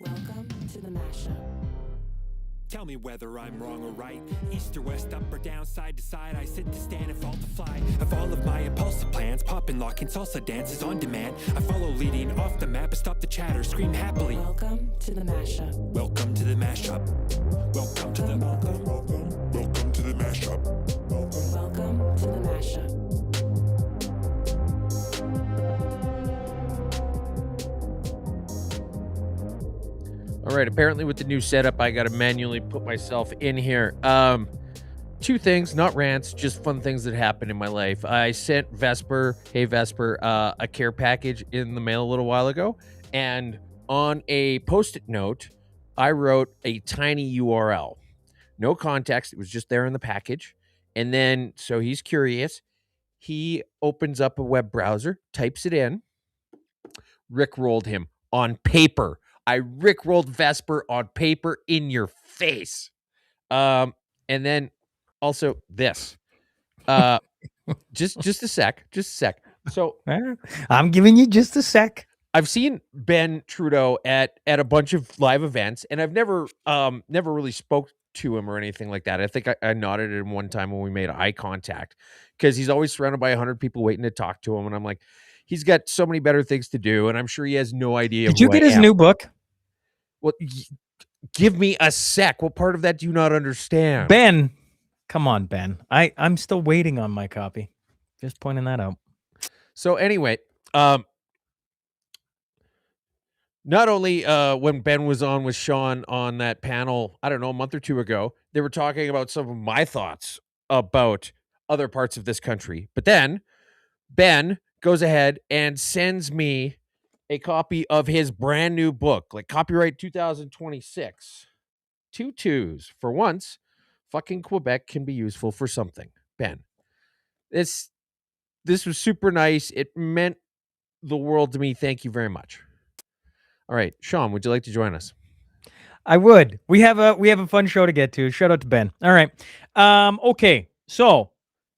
Welcome to the Mashup. Tell me whether I'm wrong or right. East or west, up or down, side to side. I sit to stand and fall to fly. Of all of my impulsive plans, pop and lock and salsa dances on demand. I follow leading off the map, stop the chatter, scream happily. Welcome to the Mashup. Welcome to the mashup. Welcome to the welcome to the mashup. Welcome to the Mashup. All right, apparently with the new setup, I got to manually put myself in here. Two things, not rants, just fun things that happened in my life. I sent Vesper, a care package in the mail a little while ago. And on a Post-it note, I wrote a tiny URL. No context. It was just there in the package. And then, so he's curious. He opens up a web browser, types it in, rickrolled him on paper. I rickrolled Vesper on paper in your face. And then also this. Just a sec. So I'm giving you just a sec. I've seen Ben Trudeau at a bunch of live events, and I've never really spoke to him or anything like that. I think I nodded at him one time when we made eye contact because he's always surrounded by 100 people waiting to talk to him, and I'm like, he's got so many better things to do, and I'm sure he has no idea. Did you get his new book? Well, give me a sec. What part of that do you not understand? Ben, come on, Ben. I'm still waiting on my copy. Just pointing that out. So anyway, not only when Ben was on with Sean on that panel, I don't know, a month or two ago, they were talking about some of my thoughts about other parts of this country. But then Ben goes ahead and sends me a copy of his brand new book, like copyright 2026. 2 2s. For once, fucking Quebec can be useful for something. Ben, this was super nice. It meant the world to me. Thank you very much. All right, Sean, would you like to join us? I would. We have a fun show to get to. Shout out to Ben. All right. Okay. So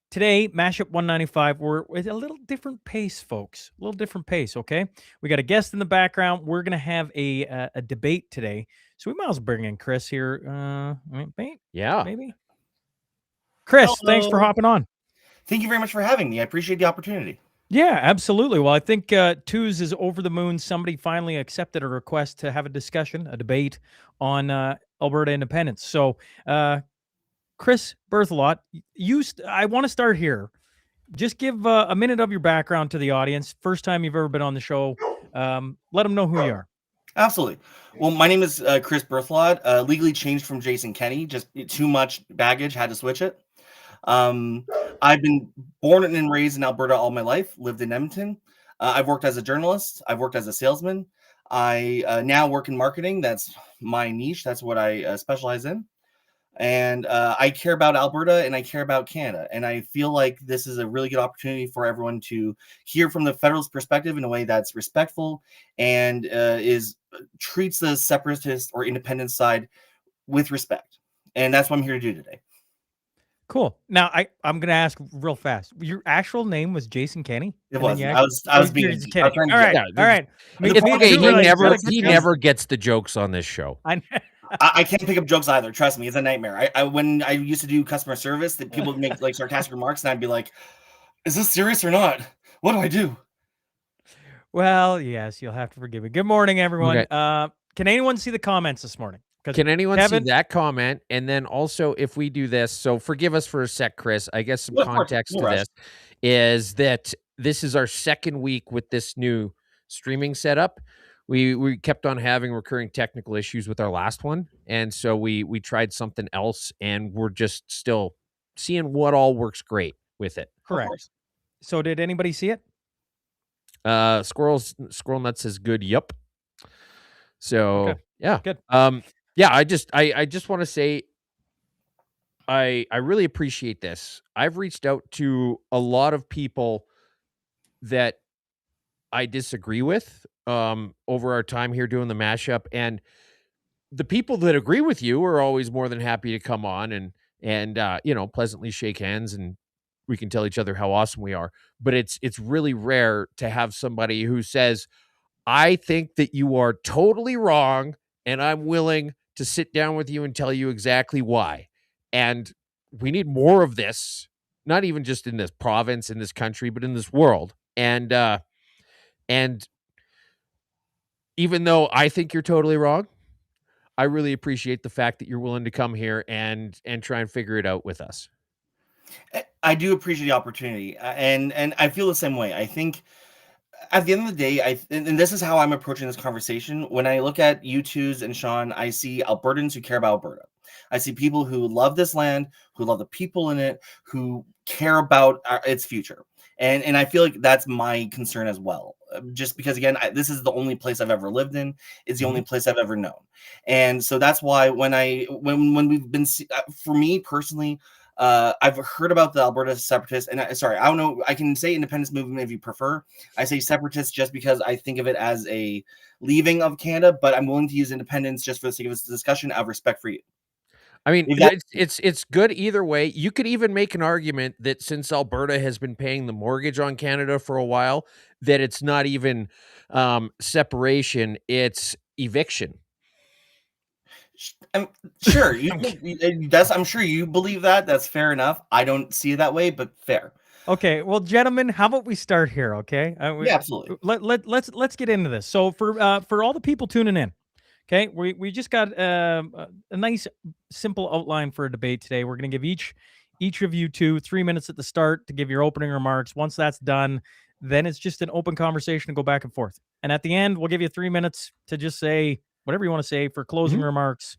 today, Mashup 195, we're with a little different pace, folks. A little different pace, okay? We got a guest in the background. We're going to have a debate today. So we might as well bring in Chris here. Maybe. Chris, thanks for hopping on. Thank you very much for having me. I appreciate the opportunity. Yeah, absolutely. Well, I think Twos is over the moon. Somebody finally accepted a request to have a discussion, a debate on Alberta independence. So, Chris Berthelot, I want to start here. Just give a minute of your background to the audience. First time you've ever been on the show. Let them know who you are. Absolutely. Well, my name is Chris Berthelot, legally changed from Jason Kenney. Just too much baggage, had to switch it. I've been born and raised in Alberta all my life, lived in Edmonton. I've worked as a journalist. I've worked as a salesman. I now work in marketing. That's my niche. That's what I specialize in. And I care about Alberta and I care about Canada. And I feel like this is a really good opportunity for everyone to hear from the federalist perspective in a way that's respectful and treats the separatist or independent side with respect. And that's what I'm here to do today. Cool. Now I'm gonna ask real fast. Your actual name was Jason Kenney? It was. I was being kidding. All right. All right. He never gets the jokes on this show. I can't pick up jokes either. Trust me, it's a nightmare. When I used to do customer service, that people would make like sarcastic remarks, and I'd be like, "Is this serious or not? What do I do?" Well, yes, you'll have to forgive me. Good morning, everyone. Okay. Can anyone see the comments this morning? Can anyone see that comment? And then also, if we do this, so forgive us for a sec, Chris. I guess some context to this is that this is our second week with this new streaming setup. We kept on having recurring technical issues with our last one, and so we tried something else, and we're just still seeing what all works great with it. Correct. So did anybody see it? Squirrel Nut says good. Yup. So okay. Yeah, good. Yeah, I just want to say I really appreciate this. I've reached out to a lot of people that I disagree with over our time here doing the mashup, and the people that agree with you are always more than happy to come on and pleasantly shake hands, and we can tell each other how awesome we are. But it's really rare to have somebody who says, I think that you are totally wrong and I'm willing to sit down with you and tell you exactly why. And we need more of this, not even just in this province, in this country, but in this world. And even though I think you're totally wrong, I really appreciate the fact that you're willing to come here and try and figure it out with us. I do appreciate the opportunity, and I feel the same way. I think at the end of the day, and this is how I'm approaching this conversation. When I look at you twos and Sean, I see Albertans who care about Alberta. I see people who love this land, who love the people in it, who care about its future. And I feel like that's my concern as well. Just because, again, this is the only place I've ever lived in. It's the only place I've ever known. And so that's why when we've been, for me personally, I've heard about the Alberta separatists, and sorry, I don't know. I can say independence movement if you prefer. I say separatists just because I think of it as a leaving of Canada, but I'm willing to use independence just for the sake of this discussion out of respect for you. I mean, If that- it's good either way. You could even make an argument that since Alberta has been paying the mortgage on Canada for a while, that it's not even separation, it's eviction. Sure, I'm sure you believe that. That's fair enough. I don't see it that way, but fair. Okay, well, gentlemen, how about we start here? Okay, Yeah, absolutely. Let's get into this. So for all the people tuning in, okay, we just got a nice simple outline for a debate today. We're going to give each of you 3 minutes at the start to give your opening remarks. Once that's done, then it's just an open conversation to go back and forth. And at the end, we'll give you 3 minutes to just say whatever you want to say for closing remarks.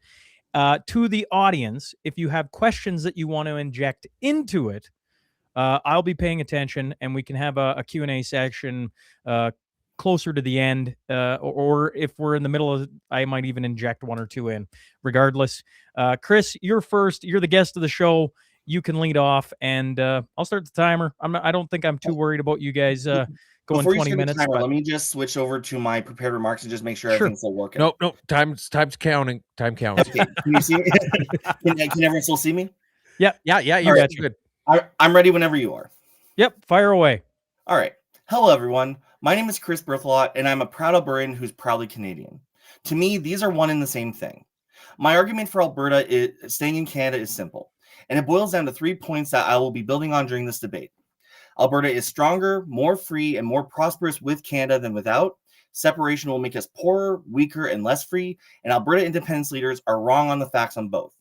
To the audience, if you have questions that you want to inject into it, I'll be paying attention, and we can have a Q&A section closer to the end, or if we're in the middle of, I might even inject one or two in. Regardless, Chris, you're first. You're the guest of the show. You can lead off, and I'll start the timer. I don't think I'm too worried about you guys going Before 20 minutes. Timer, let me just switch over to my prepared remarks and just make sure everything's still working. No, time's counting. Time counts. Okay, can you see me? Can everyone still see me? Yeah. You got you good. I'm ready whenever you are. Yep, fire away. All right. Hello, everyone. My name is Chris Berthelot, and I'm a proud Albertan who's proudly Canadian. To me, these are one and the same thing. My argument for Alberta staying in Canada is simple, and it boils down to 3 points that I will be building on during this debate. Alberta is stronger, more free, and more prosperous with Canada than without. Separation will make us poorer, weaker, and less free, and Alberta independence leaders are wrong on the facts on both.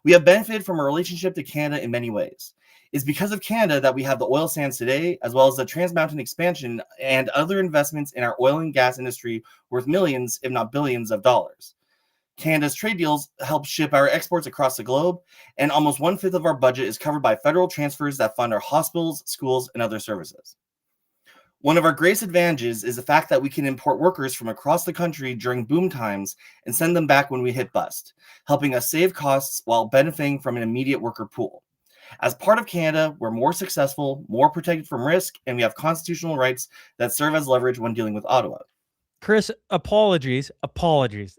We have benefited from a relationship to Canada in many ways. It's because of Canada that we have the oil sands today, as well as the Trans Mountain expansion and other investments in our oil and gas industry worth millions, if not billions, of dollars. Canada's trade deals help ship our exports across the globe, and almost 1/5 of our budget is covered by federal transfers that fund our hospitals, schools, and other services. One of our greatest advantages is the fact that we can import workers from across the country during boom times and send them back when we hit bust, helping us save costs while benefiting from an immediate worker pool. As part of Canada, we're more successful, more protected from risk, and we have constitutional rights that serve as leverage when dealing with Ottawa. Chris, apologies.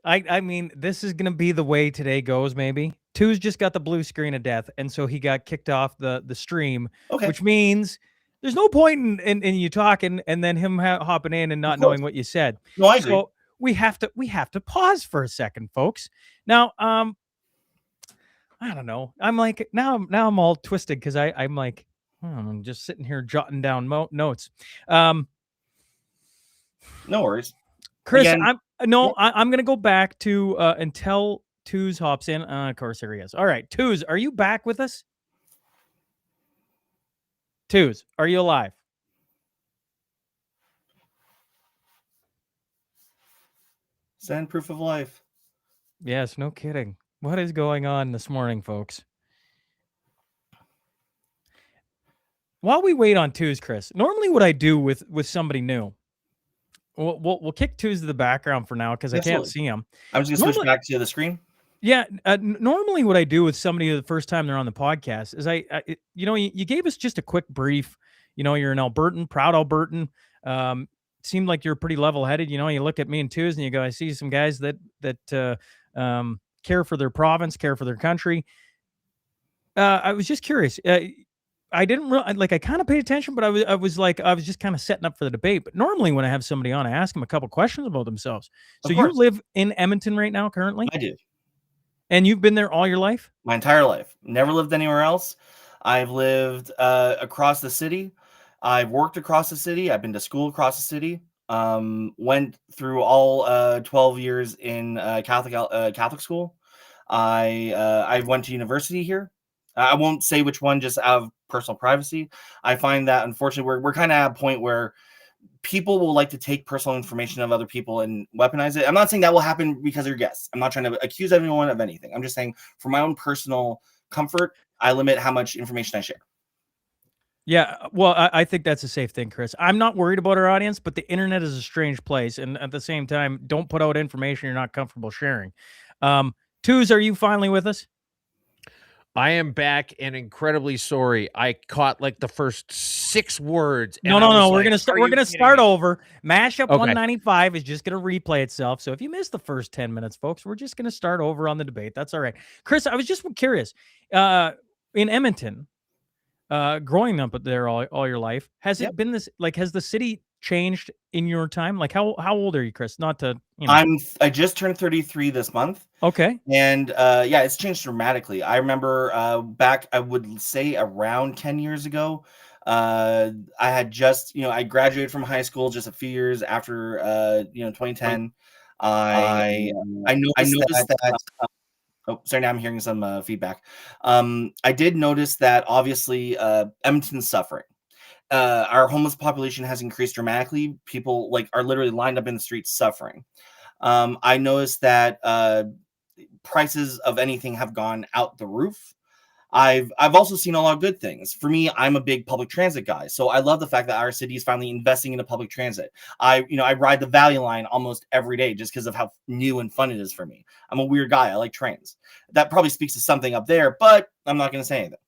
I mean, this is going to be the way today goes, maybe. Two's just got the blue screen of death, and so he got kicked off the stream, which means there's no point in you talking and then him hopping in and not knowing what you said. No, I agree. So we have to pause for a second, folks. Now, I don't know. I'm like, now I'm all twisted because I'm like, I'm just sitting here jotting down notes. No worries. Chris, I'm going to go back to until Twos hops in. Of course, here he is. All right, Twos, are you back with us? Twos, are you alive? Send proof of life. Yes, no kidding. What is going on this morning, folks? While we wait on Twos, Chris, normally what I do with somebody new, we'll kick Twos to the background for now because I can't see him. I'm just going to switch back to the screen. Yeah, normally what I do with somebody the first time they're on the podcast is you gave us just a quick brief. You're an Albertan, proud Albertan. Seemed like you're pretty level-headed. You look at me and Twos and you go, I see some guys that care for their province, care for their country. I was just curious. I didn't really like. I kind of paid attention, but I was just kind of setting up for the debate. But normally, when I have somebody on, I ask them a couple questions about themselves. So Of you course, live in Edmonton right now, currently, I do. and you've been there all your life. My entire life. Never lived anywhere else. I've lived across the city. I've worked across the city. I've been to school across the city. Went through all 12 years in Catholic school. I went to university here. I won't say which one, just out of personal privacy. I find that unfortunately we're kind of at a point where people will like to take personal information of other people and weaponize it. I'm not saying that will happen because of your guests. I'm not trying to accuse anyone of anything. I'm just saying for my own personal comfort, I limit how much information I share. Yeah, well, I think that's a safe thing, Chris. I'm not worried about our audience, but the internet is a strange place, and at the same time, don't put out information you're not comfortable sharing. Twos, are you finally with us? I am back and incredibly sorry. I caught like the first 6 words. No, and I no, no. was We're like, gonna start. "Are We're you gonna kidding start me?" over. Mashup Okay. 195 is just gonna replay itself. So if you missed the first 10 minutes, folks, we're just gonna start over on the debate. That's all right. Chris, I was just curious. In Edmonton, growing up there all your life, has Yep. it been this? Like, has the city changed in your time? Like, how old are you, Chris? Not to you know. I just turned 33 this month. Okay. And yeah, it's changed dramatically. I remember back, I would say around 10 years ago, I had just, I graduated from high school just a few years after, 2010. I I noticed noticed that. that. Oh, sorry, now I'm hearing some feedback. I did notice that obviously Edmonton's suffering. Our homeless population has increased dramatically. People are literally lined up in the streets suffering. I noticed that prices of anything have gone out the roof. I've also seen a lot of good things. For me, I'm a big public transit guy, so I love the fact that our city is finally investing into public transit. I ride the Valley Line almost every day just because of how new and fun it is for me. I'm a weird guy. I like trains. That probably speaks to something up there, but I'm not going to say anything.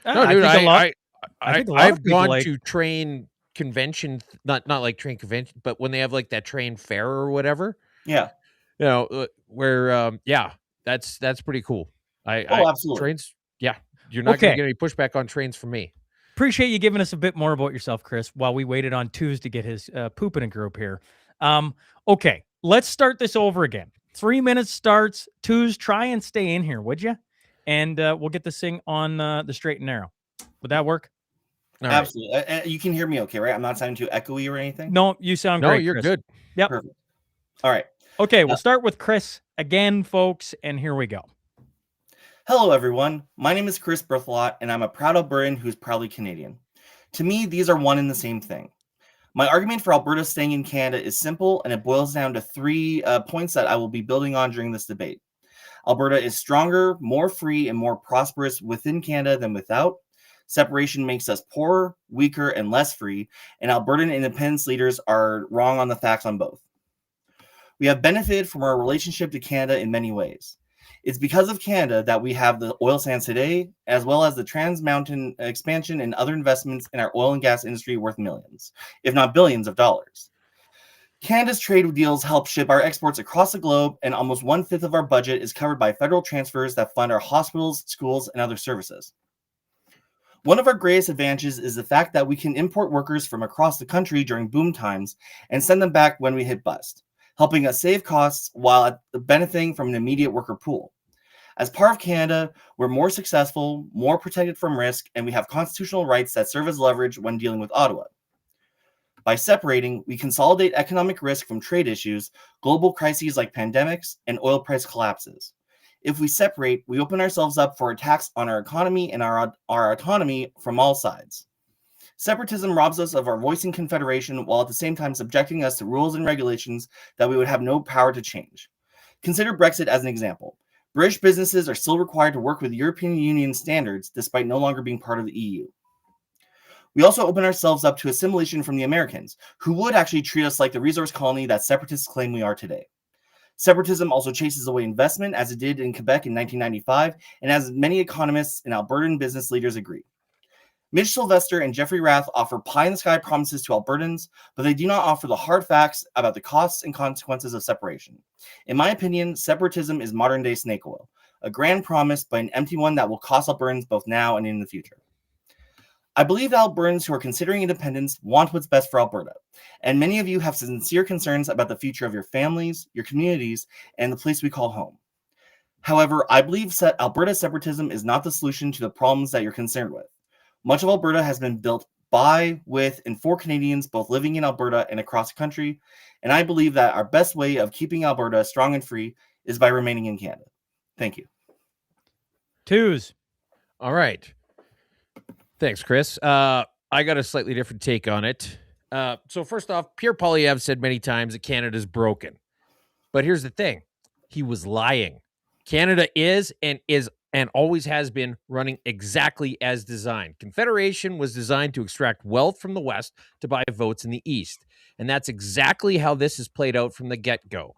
No, dude, I think a lot of I've people gone like. to train convention, not like train convention, but when they have like that train fair or whatever, Yeah. where yeah, that's pretty cool. Oh, absolutely. Trains, yeah, you're not gonna Okay. get any pushback on trains from me. Appreciate you giving us a bit more about yourself, Chris, while we waited on Twos to get his poop in a group here. Okay, let's start this over again. 3 minutes starts. Twos, try and stay in here, would you? And we'll get this thing on the straight and narrow. Would that work? All right. Absolutely. You can hear me okay, right? I'm not sounding too echoey or anything? No, you sound No, great, you're Chris. good. Yep. Perfect. All right. Okay, we'll start with Chris again, folks, and here we go. Hello, everyone. My name is Chris Berthelot, and I'm a proud Albertan who's proudly Canadian. To me, these are one and the same thing. My argument for Alberta staying in Canada is simple, and it boils down to 3 points that I will be building on during this debate. Alberta is stronger, more free, and more prosperous within Canada than without. Separation makes us poorer, weaker, and less free, and Albertan independence leaders are wrong on the facts on both. We have benefited from our relationship to Canada in many ways. It's because of Canada that we have the oil sands today, as well as the Trans Mountain expansion and other investments in our oil and gas industry worth millions, if not billions of dollars. Canada's trade deals help ship our exports across the globe, and almost 1/5 of our budget is covered by federal transfers that fund our hospitals, schools, and other services. One of our greatest advantages is the fact that we can import workers from across the country during boom times and send them back when we hit bust, helping us save costs while benefiting from an immediate worker pool. As part of Canada, we're more successful, more protected from risk, and we have constitutional rights that serve as leverage when dealing with Ottawa. By separating, we consolidate economic risk from trade issues, global crises like pandemics, and oil price collapses. If we separate, we open ourselves up for attacks on our economy and our autonomy from all sides. Separatism robs us of our voice in confederation while at the same time subjecting us to rules and regulations that we would have no power to change. Consider Brexit as an example. British businesses are still required to work with European Union standards despite no longer being part of the EU. We also open ourselves up to assimilation from the Americans, who would actually treat us like the resource colony that separatists claim we are today. Separatism also chases away investment, as it did in Quebec in 1995, and as many economists and Albertan business leaders agree. Mitch Sylvester and Jeffrey Rath offer pie-in-the-sky promises to Albertans, but they do not offer the hard facts about the costs and consequences of separation. In my opinion, separatism is modern-day snake oil, a grand promise, but an empty one that will cost Albertans both now and in the future. I believe Albertans who are considering independence want what's best for Alberta, and many of you have sincere concerns about the future of your families, your communities, and the place we call home. However, I believe Alberta separatism is not the solution to the problems that you're concerned with. Much of Alberta has been built by, with, and for Canadians both living in Alberta and across the country, and I believe that our best way of keeping Alberta strong and free is by remaining in Canada. Thank you. Twos. All right. Thanks, Chris. I got a slightly different take on it. So first off, Pierre Poilievre said many times that Canada's broken. But here's the thing. He was lying. Canada is and always has been running exactly as designed. Confederation was designed to extract wealth from the West to buy votes in the East. And that's exactly how this has played out from the get-go.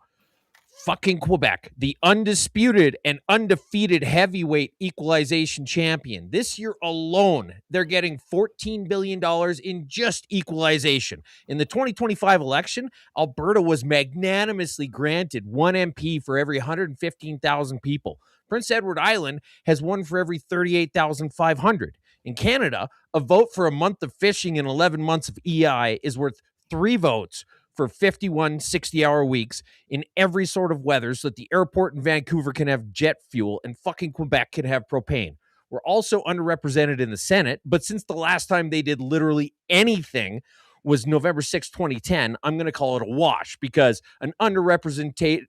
Fucking Quebec, the undisputed and undefeated heavyweight equalization champion. This year alone, they're getting $14 billion in just equalization. In the 2025 election, Alberta was magnanimously granted 1 MP for every 115,000 people. Prince Edward Island has one for every 38,500. In Canada, a vote for a month of fishing and 11 months of EI is worth 3 votes for 51 60-hour weeks in every sort of weather so that the airport in Vancouver can have jet fuel and fucking Quebec can have propane. We're also underrepresented in the Senate, but since the last time they did literally anything was November 6, 2010, I'm going to call it a wash because an underrepresented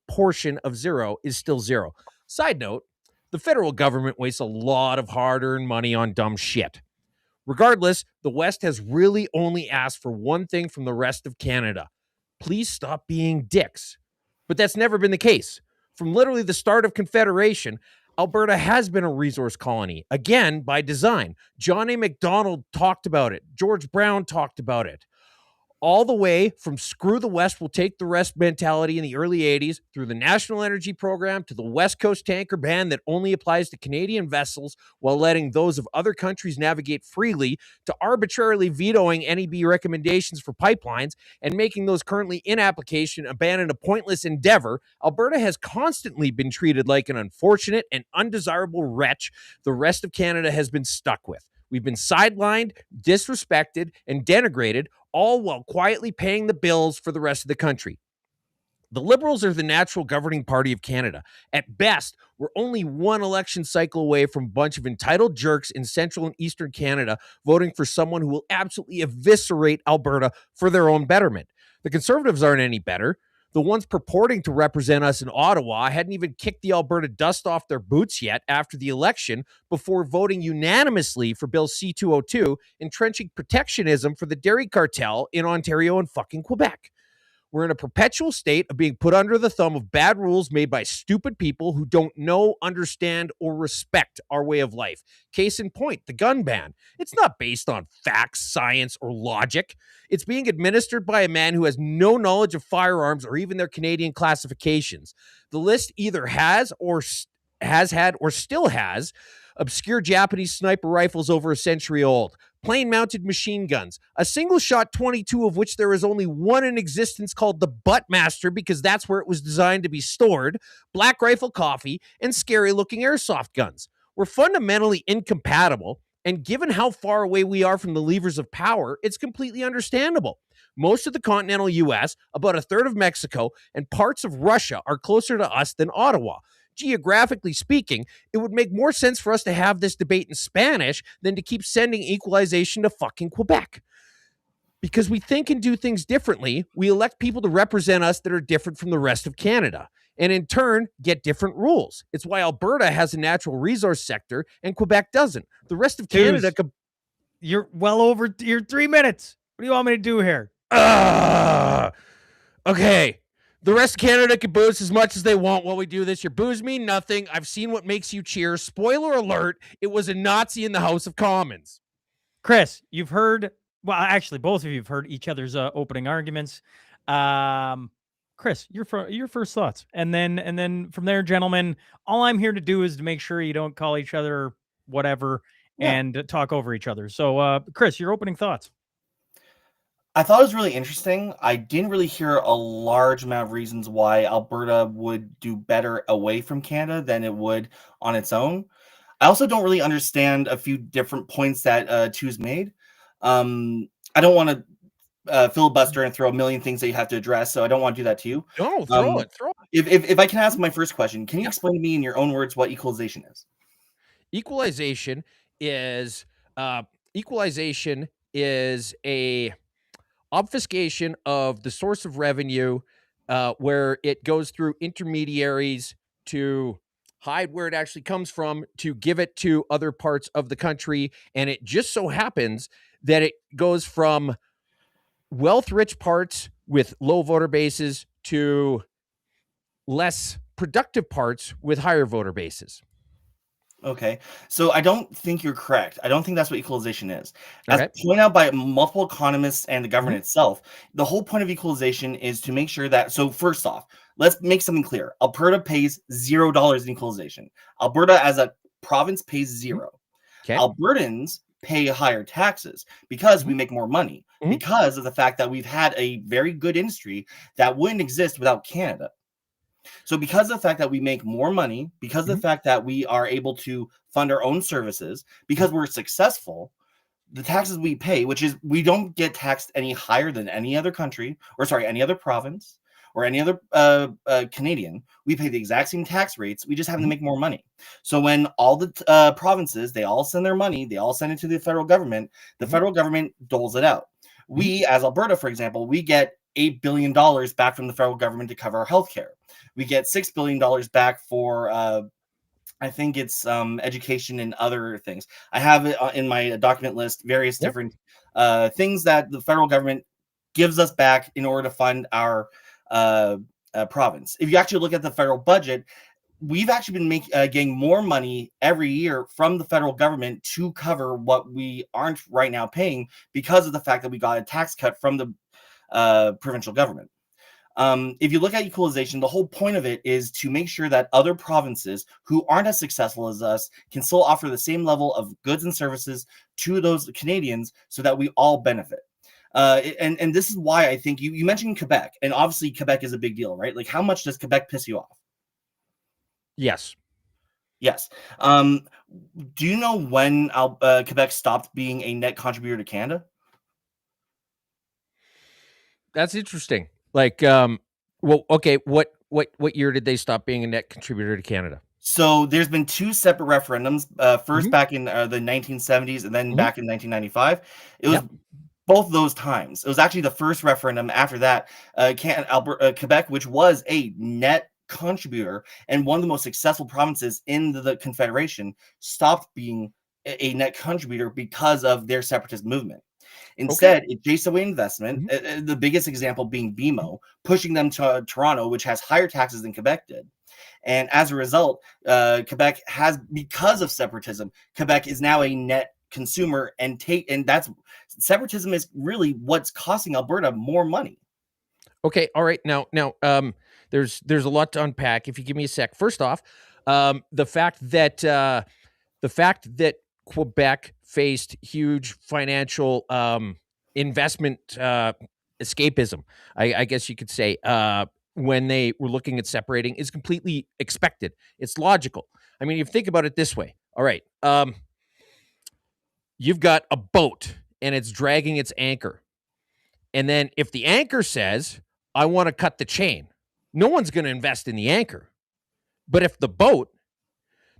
portion of 0 is still 0. Side note, the federal government wastes a lot of hard-earned money on dumb shit. Regardless, the West has really only asked for one thing from the rest of Canada. Please stop being dicks. But that's never been the case. From literally the start of Confederation, Alberta has been a resource colony, again, by design. John A. Macdonald talked about it. George Brown talked about it. All the way from screw the West, we'll take the rest mentality in the early 80s through the National Energy Program to the West Coast tanker ban that only applies to Canadian vessels while letting those of other countries navigate freely to arbitrarily vetoing NEB recommendations for pipelines and making those currently in application abandon a pointless endeavor. Alberta has constantly been treated like an unfortunate and undesirable wretch the rest of Canada has been stuck with. We've been sidelined, disrespected, and denigrated, all while quietly paying the bills for the rest of the country. The Liberals are the natural governing party of Canada. At best, we're only one election cycle away from a bunch of entitled jerks in central and eastern Canada voting for someone who will absolutely eviscerate Alberta for their own betterment. The Conservatives aren't any better. The ones purporting to represent us in Ottawa hadn't even kicked the Alberta dust off their boots yet after the election before voting unanimously for Bill C-202, entrenching protectionism for the dairy cartel in Ontario and fucking Quebec. We're in a perpetual state of being put under the thumb of bad rules made by stupid people who don't know, understand, or respect our way of life. Case in point, the gun ban. It's not based on facts, science, or logic. It's being administered by a man who has no knowledge of firearms or even their Canadian classifications. The list either has had or still has obscure Japanese sniper rifles over a century old, plane-mounted machine guns, a single-shot 22 of which there is only one in existence called the Buttmaster because that's where it was designed to be stored, Black Rifle coffee, and scary-looking airsoft guns. We're fundamentally incompatible, and given how far away we are from the levers of power, it's completely understandable. Most of the continental U.S., about a third of Mexico, and parts of Russia are closer to us than Ottawa. Geographically speaking, it would make more sense for us to have this debate in Spanish than to keep sending equalization to fucking Quebec. Because we think and do things differently, we elect people to represent us that are different from the rest of Canada, and in turn, get different rules. It's why Alberta has a natural resource sector and Quebec doesn't. The rest of Canada... You're well over your 3 minutes. What do you want me to do here? Okay. The rest of Canada can booze as much as they want while we do this. Your boos mean nothing. I've seen what makes you cheer. Spoiler alert, it was a Nazi in the House of Commons. Chris, you've heard, well, actually, both of you have heard each other's opening arguments. Chris, your first thoughts. And then from there, gentlemen, all I'm here to do is to make sure you don't call each other whatever and talk over each other. So, Chris, your opening thoughts. I thought it was really interesting. I didn't really hear a large amount of reasons why Alberta would do better away from Canada than it would on its own. I also don't really understand a few different points that Tu's made. I don't want to filibuster and throw a million things that you have to address, so I don't want to do that to you. No, throw it. If I can ask my first question, can you Yeah. explain to me in your own words what equalization is? Equalization is equalization is a obfuscation of the source of revenue, where it goes through intermediaries to hide where it actually comes from to give it to other parts of the country. And it just so happens that it goes from wealth rich parts with low voter bases to less productive parts with higher voter bases. Okay, so I don't think you're correct. I don't think that's what equalization is. As Okay. pointed out by multiple economists and the government Mhm. itself, the whole point of equalization is to make sure that. So first off, let's make something clear. Alberta pays $0 in equalization. Alberta as a province pays zero. Okay. Albertans pay higher taxes because we Mhm. make more money, Mhm. because of the fact that we've had a very good industry that wouldn't exist without Canada. So because of the fact that we make more money, because of the Mhm. fact that we are able to fund our own services, because we're successful, the taxes we pay, which is we don't get taxed any higher than any other country, or sorry, any other province or any other Canadian. We pay the exact same tax rates. We just happen to Mhm. make more money. So when all the provinces, they all send their money, they all send it to the federal government. The Mhm. federal government doles it out. We, as Alberta, for example, we get $8 billion back from the federal government to cover our healthcare. We get $6 billion back for I think it's education and other things. I have it in my document list, various Yep. different things that the federal government gives us back in order to fund our province. If you actually look at the federal budget, we've actually been getting more money every year from the federal government to cover what we aren't right now paying because of the fact that we got a tax cut from the provincial government. If you look at equalization, the whole point of it is to make sure that other provinces who aren't as successful as us can still offer the same level of goods and services to those Canadians so that we all benefit. And this is why I think you mentioned Quebec, and obviously Quebec is a big deal, right? Like, how much does Quebec piss you off? Yes. Yes. Do you know when Quebec stopped being a net contributor to Canada? That's interesting. Like, well, okay, what year did they stop being a net contributor to Canada? So there's been two separate referendums. First Mhm. back in the 1970s, and then Mhm. back in 1995. It was Yep. both those times. It was actually the first referendum after that. Quebec, which was a net contributor and one of the most successful provinces in the Confederation, stopped being a net contributor because of their separatist movement. Okay. Instead, it chased away investment. Mhm. The biggest example being BMO, pushing them to Toronto, which has higher taxes than Quebec did. And as a result, Quebec has, because of separatism, Quebec is now a net consumer, and that's separatism is really what's costing Alberta more money. Okay. All right. Now, there's a lot to unpack. If you give me a sec. First off, the fact that Quebec faced huge financial investment escapism, I guess you could say, when they were looking at separating is completely expected. It's logical. I mean, if you think about it this way, all right, you've got a boat and it's dragging its anchor. And then if the anchor says, I want to cut the chain, no one's going to invest in the anchor. But if the boat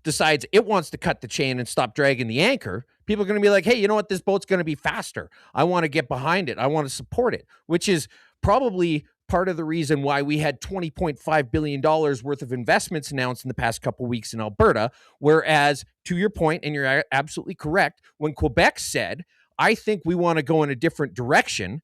decides it wants to cut the chain and stop dragging the anchor, people are going to be like, hey, you know what? This boat's going to be faster. I want to get behind it. I want to support it, which is probably part of the reason why we had $20.5 billion worth of investments announced in the past couple of weeks in Alberta. Whereas, to your point, and you're absolutely correct, when Quebec said, I think we want to go in a different direction,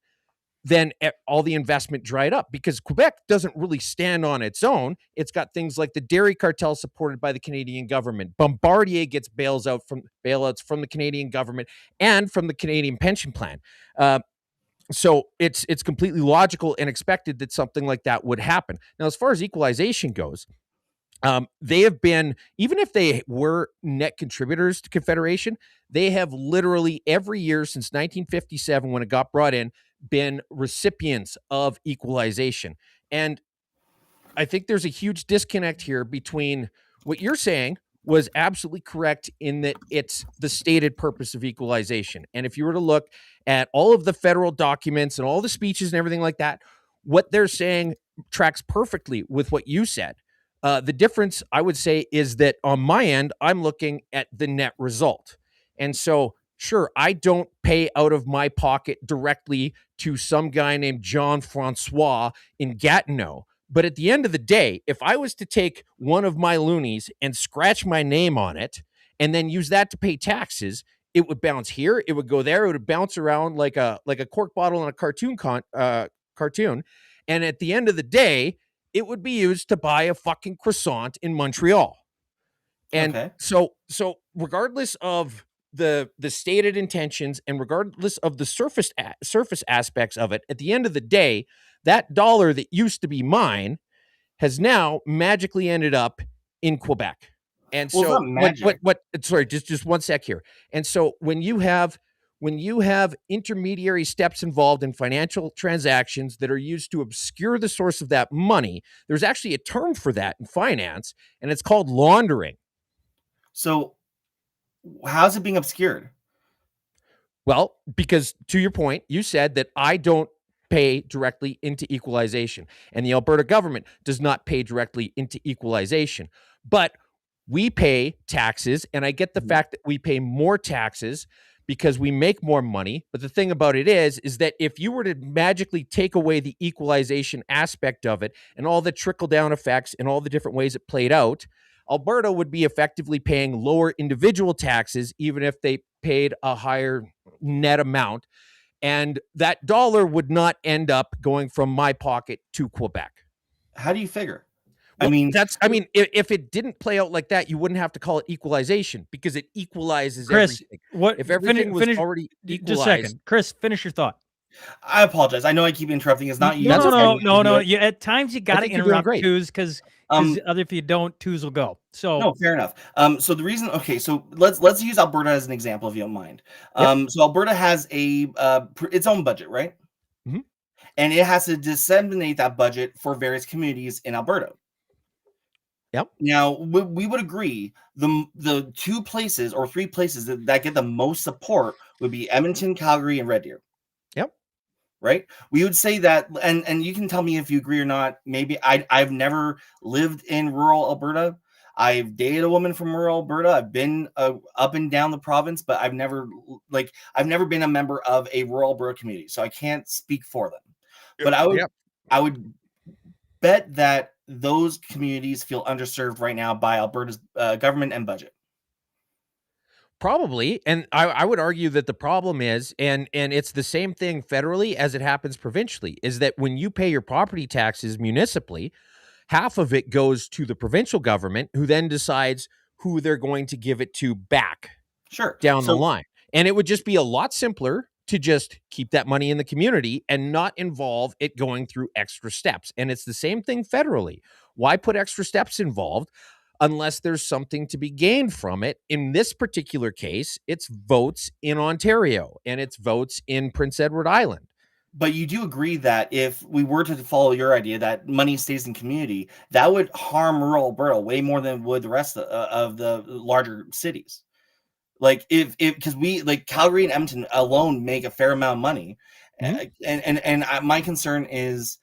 then all the investment dried up because Quebec doesn't really stand on its own. It's got things like the dairy cartel supported by the Canadian government. Bombardier gets bailouts from the Canadian government and from the Canadian pension plan. So it's completely logical and expected that something like that would happen. Now, as far as equalization goes, they have been, even if they were net contributors to Confederation, they have literally every year since 1957, when it got brought in, been recipients of equalization. And I think there's a huge disconnect here between what you're saying, was absolutely correct in that it's the stated purpose of equalization. And if you were to look at all of the federal documents and all the speeches and everything like that, what they're saying tracks perfectly with what you said. The difference, I would say, is that on my end, I'm looking at the net result. And so, sure, I don't pay out of my pocket directly to some guy named John Francois in Gatineau. But at the end of the day, if I was to take one of my loonies and scratch my name on it and then use that to pay taxes, it would bounce here, it would go there, it would bounce around like a cork bottle in a cartoon. And at the end of the day, it would be used to buy a fucking croissant in Montreal. And Okay. so regardless of the stated intentions and regardless of the surface aspects of it, at the end of the day, that dollar that used to be mine has now magically ended up in Quebec. And Well, it's so not magic. what sorry, just one sec here. And so when you have intermediary steps involved in financial transactions that are used to obscure the source of that money, there's actually a term for that in finance, and it's called laundering. So how's it being obscured? Well, because to your point, you said that I don't pay directly into equalization, and the Alberta government does not pay directly into equalization. But we pay taxes, and I get the fact that we pay more taxes because we make more money. But the thing about it is that if you were to magically take away the equalization aspect of it and all the trickle down effects and all the different ways it played out, Alberta would be effectively paying lower individual taxes, even if they paid a higher net amount. And that dollar would not end up going from my pocket to Quebec. How do you figure? Well, if it didn't play out like that, you wouldn't have to call it equalization because it equalizes Chris, everything. what? If everything was finish, already just a equalized, second, Chris. Finish your thought. I apologize. I know I keep interrupting. It's not you. That's okay. No. You, at times you got to think you're doing interrupt great. twos because other if you don't, twos will go. So No, fair enough. So the reason, okay, so let's use Alberta as an example, if you don't mind. Yep. So Alberta has its own budget, right? Mhm. And it has to disseminate that budget for various communities in Alberta. Yep. Now, we would agree the two places or three places that get the most support would be Edmonton, Calgary, and Red Deer. Yep. Right? We would say that, and you can tell me if you agree or not. Maybe I've never lived in rural Alberta. I've dated a woman from rural Alberta. I've been up and down the province, but I've never been a member of a rural Alberta community, so I can't speak for them. But I would bet that those communities feel underserved right now by Alberta's government and budget. Probably. And I would argue that the problem is, and it's the same thing federally as it happens provincially, is that when you pay your property taxes municipally, half of it goes to the provincial government, who then decides who they're going to give it to back down the line. And it would just be a lot simpler to just keep that money in the community and not involve it going through extra steps. And it's the same thing federally. Why put extra steps involved unless there's something to be gained from it? In this particular case, it's votes in Ontario and it's votes in Prince Edward Island. But you do agree that if we were to follow your idea that money stays in community, that would harm rural Alberta way more than would the rest of the larger cities. Like because we like Calgary and Edmonton alone make a fair amount of money, and my concern is.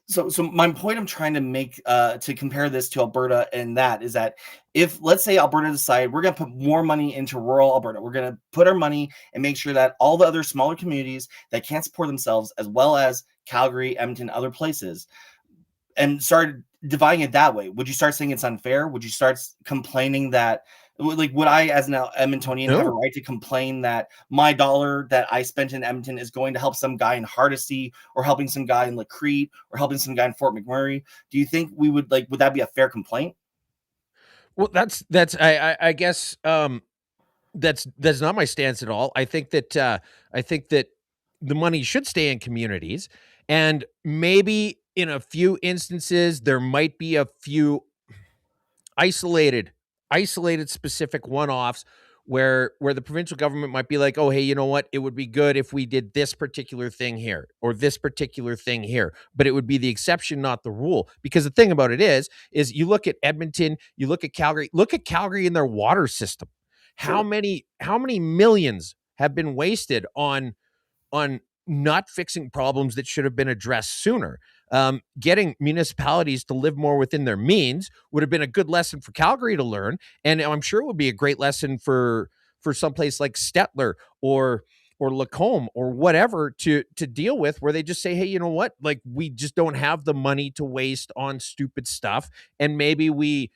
So my point I'm trying to make to compare this to Alberta and that is that if, let's say, Alberta decide we're going to put more money into rural Alberta, we're going to put our money and make sure that all the other smaller communities that can't support themselves, as well as Calgary, Edmonton, other places, and start dividing it that way, would you start saying it's unfair? Would you start complaining that, like, would I, as an Edmontonian, have a right to complain that my dollar that I spent in Edmonton is going to help some guy in Hardisty, or helping some guy in Lacrete, or helping some guy in Fort McMurray? Do you think we would would that be a fair complaint? Well, that's I guess that's not my stance at all. I think that the money should stay in communities, and maybe in a few instances there might be a few isolated specific one-offs where the provincial government might be like, oh, hey, you know what, it would be good if we did this particular thing here or this particular thing here, but it would be the exception, not the rule. Because the thing about it is you look at Edmonton, you look at Calgary in their water system. How Sure. many millions have been wasted on not fixing problems that should have been addressed sooner? Getting municipalities to live more within their means would have been a good lesson for Calgary to learn, and I'm sure it would be a great lesson for someplace like Stettler or Lacombe or whatever to deal with, where they just say, hey, you know what, like, we just don't have the money to waste on stupid stuff, and maybe we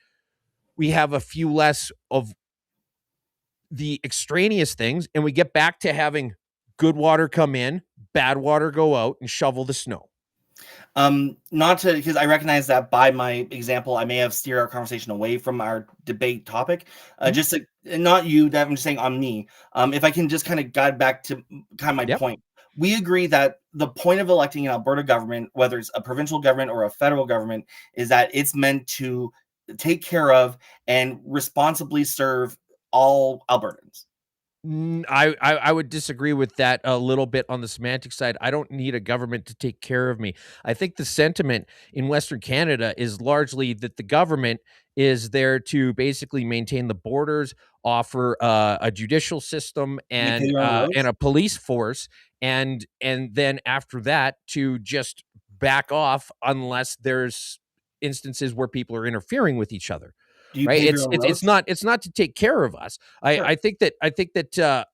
have a few less of the extraneous things, and we get back to having good water come in, bad water go out, and shovel the snow. Not to, because I recognize that by my example, I may have steered our conversation away from our debate topic. Just to, and not you, that I'm just saying on me. If I can just kind of guide back to kind of my Yep. point. We agree that the point of electing an Alberta government, whether it's a provincial government or a federal government, is that it's meant to take care of and responsibly serve all Albertans. I would disagree with that a little bit on the semantic side. I don't need a government to take care of me. I think the sentiment in Western Canada is largely that the government is there to basically maintain the borders, offer a judicial system, You pay and your own roads. a police force, and then after that to just back off unless there's instances where people are interfering with each other. Do you Right? pay for your own roads? It's not to take care of us. Sure. I think that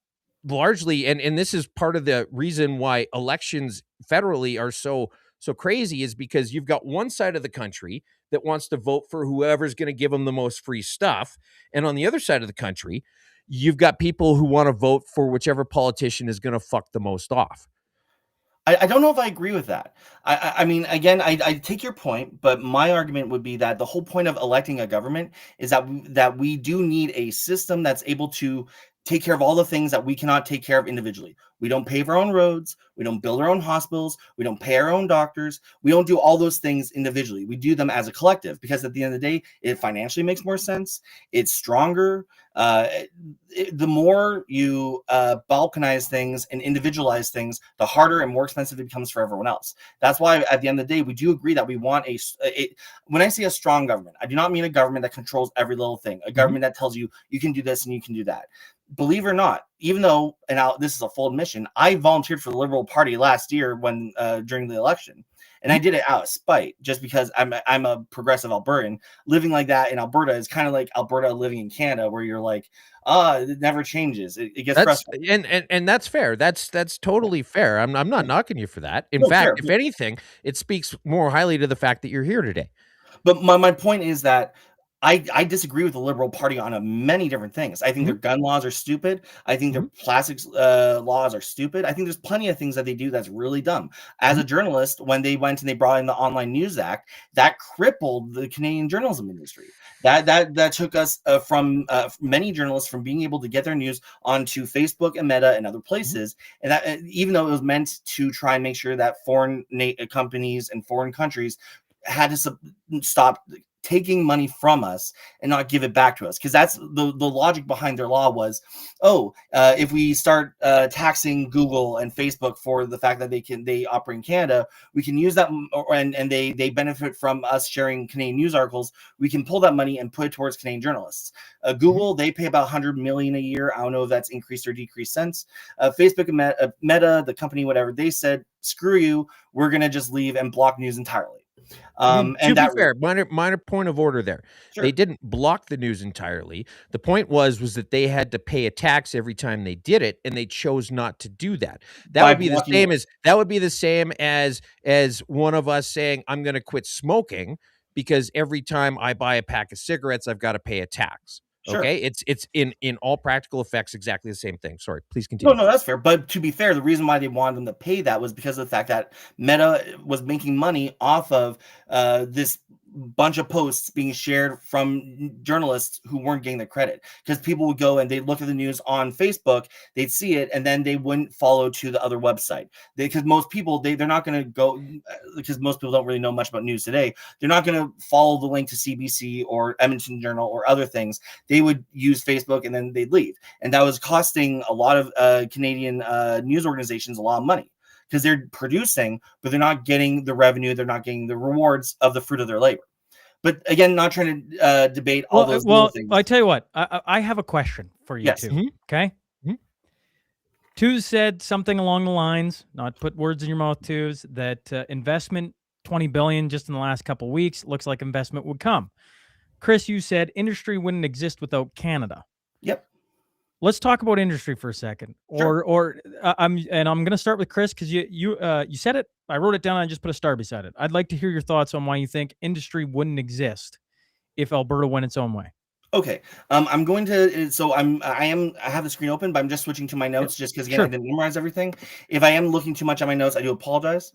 largely, and this is part of the reason why elections federally are so crazy, is because you've got one side of the country that wants to vote for whoever's going to give them the most free stuff, and on the other side of the country, you've got people who want to vote for whichever politician is going to fuck the most off. I don't know if I agree with that. I mean, again, I take your point, but my argument would be that the whole point of electing a government is that we do need a system that's able to take care of all the things that we cannot take care of individually. We don't pave our own roads. We don't build our own hospitals. We don't pay our own doctors. We don't do all those things individually. We do them as a collective, because at the end of the day, it financially makes more sense. It's stronger. The more you balkanize things and individualize things, the harder and more expensive it becomes for everyone else. That's why at the end of the day, we do agree that we want when I say a strong government, I do not mean a government that controls every little thing, a government that tells you you can do this and you can do that. Believe it or not, even though, and this is a full admission, I volunteered for the Liberal Party last year when during the election. And I did it out of spite, just because I'm a progressive Albertan. Living like that in Alberta is kind of like Alberta living in Canada, where you're like, it never changes. It gets That's frustrating. and that's fair. That's totally fair. I'm not knocking you for that. In No, fair. fact, if anything, it speaks more highly to the fact that you're here today. But my point is that I disagree with the Liberal Party on many different things. I think their gun laws are stupid. I think their plastics laws are stupid. I think there's plenty of things that they do that's really dumb. As a journalist, when they went and they brought in the Online News Act, that crippled the Canadian journalism industry. That took us from many journalists from being able to get their news onto Facebook and Meta and other places. And that, even though it was meant to try and make sure that foreign companies and foreign countries had to stop taking money from us and not give it back to us, because that's the logic behind their law was, if we start taxing Google and Facebook for the fact that they operate in Canada, we can use that, and they benefit from us sharing Canadian news articles. We can pull that money and put it towards Canadian journalists. Google, they pay about 100 million a year. I don't know if that's increased or decreased since. Facebook and Meta, the company, whatever, they said, screw you, we're gonna just leave and block news entirely. To And be that fair, minor point of order there. Sure. They didn't block the news entirely. The point was that they had to pay a tax every time they did it, and they chose not to do that. That By would be the blocking same it. as that would be the same as one of us saying, I'm going to quit smoking because every time I buy a pack of cigarettes, I've got to pay a tax. Sure. Okay, it's in all practical effects exactly the same thing. Sorry, please continue. No, that's fair. But to be fair, the reason why they wanted them to pay that was because of the fact that Meta was making money off of this bunch of posts being shared from journalists who weren't getting the credit, because people would go and they'd look at the news on Facebook, they'd see it, and then they wouldn't follow to the other website, because most people they're not going to go, because most people don't really know much about news today. They're not going to follow the link to CBC or Edmonton Journal or other things. They would use Facebook and then they'd leave, and that was costing a lot of Canadian news organizations a lot of money, because they're producing, but they're not getting the revenue, they're not getting the rewards of the fruit of their labor. But again, not trying to debate all those little things. I tell you what, I have a question for you Yes. too. Mhm. Okay. Mhm. Tuz said something along the lines, not put words in your mouth, Tuz, that investment 20 billion just in the last couple of weeks looks like investment would come. Chris, you said industry wouldn't exist without Canada. Yep. Let's talk about industry for a second. Sure. I'm going to start with Chris, because you said it. I wrote it down. And I just put a star beside it. I'd like to hear your thoughts on why you think industry wouldn't exist if Alberta went its own way. Okay. I'm going to. So I have the screen open, but I'm just switching to my notes, just because again Sure. I didn't memorize everything. If I am looking too much at my notes, I do apologize.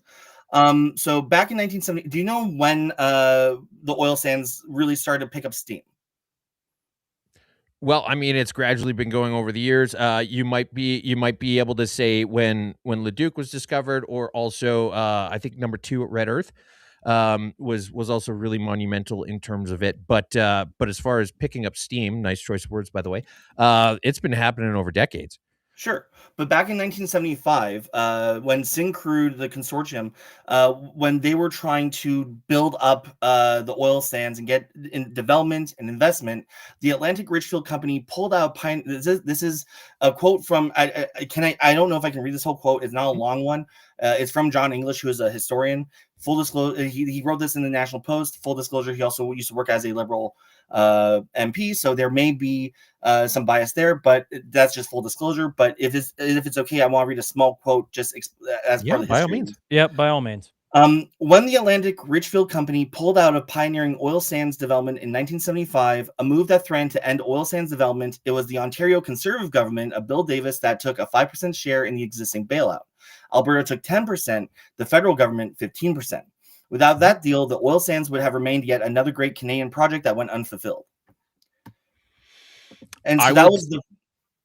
So back in 1970, do you know when the oil sands really started to pick up steam? Well, I mean, it's gradually been going over the years. You might be able to say when Leduc was discovered, or also I think number 2 at Red Earth was also really monumental in terms of it. But as far as picking up steam, nice choice of words, by the way, it's been happening over decades. Sure. But back in 1975, when Syncrude, the consortium, when they were trying to build up the oil sands and get in development and investment, the Atlantic Richfield Company pulled out This is a quote from, I don't know if I can read this whole quote. It's not a long one. It's from John English, who is a historian. Full disclosure, he wrote this in the National Post. Full disclosure, he also used to work as a Liberal MP, so there may be some bias there, but that's just full disclosure. But if it's okay, I want to read a small quote just as part of the by all history. means. Yeah, by all means. When the Atlantic Richfield Company pulled out of pioneering oil sands development in 1975, a move that threatened to end oil sands development, it was the Ontario Conservative government of Bill Davis that took a 5% share in the existing bailout. Alberta took 10%, the federal government 15%. Without that deal, the oil sands would have remained yet another great Canadian project that went unfulfilled. And so that was the...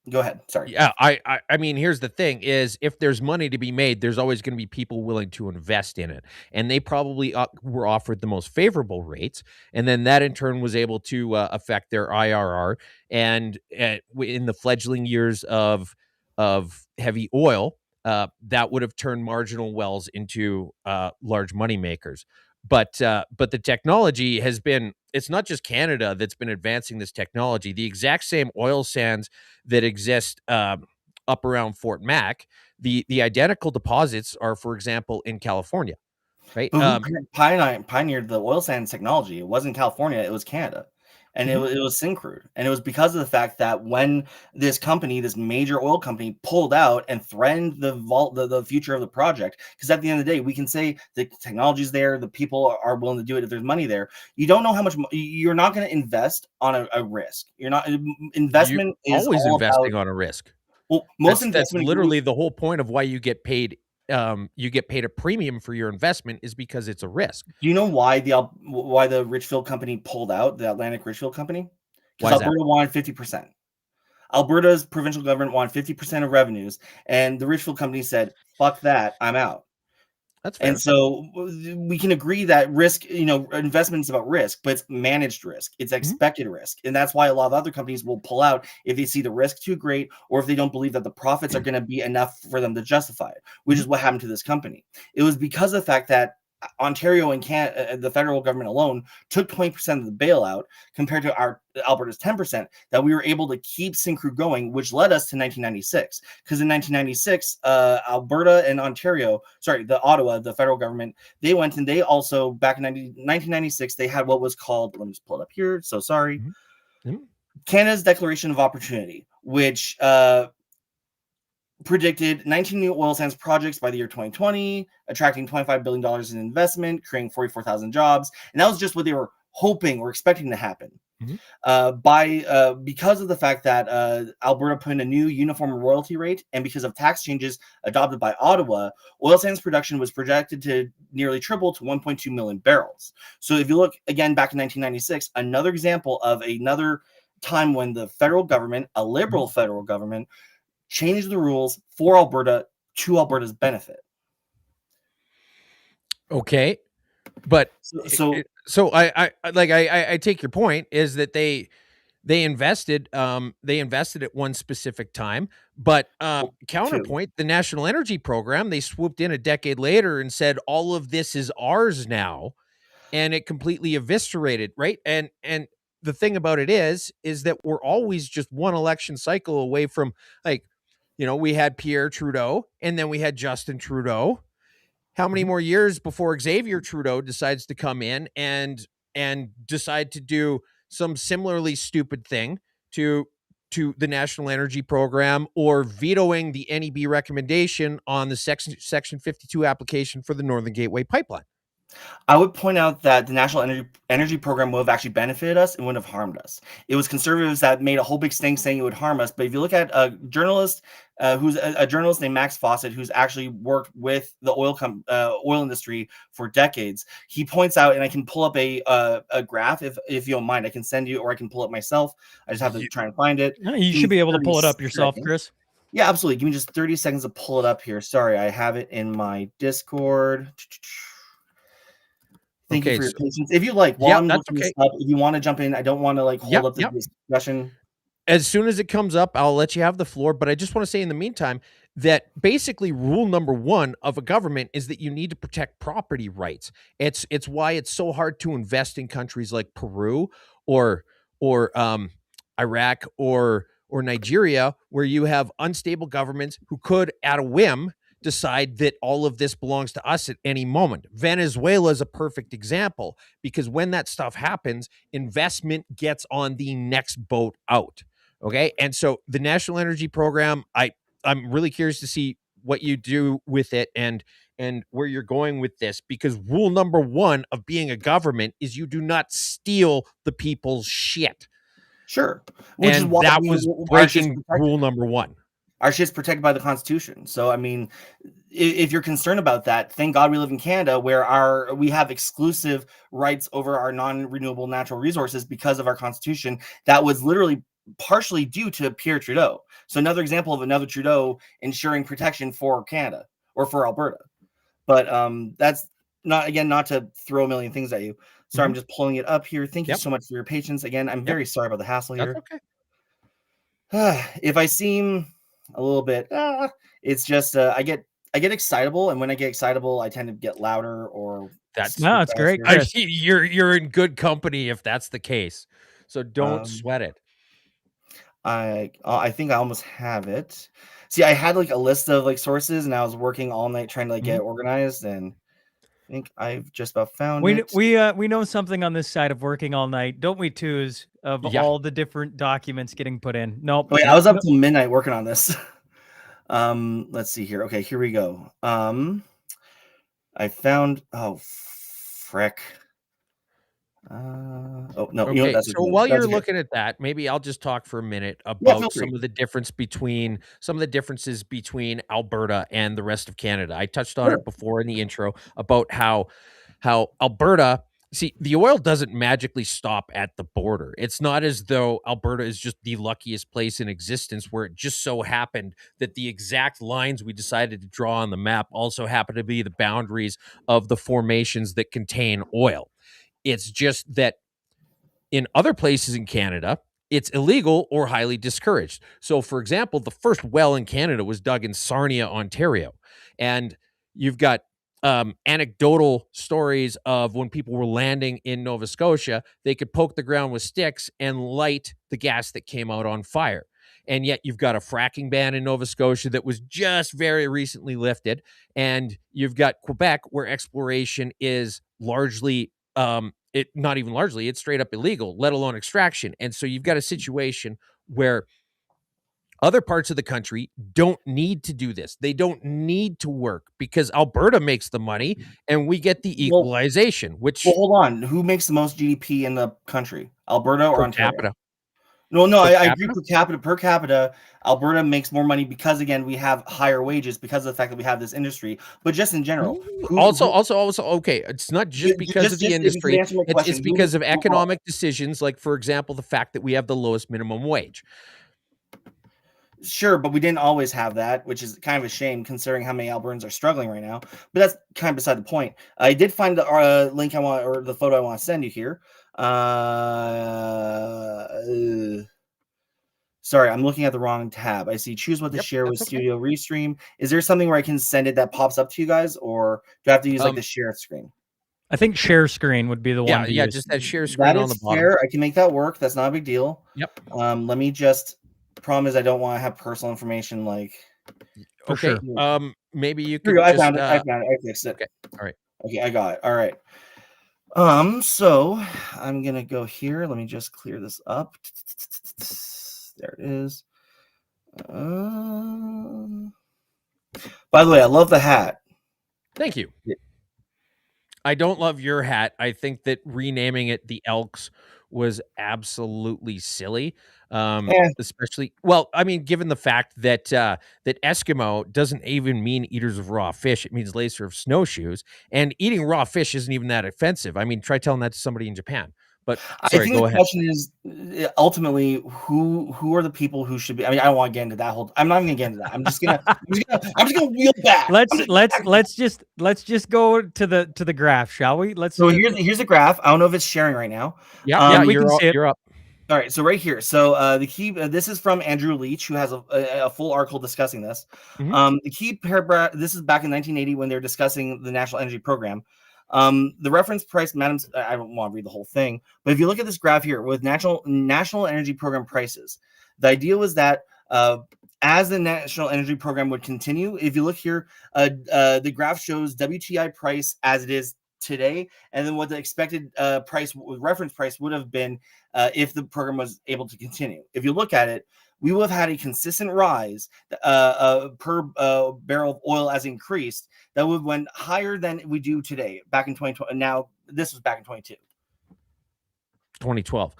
Go ahead. Sorry. Yeah, I mean, here's the thing: is if there's money to be made, there's always going to be people willing to invest in it, and they probably were offered the most favorable rates, and then that in turn was able to affect their IRR. And in the fledgling years of heavy oil, that would have turned marginal wells into large money makers. But the technology has been, it's not just Canada that's been advancing this technology. The exact same oil sands that exist up around Fort Mac, the identical deposits are, for example, in California, right? But who pioneered the oil sands technology? It wasn't California, it was Canada. And it was Syncrude. And it was because of the fact that when this company, this major oil company, pulled out and threatened the future of the project, because at the end of the day, we can say the technology's there, the people are willing to do it if there's money there. You don't know how much you're not going to invest on a risk. You're not investment You're is always all investing about, on a risk. well, most That's investment literally the whole point of why you get paid. You get paid a premium for your investment is because it's a risk. Do you know why the Richfield Company pulled out, the Atlantic Richfield Company? Why Because is that? Alberta wanted 50%. Alberta's provincial government wanted 50% of revenues, and the Richfield Company said, "Fuck that, I'm out." That's fair. And so we can agree that risk, investment is about risk, but it's managed risk. It's expected risk. And that's why a lot of other companies will pull out if they see the risk too great, or if they don't believe that the profits are going to be enough for them to justify it, which is what happened to this company. It was because of the fact that Ontario and the federal government alone took 20% of the bailout compared to Alberta's 10%, that we were able to keep Syncrude going, which led us to 1996. Because in 1996, Alberta and the Ottawa, the federal government, they went and they also, back in 1996, they had what was called, let me just pull it up here, so sorry, Canada's Declaration of Opportunity, which predicted 19 new oil sands projects by the year 2020, attracting $25 billion in investment, creating 44,000 jobs. And that was just what they were hoping or expecting to happen. Mhm. Because of the fact that Alberta put in a new uniform royalty rate, and because of tax changes adopted by Ottawa, oil sands production was projected to nearly triple to 1.2 million barrels. So if you look again back in 1996, another example of another time when the federal government, a liberal federal government, changed the rules for Alberta to Alberta's benefit. Okay, but So so I take your point is that they invested at one specific time, but two. counterpoint, the National Energy Program, they swooped in a decade later and said all of this is ours now, and it completely eviscerated, right? And the thing about it is that we're always just one election cycle away from, like, we had Pierre Trudeau and then we had Justin Trudeau. How many more years before Xavier Trudeau decides to come in and decide to do some similarly stupid thing to the National Energy Program, or vetoing the NEB recommendation on the Section 52 application for the Northern Gateway pipeline? I would point out that the National Energy Program would have actually benefited us and wouldn't have harmed us. It was conservatives that made a whole big stink saying it would harm us. But if you look at a journalist who's a journalist named Max Fawcett, who's actually worked with the oil industry for decades, he points out, and I can pull up a graph if you don't mind. I can send you, or I can pull it myself. I just have to try and find it. No, you Give should me be able to 30 pull it up yourself, seconds. Chris. Yeah, absolutely. Give me just 30 seconds to pull it up here. Sorry, I have it in my Discord. Thank you Okay, for your so patience. If you like, while yeah, I'm that's looking okay. this up, if you want to jump in, I don't want to hold Yep, up the yep. discussion. As soon as it comes up, I'll let you have the floor. But I just want to say in the meantime that basically rule number one of a government is that you need to protect property rights. It's why it's so hard to invest in countries like Peru or Iraq or Nigeria, where you have unstable governments who could, at a whim, decide that all of this belongs to us at any moment. Venezuela is a perfect example, because when that stuff happens, investment gets on the next boat out. Okay. And so the National Energy Program, I'm really curious to see what you do with it and where you're going with this, because rule number one of being a government is you do not steal the people's shit. Sure, which is And why that was our shit's breaking protected. rule number one. Our shit's protected by the Constitution. So, I mean, if you're concerned about that, thank God we live in Canada, where we have exclusive rights over our non-renewable natural resources because of our Constitution. That was literally partially due to Pierre Trudeau. So, another example of another Trudeau ensuring protection for Canada or for Alberta. But that's not to throw a million things at you. Sorry, I'm just pulling it up here. Thank you Yep. so much for your patience. Again, I'm Yep. very sorry about the hassle That's here. okay. If I seem a little bit, it's just I get excitable, and when I get excitable, I tend to get louder or No, it's great, faster. Chris. You're in good company if that's the case. So don't Um, sweat it. I think I almost have it. See, I had a list of sources, and I was working all night trying to get organized, and I think I've just about found it. We know something on this side of working all night, don't we, Twos? Of Yeah. all the different documents getting put in. Nope. Wait, I was up till midnight working on this. Let's see here. Okay, here we go. I found. Oh, frick. Oh no, Okay, that's so okay. while That's you're okay. looking at that, maybe I'll just talk for a minute Yeah, feel about free. some of the differences between Alberta and the rest of Canada. I touched on Sure. it before in the intro about how Alberta, see, the oil doesn't magically stop at the border. It's not as though Alberta is just the luckiest place in existence, where it just so happened that the exact lines we decided to draw on the map also happen to be the boundaries of the formations that contain oil. It's just that in other places in Canada, it's illegal or highly discouraged. So, for example, the first well in Canada was dug in Sarnia, Ontario. And you've got anecdotal stories of when people were landing in Nova Scotia, they could poke the ground with sticks and light the gas that came out on fire. And yet you've got a fracking ban in Nova Scotia that was just very recently lifted. And you've got Quebec, where exploration is largely it not even largely, it's straight up illegal, let alone extraction. And so you've got a situation where Other parts of the country don't need to do this. They don't need to work because Alberta makes the money and we get the Well, equalization, which hold on. Who makes the most GDP in the country? Alberta or per Ontario? capita. No, Per I agree. capita? Per capita, Alberta makes more money because again we have higher wages because of the fact that we have this industry. But just in general, Also, okay, it's not just because of the just if you could industry, answer my it's question, it's because of economic decisions, like, for example, the fact that we have the lowest minimum wage. Sure, but we didn't always have that, which is kind of a shame considering how many Albertans are struggling right now. But that's kind of beside the point. I did find the link I want, or the photo I want to send you here. Sorry, I'm looking at the wrong tab. I see choose what to share with That's okay. Studio Restream. Is there something where I can send it that pops up to you guys, or do I have to use like the share screen? I think share screen would be the one to use. Just that share That screen on the is bottom. fair. I can make that work. That's not a big deal. Yep. Let me just. Problem is, I don't want to have personal information like. Okay. Sure. Maybe you Here could we go. I just. found it. I fixed it. Okay. All right. Okay, I got it. All right. So I'm gonna go here. Let me just clear this up. There it is. By the way, I love the hat. Thank you. I don't love your hat. I think that renaming it the Elks was absolutely silly. Especially, well, I mean, given the fact that that Eskimo doesn't even mean eaters of raw fish, it means lacer of snowshoes, and eating raw fish isn't even that offensive. I mean, try telling that to somebody in Japan. But I sorry, think go the ahead. question is ultimately who are the people who should be. I mean, I don't want to get into that whole. I'm not even gonna get into that. I'm just gonna wheel back. Let's just go to the graph, shall we? So here's the graph. I don't know if it's sharing right now. Yeah, we can see it. you're up. All right, so right here. So the key. This is from Andrew Leach, who has a full article discussing this. The key paragraph. This is back in 1980 when they're discussing the National Energy Program. The reference price, madam. I don't want to read the whole thing, but if you look at this graph here with National Energy Program prices, the idea was that as the National Energy Program would continue, if you look here, the graph shows WTI price as it is today, and then what the expected reference price would have been if the program was able to continue. If you look at it, we would have had a consistent rise per barrel of oil as increased that would went higher than we do today back in 2020. Now this was back in 2012.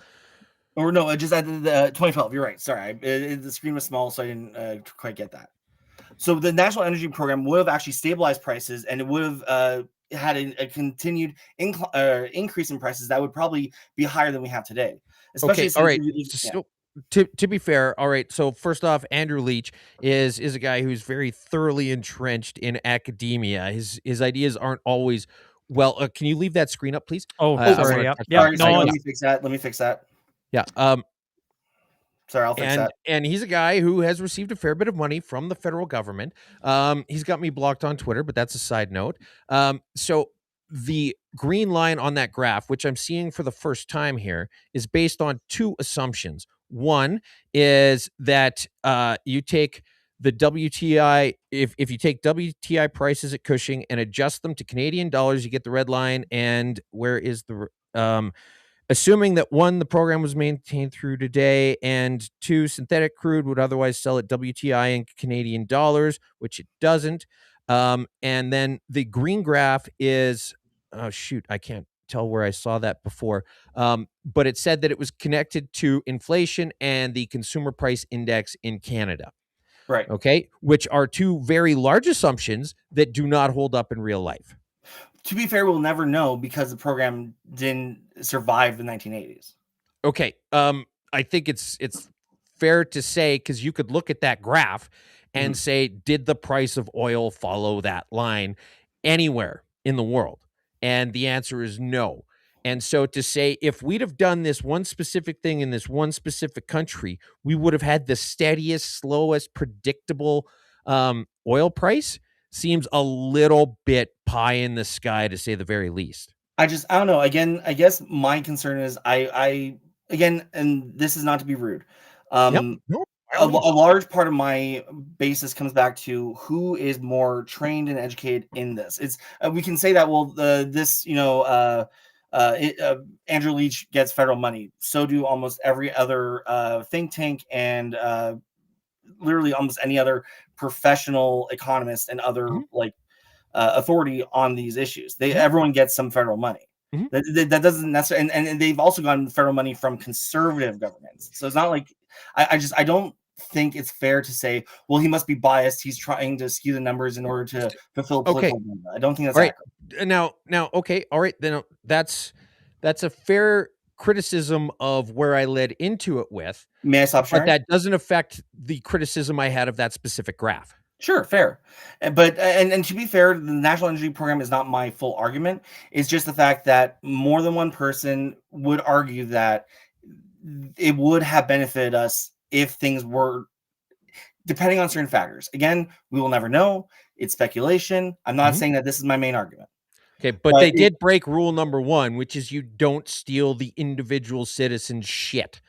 Or no, just at the 2012. You're right. Sorry, the screen was small, so I didn't quite get that. So the National Energy Program would have actually stabilized prices, and it would have had a continued increase in prices that would probably be higher than we have today. Especially Okay, all right. yeah. So, to be fair, all right. So first off, Andrew Leach is a guy who's very thoroughly entrenched in academia. His ideas aren't always well. Can you leave that screen up, please? Oh, I sorry. wanna Yeah, touch yeah. on Sorry, it. No, let me fix that. Let me fix that. Yeah. Sorry, I'll fix that. And he's a guy who has received a fair bit of money from the federal government. He's got me blocked on Twitter, but that's a side note. So the green line on that graph, which I'm seeing for the first time here, is based on two assumptions. One is that you take the WTI, if you take WTI prices at Cushing and adjust them to Canadian dollars, you get the red line. And where is the assuming that one, the program was maintained through today, and two, synthetic crude would otherwise sell at WTI in Canadian dollars, which it doesn't. And then the green graph is, oh shoot, I can't tell where I saw that before. But it said that it was connected to inflation and the consumer price index in Canada. Right. Okay, which are two very large assumptions that do not hold up in real life. To be fair, we'll never know because the program didn't survive the 1980s. Okay. I think it's fair to say, because you could look at that graph and say, did the price of oil follow that line anywhere in the world? And the answer is no. And so to say, if we'd have done this one specific thing in this one specific country, we would have had the steadiest, slowest, predictable oil price seems a little bit pie in the sky, to say the very least. I don't know. Again, I guess my concern is I again, and this is not to be rude. Yep. No, A large part of my basis comes back to who is more trained and educated in this. It's we can say that Andrew Leach gets federal money. So do almost every other think tank and literally almost any other professional economist and other authority on these issues. Everyone gets some federal money. That doesn't necessarily, and they've also gotten federal money from conservative governments. So it's not like I don't think it's fair to say, well, he must be biased. He's trying to skew the numbers in order to fulfill political agenda. I don't think that's accurate. Now, okay, all right, then that's a fair criticism of where I led into it with. May I stop sharing? But that doesn't affect the criticism I had of that specific graph. Sure, fair. But and to be fair, the National Energy Program is not my full argument. It's just the fact that more than one person would argue that it would have benefited us if things were, depending on certain factors. Again, we will never know. It's speculation. I'm not saying that this is my main argument. Okay, but they did break rule number 1, which is you don't steal the individual citizen's shit.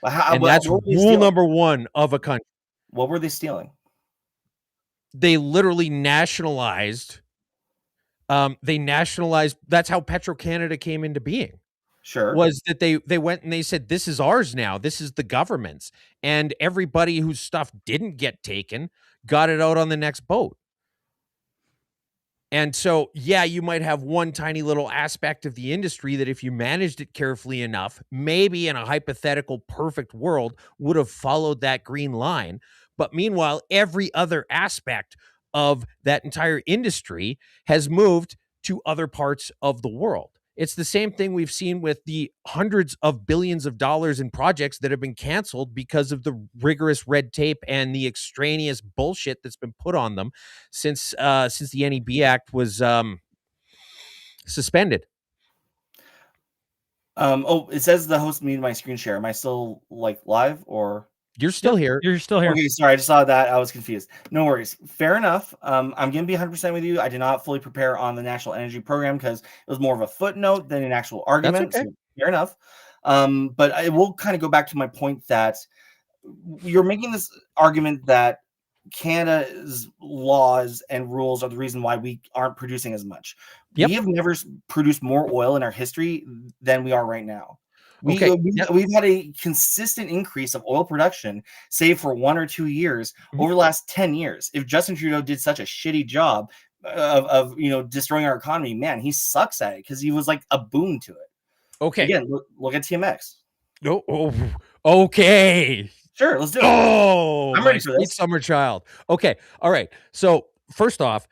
And that's rule number 1 of a country. What were they stealing? They literally nationalized. That's how Petro-Canada came into being. Sure. Was that they went and they said, this is ours now. This is the government's. And everybody whose stuff didn't get taken got it out on the next boat. And so, yeah, you might have one tiny little aspect of the industry that if you managed it carefully enough, maybe in a hypothetical perfect world would have followed that green line. But meanwhile, every other aspect of that entire industry has moved to other parts of the world. It's the same thing we've seen with the hundreds of billions of dollars in projects that have been canceled because of the rigorous red tape and the extraneous bullshit that's been put on them since the NEB Act was suspended. It says the host muted my screen share. Am I still live or? You're still here. You're still here. Okay, sorry, I just saw that. I was confused. No worries. Fair enough. I'm going to be 100% with you. I did not fully prepare on the National Energy Program because it was more of a footnote than an actual argument. That's okay. So fair enough. But I will kind of go back to my point that you're making this argument that Canada's laws and rules are the reason why we aren't producing as much. Yep. We have never produced more oil in our history than we are right now. We've had a consistent increase of oil production, save for 1 or 2 years over the last 10 years. If Justin Trudeau did such a shitty job of destroying our economy, man, he sucks at it because he was like a boon to it. Okay. Again, look at TMX. Okay. Sure, let's do it. Oh, I'm ready for this. Summer child. Okay. All right. So first off,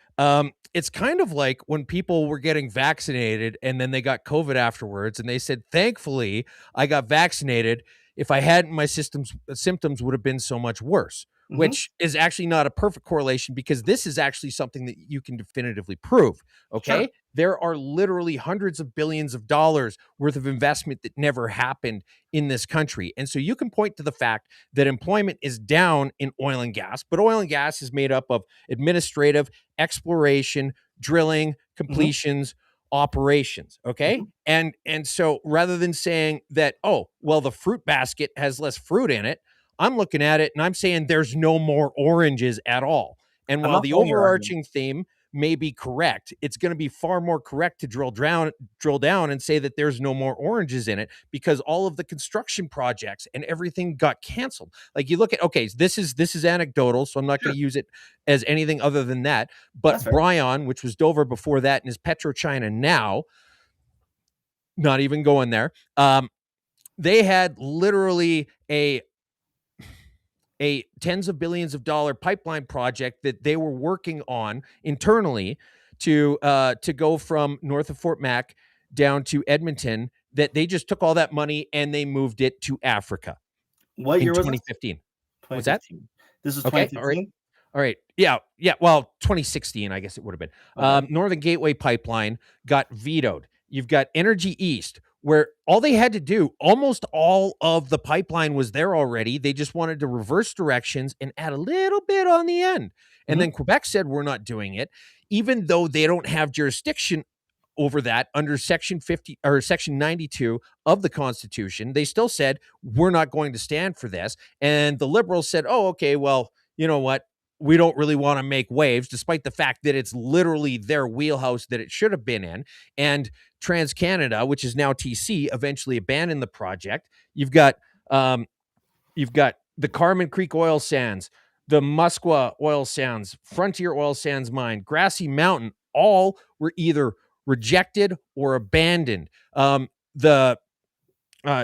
it's kind of like when people were getting vaccinated and then they got COVID afterwards and they said, thankfully, I got vaccinated. If I hadn't, my symptoms would have been so much worse, which is actually not a perfect correlation because this is actually something that you can definitively prove. Okay. Sure. There are literally hundreds of billions of dollars worth of investment that never happened in this country. And so you can point to the fact that employment is down in oil and gas, but oil and gas is made up of administrative, exploration, drilling, completions, operations. Okay. And so rather than saying that, oh, well, the fruit basket has less fruit in it, I'm looking at it and I'm saying there's no more oranges at all. And while the overarching theme may be correct, it's going to be far more correct to drill down and say that there's no more oranges in it because all of the construction projects and everything got canceled. Like you look at, okay, this is anecdotal, so I'm not going to use it as anything other than that. But Brion, which was Dover before that and is PetroChina now, not even going there. They had literally a tens of billions of dollar pipeline project that they were working on internally to go from north of Fort Mac down to Edmonton, that they just took all that money and they moved it to Africa. What year was 2015. It? 2015. Was that? This is 2015. Okay, all right. Yeah. Well, 2016, I guess it would have been. Okay. Northern Gateway Pipeline got vetoed. You've got Energy East, where all they had to do, almost all of the pipeline was there already. They just wanted to reverse directions and add a little bit on the end. And then Quebec said, we're not doing it, even though they don't have jurisdiction over that under Section 50 or Section 92 of the Constitution. They still said, we're not going to stand for this. And the Liberals said, oh, okay, well, you know what? We don't really want to make waves, despite the fact that it's literally their wheelhouse that it should have been in. And TransCanada, which is now TC, eventually abandoned the project. You've got the Carmen Creek oil sands the Muskwa oil sands, Frontier oil sands mine, Grassy Mountain, all were either rejected or abandoned. The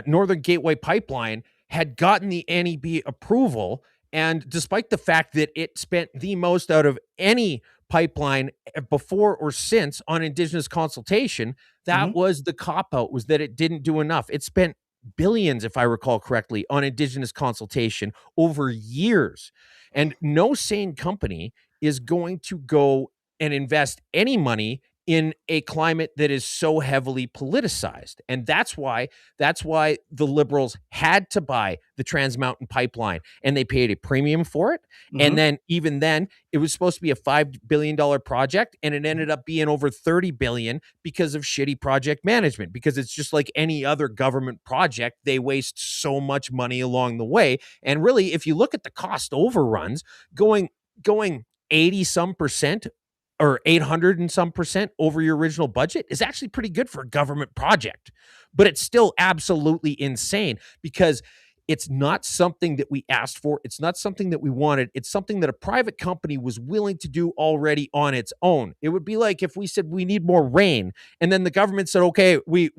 Northern Gateway pipeline had gotten the NEB approval, and despite the fact that it spent the most out of any pipeline before or since on Indigenous consultation, that Mhm. was the cop out, was that it didn't do enough. It spent billions, if I recall correctly, on Indigenous consultation over years. And no sane company is going to go and invest any money in a climate that is so heavily politicized. And that's why the liberals had to buy the Trans Mountain pipeline, and they paid a premium for it. And Mhm. then even then, it was supposed to be a $5 billion project, and it ended up being over 30 billion because of shitty project management. Because it's just like any other government project, they waste so much money along the way. And really, if you look at the cost overruns, going 80 some percent or 800 and some percent over your original budget is actually pretty good for a government project. But it's still absolutely insane because it's not something that we asked for. It's not something that we wanted. It's something that a private company was willing to do already on its own. It would be like if we said we need more rain, and then the government said, "Okay, we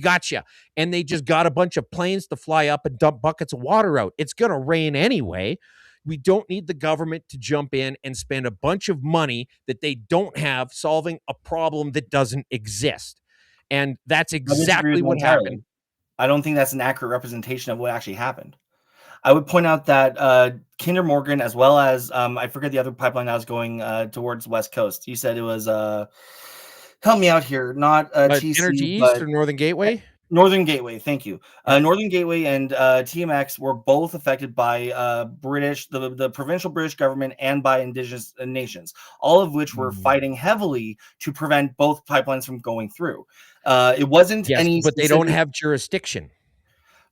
got you," and they just got a bunch of planes to fly up and dump buckets of water out. It's gonna rain anyway. We don't need the government to jump in and spend a bunch of money that they don't have solving a problem that doesn't exist. And that's I disagree with exactly you what happened. entirely. I don't think that's an accurate representation of what actually happened. I would point out that Kinder Morgan, as well as I forget the other pipeline that was going towards West Coast. You said it was help me out here, not Energy TC, East but or Northern Gateway? Northern Gateway. Thank you. Yeah. Northern Gateway and TMX were both affected by the provincial British government and by Indigenous nations, all of which were fighting heavily to prevent both pipelines from going through. It wasn't Yes, any but they don't specific. have jurisdiction.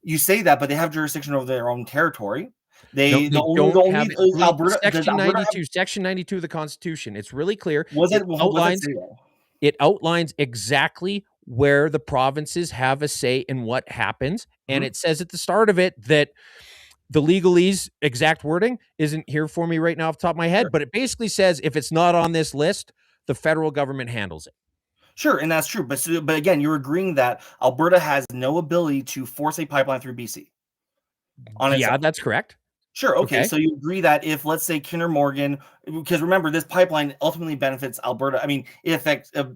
You say that, but they have jurisdiction over their own territory. No, They they the don't only have it. Read Alberta does Section Alberta have 92, Section 92 of the Constitution. It's really clear. was It it what does it outlines say though? it outlines exactly where the provinces have a say in what happens. And Mhm. it says at the start of it that the legalese exact wording isn't here for me right now off the top of my head, Sure. but it basically says if it's not on this list, the federal government handles it. Sure, and that's true. But again, you're agreeing that Alberta has no ability to force a pipeline through BC on its Yeah, own. that's correct. Sure. Okay. Okay. So you agree that if, let's say, Kinder Morgan, because remember, this pipeline ultimately benefits Alberta. I mean, it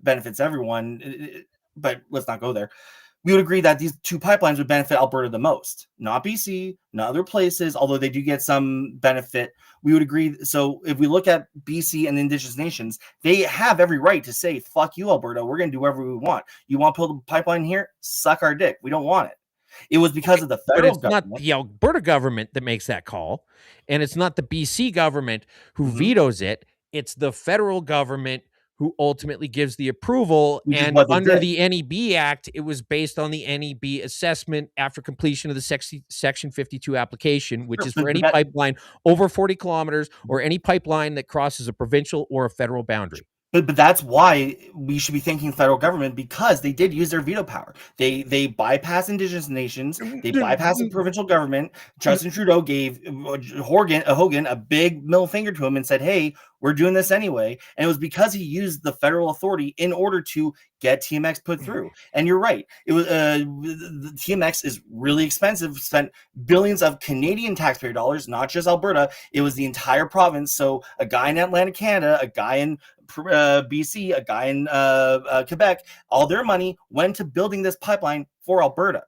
benefits everyone, but let's not go there. We would agree that these two pipelines would benefit Alberta the most, not BC, not other places, although they do get some benefit. We would agree. So if we look at BC and the Indigenous nations, they have every right to say, fuck you, Alberta. We're going to do whatever we want. You want to build a pipeline here? Suck our dick. We don't want it. It was because of the But federal it's not government. the Alberta government that makes that call, and it's not the BC government who Mhm. vetoes it. It's the federal government who ultimately gives the approval. Which is And what they under did. the NEB Act, it was based on the NEB assessment after completion of the Section 52 application, which Sure, is for but any that, pipeline over 40 kilometers or any pipeline that crosses a provincial or a federal boundary. but that's why we should be thanking the federal government, because they did use their veto power. They bypassed Indigenous nations. They bypassed the provincial government. Justin Trudeau gave Hogan a big middle finger to him and said, "Hey, we're doing this anyway." And it was because he used the federal authority in order to get TMX put through. And you're right. It was the TMX is really expensive. Spent billions of Canadian taxpayer dollars, not just Alberta. It was the entire province. So a guy in Atlantic, Canada, a guy in BC, a guy in Quebec, all their money went to building this pipeline for Alberta.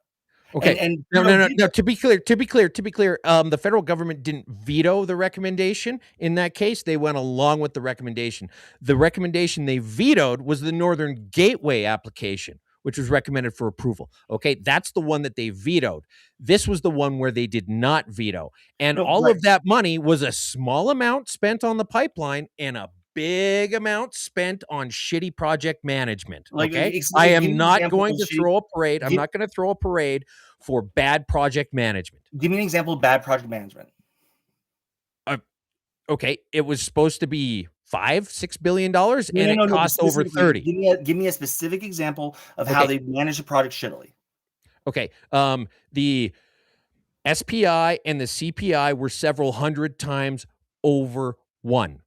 Okay. And No, Trudeau no, no, did no. To be clear, the federal government didn't veto the recommendation. In that case, they went along with the recommendation. The recommendation they vetoed was the Northern Gateway application, which was recommended for approval. Okay, that's the one that they vetoed. This was the one where they did not veto. And no, all right. of that money was a small amount spent on the pipeline and a big amount spent on shitty project management. Like, Okay. give I me am an not example going of to shitty- throw a parade. I'm give- not going to throw a parade for bad project management. Give me an example of bad project management. Okay. It was supposed to be $5-6 billion and No, it no, but cost over specifically, 30. give me a specific example of how Okay. they managed a project shittily. Okay. The SPI and the CPI were several hundred times over one.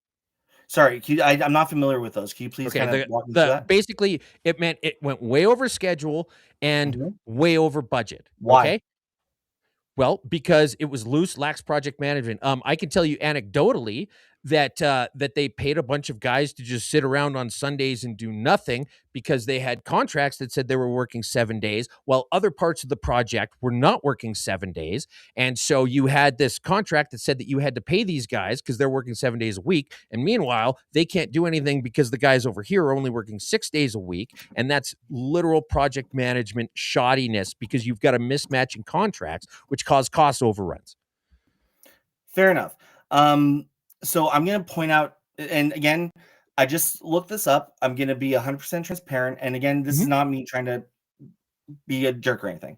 Sorry, I'm not familiar with those. Can you please Okay, kind of walk me through that? basically it meant it went way over schedule and Mhm. way over budget. Why? Okay. Well, because it was loose, lax project management. I can tell you anecdotally that they paid a bunch of guys to just sit around on Sundays and do nothing because they had contracts that said they were working 7 days, while other parts of the project were not working 7 days. And so you had this contract that said that you had to pay these guys because they're working 7 days a week, and meanwhile they can't do anything because the guys over here are only working 6 days a week, and that's literal project management shoddiness because you've got a mismatch in contracts, which cause cost overruns. Fair enough. So I'm going to point out, and again, I just looked this up. I'm going to be 100% transparent. And again, this is not me trying to be a jerk or anything.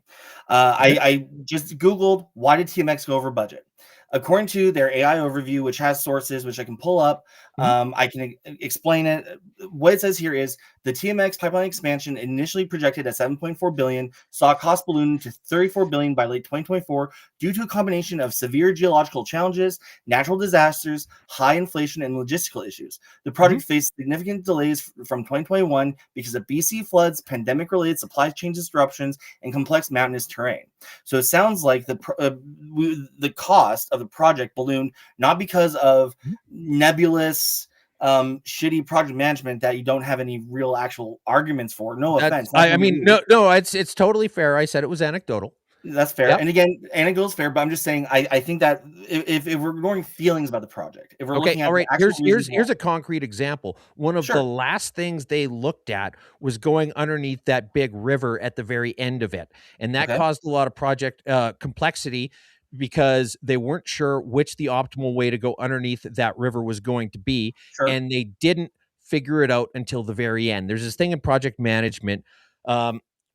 I just Googled, why did TMX go over budget? According to their AI overview, which has sources which I can pull up, I can explain it. What it says here is the TMX pipeline expansion, initially projected at 7.4 billion, saw cost balloon to 34 billion by late 2024 due to a combination of severe geological challenges, natural disasters, high inflation, and logistical issues. The project faced significant delays from 2021 because of BC floods, pandemic-related supply chain disruptions, and complex mountainous terrain. So it sounds like the cost of the project ballooned not because of nebulous, shitty project management that you don't have any real actual arguments for. No offense. I mean, no, it's totally fair. I said it was anecdotal. That's fair. Yep. And again, anecdotal is fair, but I'm just saying I think that if we're ignoring feelings about the project, if we're Okay, looking at all right. the actual Here's a concrete example. One of the last things they looked at was going underneath that big river at the very end of it, and that caused a lot of project complexity because they weren't sure which the optimal way to go underneath that river was going to be, and they didn't figure it out until the very end. There's this thing in project management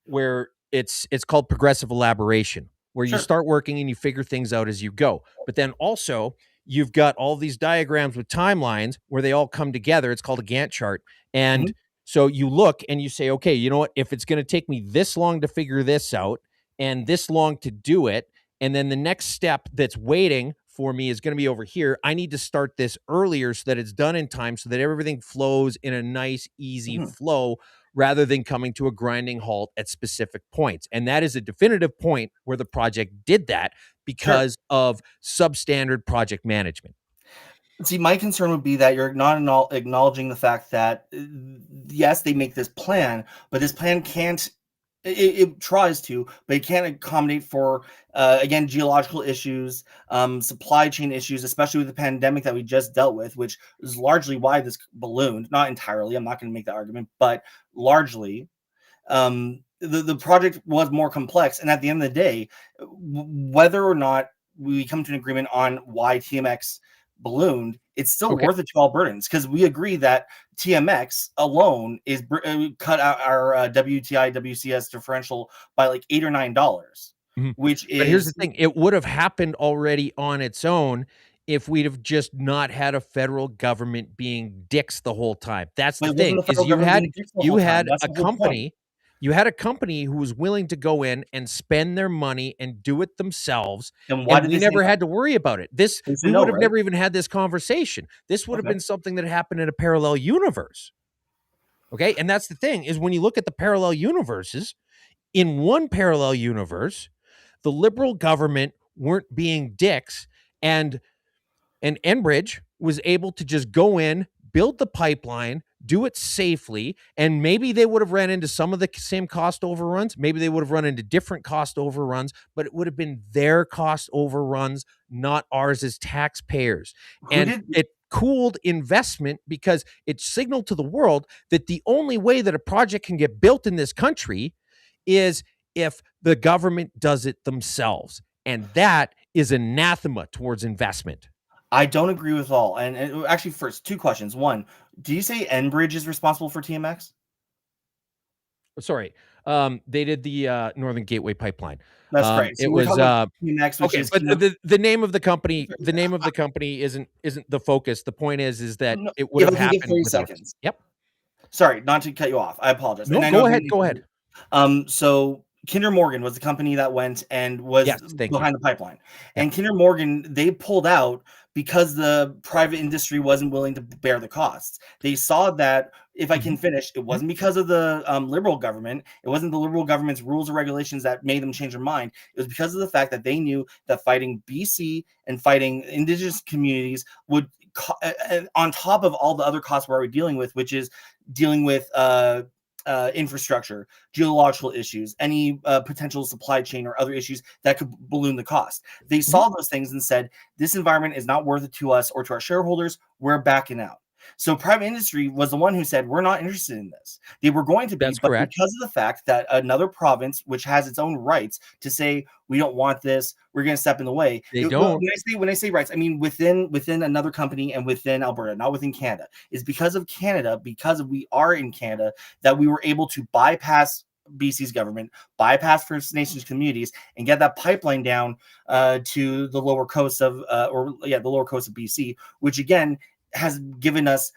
where it's called progressive elaboration, where you start working and you figure things out as you go. But then also you've got all these diagrams with timelines where they all come together. It's called a Gantt chart. And so you look and you say, okay, you know what? If it's going to take me this long to figure this out and this long to do it, and then the next step that's waiting for me is going to be over here, I need to start this earlier so that it's done in time, so that everything flows in a nice, easy flow rather than coming to a grinding halt at specific points. And that is a definitive point where the project did that because of substandard project management. See, my concern would be that you're not acknowledging the fact that, yes, they make this plan, but this plan can't, it tries to, but it can't accommodate for, again, geological issues, supply chain issues, especially with the pandemic that we just dealt with, which is largely why this ballooned. Not entirely, I'm not going to make that argument, but largely. The project was more complex, and at the end of the day, whether or not we come to an agreement on why TMX ballooned, it's still worth it to Albertans, because we agree that TMX alone is cut out our WTI WCS differential by like $8 or $9, which is. But here's the thing: it would have happened already on its own if we'd have just not had a federal government being dicks the whole time. That's the thing: is you had a company. You had a company who was willing to go in and spend their money and do it themselves, and we never had to worry about it. We would have never even had this conversation. This would have been something that happened in a parallel universe. Okay, and that's the thing, is when you look at the parallel universes, in one parallel universe, the liberal government weren't being dicks, and Enbridge was able to just go in, build the pipeline, do it safely, and maybe they would have ran into some of the same cost overruns. Maybe they would have run into different cost overruns, but it would have been their cost overruns, not ours as taxpayers. It cooled investment because it signaled to the world that the only way that a project can get built in this country is if the government does it themselves. And that is anathema towards investment. I don't agree with all. And actually, first, two questions. One, do you say Enbridge is responsible for TMX? Sorry, they did the Northern Gateway Pipeline. That's great. So it was TMX, which okay, is but the name of the company, isn't the focus. The point is that it would have happened. 30 seconds. Yep. Sorry, not to cut you off. I apologize. No, go ahead. So Kinder Morgan was the company that went and was Yes, thank you. behind the pipeline. Yeah. And Kinder Morgan, they pulled out because the private industry wasn't willing to bear the costs. They saw that, if I can finish, it wasn't because of the liberal government. It wasn't the liberal government's rules or regulations that made them change their mind. It was because of the fact that they knew that fighting BC and fighting indigenous communities would, on top of all the other costs we're already dealing with, which is dealing with infrastructure, geological issues, any potential supply chain or other issues that could balloon the cost. They saw those things and said, this environment is not worth it to us or to our shareholders. We're backing out. So private industry was the one who said, we're not interested in this. They were going to be, That's but correct. because of the fact that another province, which has its own rights to say, we don't want this, we're going to step in the way. They don't. When I say rights, I mean within another company and within Alberta, not within Canada. Is because of Canada, because we are in Canada, that we were able to bypass BC's government, bypass First Nations communities, and get that pipeline down to the lower coast of the lower coast of BC, which again has given us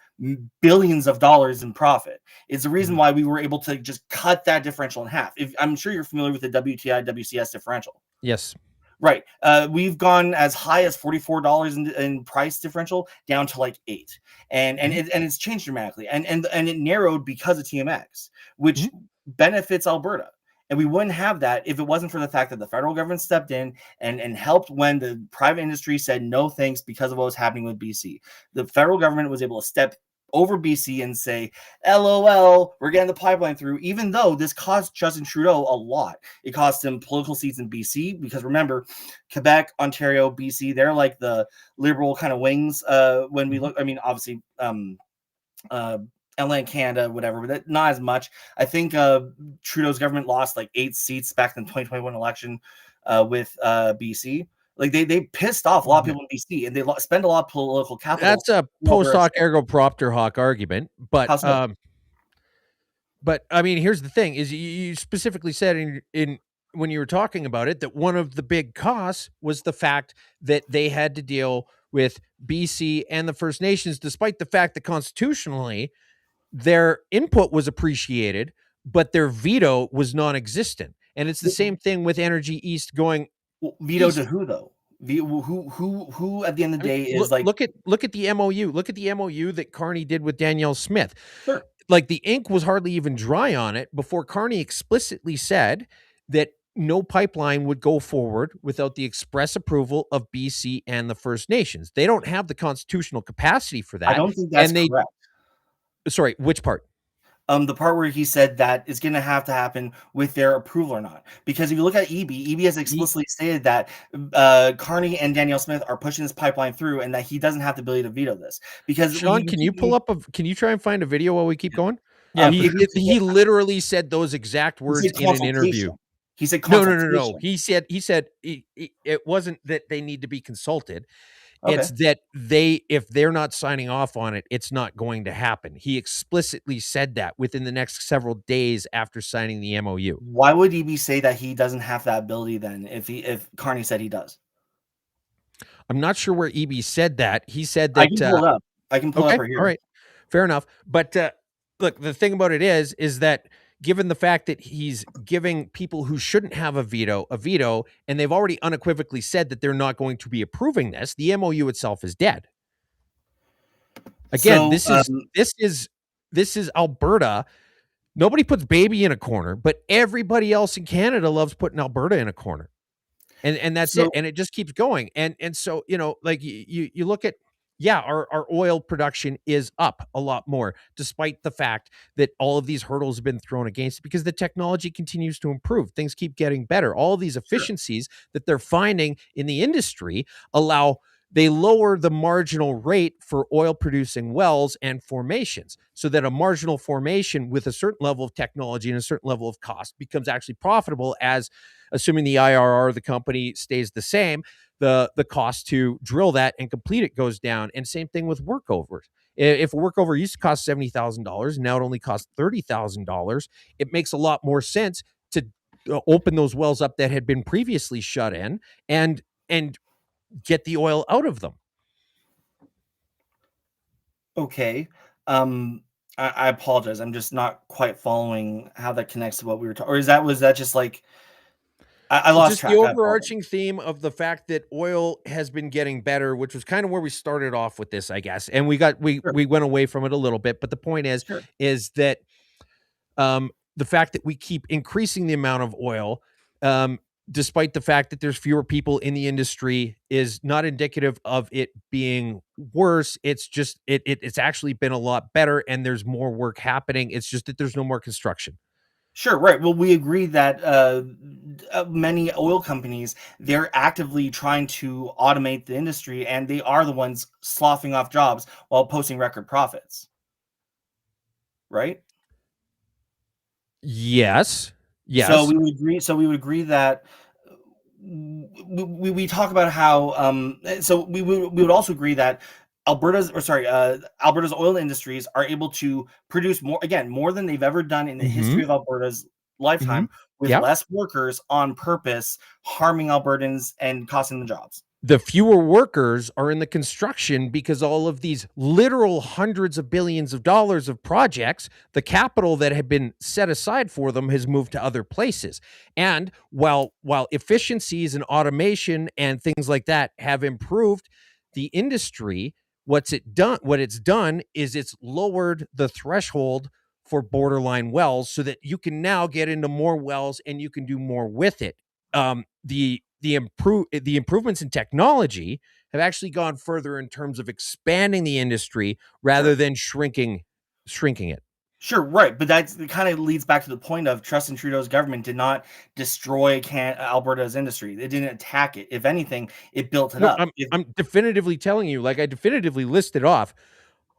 billions of dollars in profit. It's the reason why we were able to just cut that differential in half. I'm sure you're familiar with the WTI WCS differential. Yes. Right. We've gone as high as $44 in price differential down to like $8, and it's changed dramatically, and it narrowed because of TMX, which benefits Alberta. And we wouldn't have that if it wasn't for the fact that the federal government stepped in and helped when the private industry said no thanks because of what was happening with BC. The federal government was able to step over BC and say, LOL, we're getting the pipeline through, even though this cost Justin Trudeau a lot. It cost him political seats in BC, because remember, Quebec, Ontario, BC, they're like the liberal kind of wings when we look. I mean, obviously, LA and Canada, whatever, but not as much. I think Trudeau's government lost like 8 seats back in the 2021 election with BC. Like they pissed off a lot of people in BC, and they spend a lot of political capital. That's a post hoc ergo propter hoc argument, but but I mean, here's the thing: is you specifically said in when you were talking about it that one of the big costs was the fact that they had to deal with BC and the First Nations, despite the fact that constitutionally their input was appreciated, but their veto was non-existent. And it's the same thing with Energy East going. Veto to who though? Who at the end of the day is look at the MOU. Look at the MOU that Carney did with Danielle Smith. Sure. Like the ink was hardly even dry on it before Carney explicitly said that no pipeline would go forward without the express approval of BC and the First Nations. They don't have the constitutional capacity for that. I don't think that's correct. Sorry, which part? The part where he said that is going to happen with their approval or not. Because if you look at EB has explicitly stated that Carney and Danielle Smith are pushing this pipeline through, and that he doesn't have the ability to veto this. Because Sean, can you try and find a video while we keep going? Yeah, he literally said those exact words in an interview. He said no. He said it wasn't that they need to be consulted. Okay. It's that if they're not signing off on it, it's not going to happen. He explicitly said that within the next several days after signing the MOU. Why would EB say that he doesn't have that ability then if Carney said he does? I'm not sure where EB said that. He said that I can pull it up. I can pull it up right here. All right. Fair enough. But look, the thing about it is that given the fact that he's giving people who shouldn't have a veto, and they've already unequivocally said that they're not going to be approving this, the MOU itself is dead. Again, so, this is Alberta. Nobody puts baby in a corner, but everybody else in Canada loves putting Alberta in a corner. And that's it. And it just keeps going. And so, like you look at, our oil production is up a lot more, despite the fact that all of these hurdles have been thrown against it, because the technology continues to improve. Things keep getting better. All of these efficiencies that they're finding in the industry they lower the marginal rate for oil producing wells and formations, so that a marginal formation with a certain level of technology and a certain level of cost becomes actually profitable, as assuming the IRR of the company stays the same, the cost to drill that and complete it goes down. And same thing with workovers. If a workover used to cost $70,000, now it only costs $30,000, it makes a lot more sense to open those wells up that had been previously shut in and get the oil out of them. Okay. I apologize. I'm just not quite following how that connects to what we were talking. Or was that just like I It's lost just the track. I apologize. overarching theme of the fact that oil has been getting better, which was kind of where we started off with this, I guess. And Sure, we went away from it a little bit, but the point sure. is that the fact that we keep increasing the amount of oil, um, despite the fact that there's fewer people in the industry, is not indicative of it being worse. It's just it's actually been a lot better, and there's more work happening. It's just that there's no more construction. Sure, right. Well, we agree that many oil companies, they're actively trying to automate the industry, and they are the ones sloughing off jobs while posting record profits, right? Yes, So yes. we would agree. So we would agree that we talk about how. So we would also agree that Alberta's oil industries are able to produce more than they've ever done in the history Hmm. of Alberta's Hmm. lifetime with Yeah. less workers on purpose, harming Albertans and costing them jobs. The fewer workers are in the construction because all of these literal hundreds of billions of dollars of projects, the capital that had been set aside for them has moved to other places. And while efficiencies and automation and things like that have improved the industry, what it's done is it's lowered the threshold for borderline wells so that you can now get into more wells and you can do more with it. The improvements in technology have actually gone further in terms of expanding the industry rather Sure. than shrinking it. Sure, right, but that kind of leads back to the point of Justin Trudeau's government did not destroy Alberta's industry. It didn't attack it. If anything, it built it No, up. I'm definitively telling you, like I definitively listed off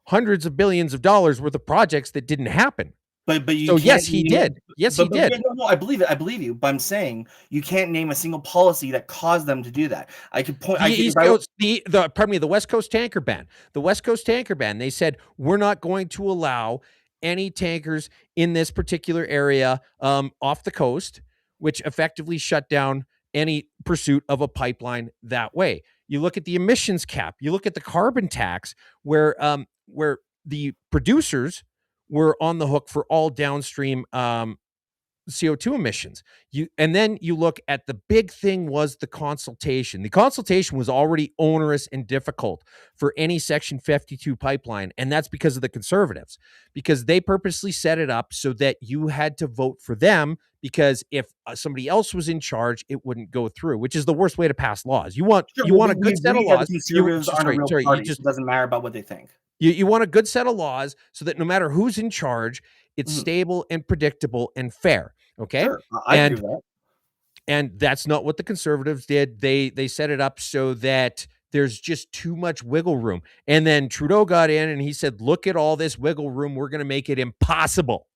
hundreds of billions of dollars worth of projects that didn't happen. But you So can't yes, he name did. Yes, he but yeah, did. no, I believe it. I believe you. But I'm saying you can't name a single policy that caused them to do that. I could point. The I could if East I Coast, the pardon me, the West Coast tanker ban. The West Coast tanker ban. They said we're not going to allow any tankers in this particular area off the coast, which effectively shut down any pursuit of a pipeline that way. You look at the emissions cap. You look at the carbon tax, where the producers were on the hook for all downstream CO2 emissions. And then you look at the big thing was the consultation. The consultation was already onerous and difficult for any Section 52 pipeline, and that's because of the conservatives, because they purposely set it up so that you had to vote for them, because if somebody else was in charge, it wouldn't go through, which is the worst way to pass laws. sure. You Well, want a we good set of agree that the laws. conservatives aren't a Sorry, real you party, just so it doesn't matter about what they think. you want a good set of laws so that no matter who's in charge, it's Mhm. stable and predictable and fair. Okay. Sure, I agree And with that. that's not what the conservatives did. They set it up so that there's just too much wiggle room. And then Trudeau got in and he said, "Look at all this wiggle room. We're going to make it impossible."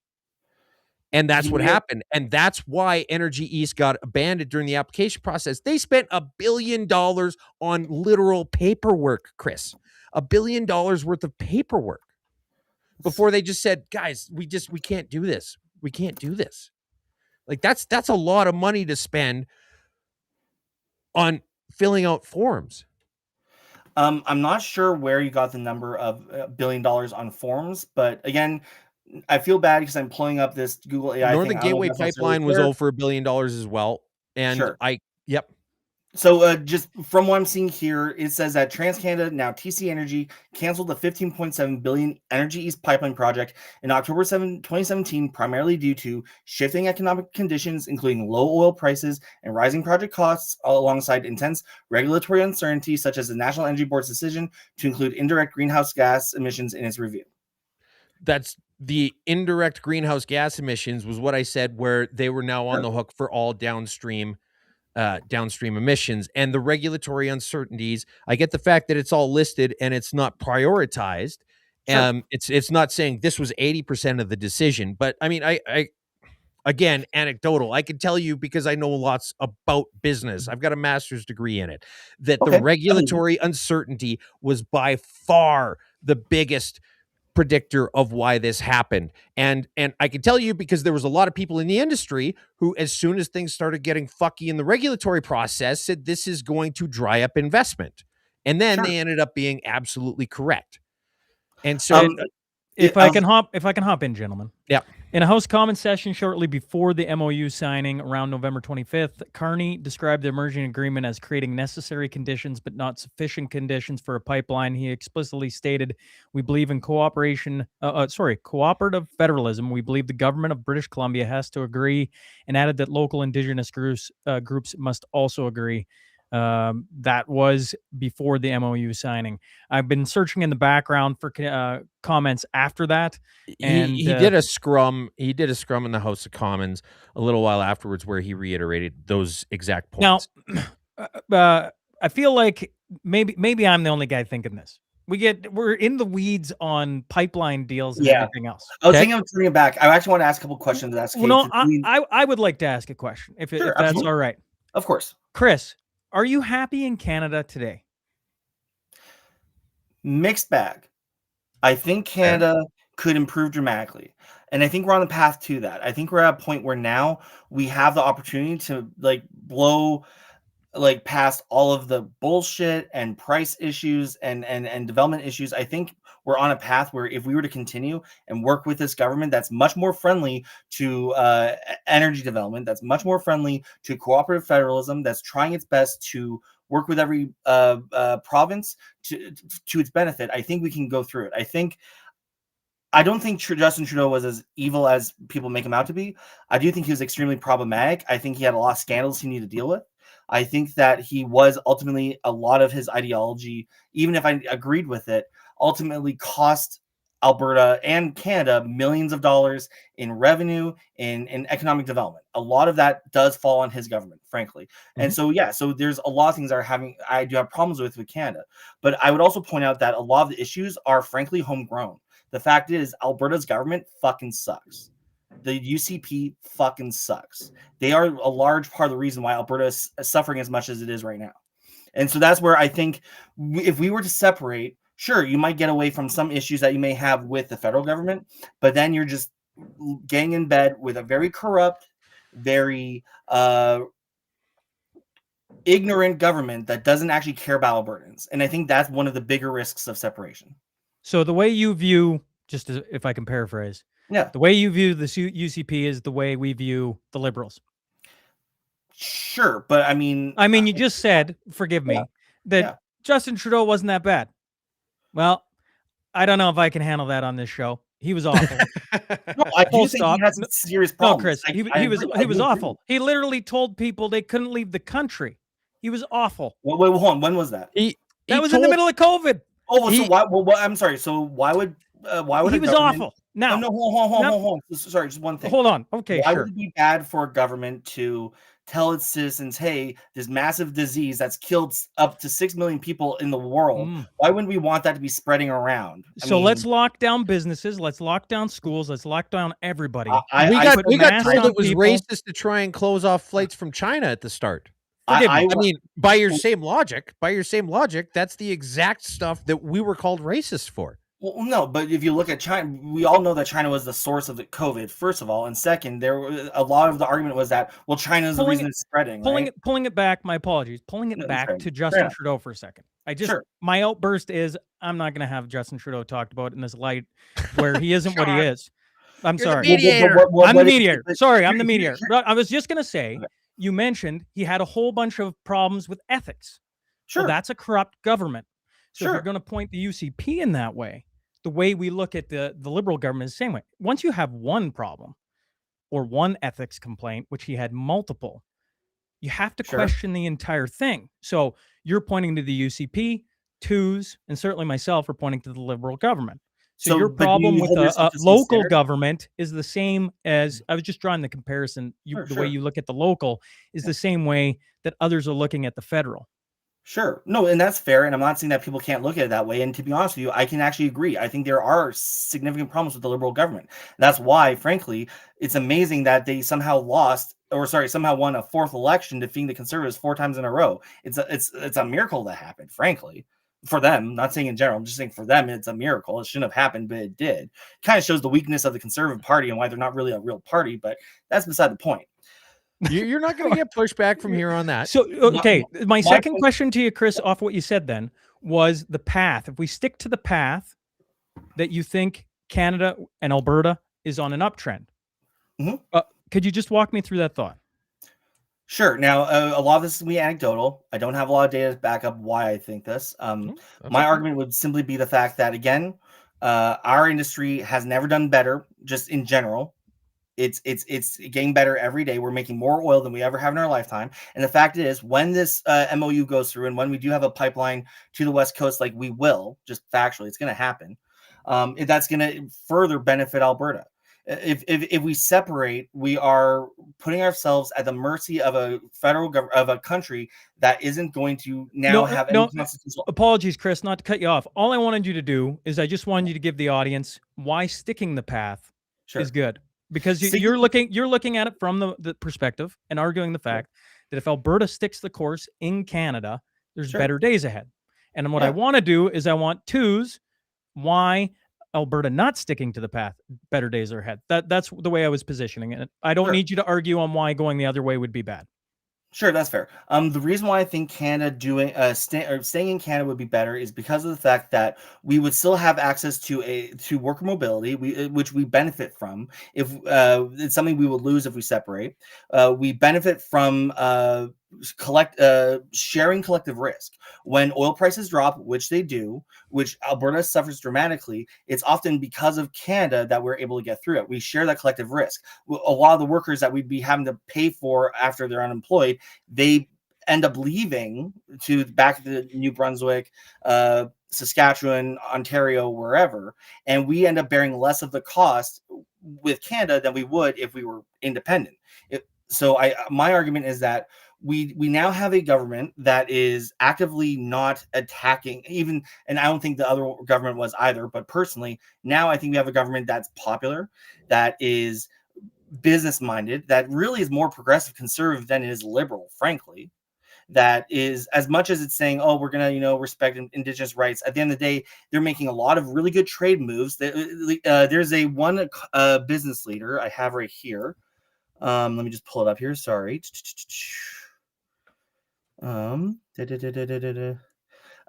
And that's what You know, happened. And that's why Energy East got abandoned during the application process. They spent $1 billion on literal paperwork, Chris. $1 billion worth of paperwork before they just said, "Guys, we can't do this. We can't do this." Like that's a lot of money to spend on filling out forms. I'm not sure where you got the number of $1 billion on forms, but again, I feel bad because I'm pulling up this Google AI thing. Northern I don't know if Gateway that's necessarily Pipeline was fair. over $1 billion as well. And Sure. yep. So, just from what I'm seeing here, it says that TransCanada, now TC Energy, canceled the 15.7 billion Energy East pipeline project in October 2017, primarily due to shifting economic conditions, including low oil prices and rising project costs, alongside intense regulatory uncertainty, such as the National Energy Board's decision to include indirect greenhouse gas emissions in its review. That's the indirect greenhouse gas emissions was what I said, where they were now on Sure. the hook for all downstream emissions and the regulatory uncertainties. I get the fact that it's all listed and it's not prioritized. Sure. It's not saying this was 80% of the decision, but I mean, I again, anecdotal. I can tell you because I know lots about business. I've got a master's degree in it, that the Okay. I believe you. regulatory uncertainty was by far the biggest predictor of why this happened. And I can tell you because there was a lot of people in the industry who, as soon as things started getting fucky in the regulatory process, said this is going to dry up investment. And then Sure. they ended up being absolutely correct. And so Um, If I can hop in, gentlemen. Yeah. In a House Commons session shortly before the MOU signing around November 25th, Carney described the emerging agreement as creating necessary conditions but not sufficient conditions for a pipeline. He explicitly stated, "We believe in cooperative federalism. We believe the government of British Columbia has to agree," and added that local Indigenous groups must also agree. That was before the MOU signing. I've been searching in the background for comments after that. And he did a scrum. He did a scrum in the House of Commons a little while afterwards, where he reiterated those exact points. Now, I feel like maybe I'm the only guy thinking this. We're in the weeds on pipeline deals and everything else. I was thinking of turning it back. I actually want to ask a couple questions. Well, no, I would like to ask a question if that's all right. Of course. Chris, are you happy in Canada today? Mixed bag. I think Canada could improve dramatically. And I think we're on the path to that. I think we're at a point where now we have the opportunity to blow past all of the bullshit and price issues and development issues. I think we're on a path where if we were to continue and work with this government that's much more friendly to energy development, that's much more friendly to cooperative federalism, that's trying its best to work with every province to its benefit, I think we can go through it. I don't think Justin Trudeau was as evil as people make him out to be. I do think he was extremely problematic. I think he had a lot of scandals he needed to deal with. I think that he was ultimately, a lot of his ideology, even if I agreed with it, ultimately cost Alberta and Canada millions of dollars in revenue, in economic development. A lot of that does fall on his government, frankly. Mm-hmm. And so there's a lot of things I do have problems with Canada. But I would also point out that a lot of the issues are frankly homegrown. The fact is, Alberta's government fucking sucks. The UCP fucking sucks. They are a large part of the reason why Alberta is suffering as much as it is right now. And so that's where I think if we were to separate, sure, you might get away from some issues that you may have with the federal government, but then you're just getting in bed with a very corrupt, very ignorant government that doesn't actually care about Albertans. And I think that's one of the bigger risks of separation. So the way you view, just if I can paraphrase, the way you view the UCP is the way we view the Liberals. Sure, but I mean, you just said, forgive me, that Justin Trudeau wasn't that bad. Well, I don't know if I can handle that on this show. He was awful. No, I do think he has some serious problems. No, Chris, he was awful. He literally told people they couldn't leave the country. He was awful. Wait, hold on. When was that? That was in the middle of COVID. Oh, so why? Well, I'm sorry. So why would he was awful? Now, no, hold on. Sorry, just one thing. Hold on. Okay, why would it be bad for a government to tell its citizens, hey, this massive disease that's killed up to 6 million people in the world, why wouldn't we want that to be spreading around? Let's lock down businesses, let's lock down schools, let's lock down everybody. We got told it was racist to try and close off flights from China at the start. I mean, by your same logic, that's the exact stuff that we were called racist for. Well, no, but if you look at China, we all know that China was the source of the COVID, first of all. And second, a lot of the argument was that, well, China is the reason it's spreading. Pulling it back, my apologies. Pulling it back to Justin Trudeau for a second. My outburst is, I'm not going to have Justin Trudeau talked about in this light where he isn't what he is. I'm sorry. I'm the mediator. Sorry, I'm the mediator. I was just going to say, you mentioned he had a whole bunch of problems with ethics. Sure. Well, that's a corrupt government. So if you're going to point the UCP in that way, the way we look at the Liberal government is the same way. Once you have one problem or one ethics complaint, which he had multiple, you have to question the entire thing. So you're pointing to the UCP, twos, and certainly myself are pointing to the Liberal government. So your problem with a local government is the same as, I was just drawing the comparison, the way you look at the local is the same way that others are looking at the federal. Sure. No, and that's fair. And I'm not saying that people can't look at it that way. And to be honest with you, I can actually agree. I think there are significant problems with the Liberal government. That's why, frankly, it's amazing that they somehow won a fourth election, defeating the Conservatives 4 times in a row. It's a miracle that happened, frankly, for them. I'm not saying in general, I'm just saying for them, it's a miracle. It shouldn't have happened, but it did. It kind of shows the weakness of the Conservative Party and why they're not really a real party, but that's beside the point. You're not going to get pushback from here on that. So, okay, my second question to you, Chris, off what you said then, was the path. If we stick to the path that you think Canada and Alberta is on an uptrend. Mhm. Could you just walk me through that thought? Sure. Now, a lot of this is gonna be anecdotal. I don't have a lot of data to back up why I think this. That's My okay. argument would simply be the fact that, again, our industry has never done better, just in general. It's getting better every day. We're making more oil than we ever have in our lifetime. And the fact is, when this MOU goes through, and when we do have a pipeline to the West Coast, like we will, just factually, it's going to happen. That's going to further benefit Alberta. If we separate, we are putting ourselves at the mercy of a federal government, of a country that isn't going to now have any constitutional. Apologies, Chris, not to cut you off. All I wanted you to do is I just wanted you to give the audience why sticking the path is good, because you're looking at it from the perspective and arguing the fact that if Alberta sticks the course in Canada, there's better days ahead. And what I want to do is I want twos why Alberta not sticking to the path, better days are ahead. That's the way I was positioning it. I don't need you to argue on why going the other way would be bad. Sure, that's fair. The reason why I think Canada staying in Canada would be better is because of the fact that we would still have access to worker mobility, which we benefit from. If it's something we would lose if we separate, we benefit from sharing collective risk. When oil prices drop, which they do, which Alberta suffers dramatically, it's often because of Canada that we're able to get through it. We share that collective risk. A lot of the workers that we'd be having to pay for after they're unemployed, they end up leaving to back to New Brunswick, Saskatchewan, Ontario, wherever, and we end up bearing less of the cost with Canada than we would if we were independent. My argument is that we now have a government that is actively not attacking even, and I don't think the other government was either, but personally, now I think we have a government that's popular, that is business minded, that really is more progressive conservative than it is liberal, frankly. That is, as much as it's saying, oh, we're gonna respect indigenous rights, at the end of the day, they're making a lot of really good trade moves. There's a one business leader I have right here. Let me just pull it up here. Sorry.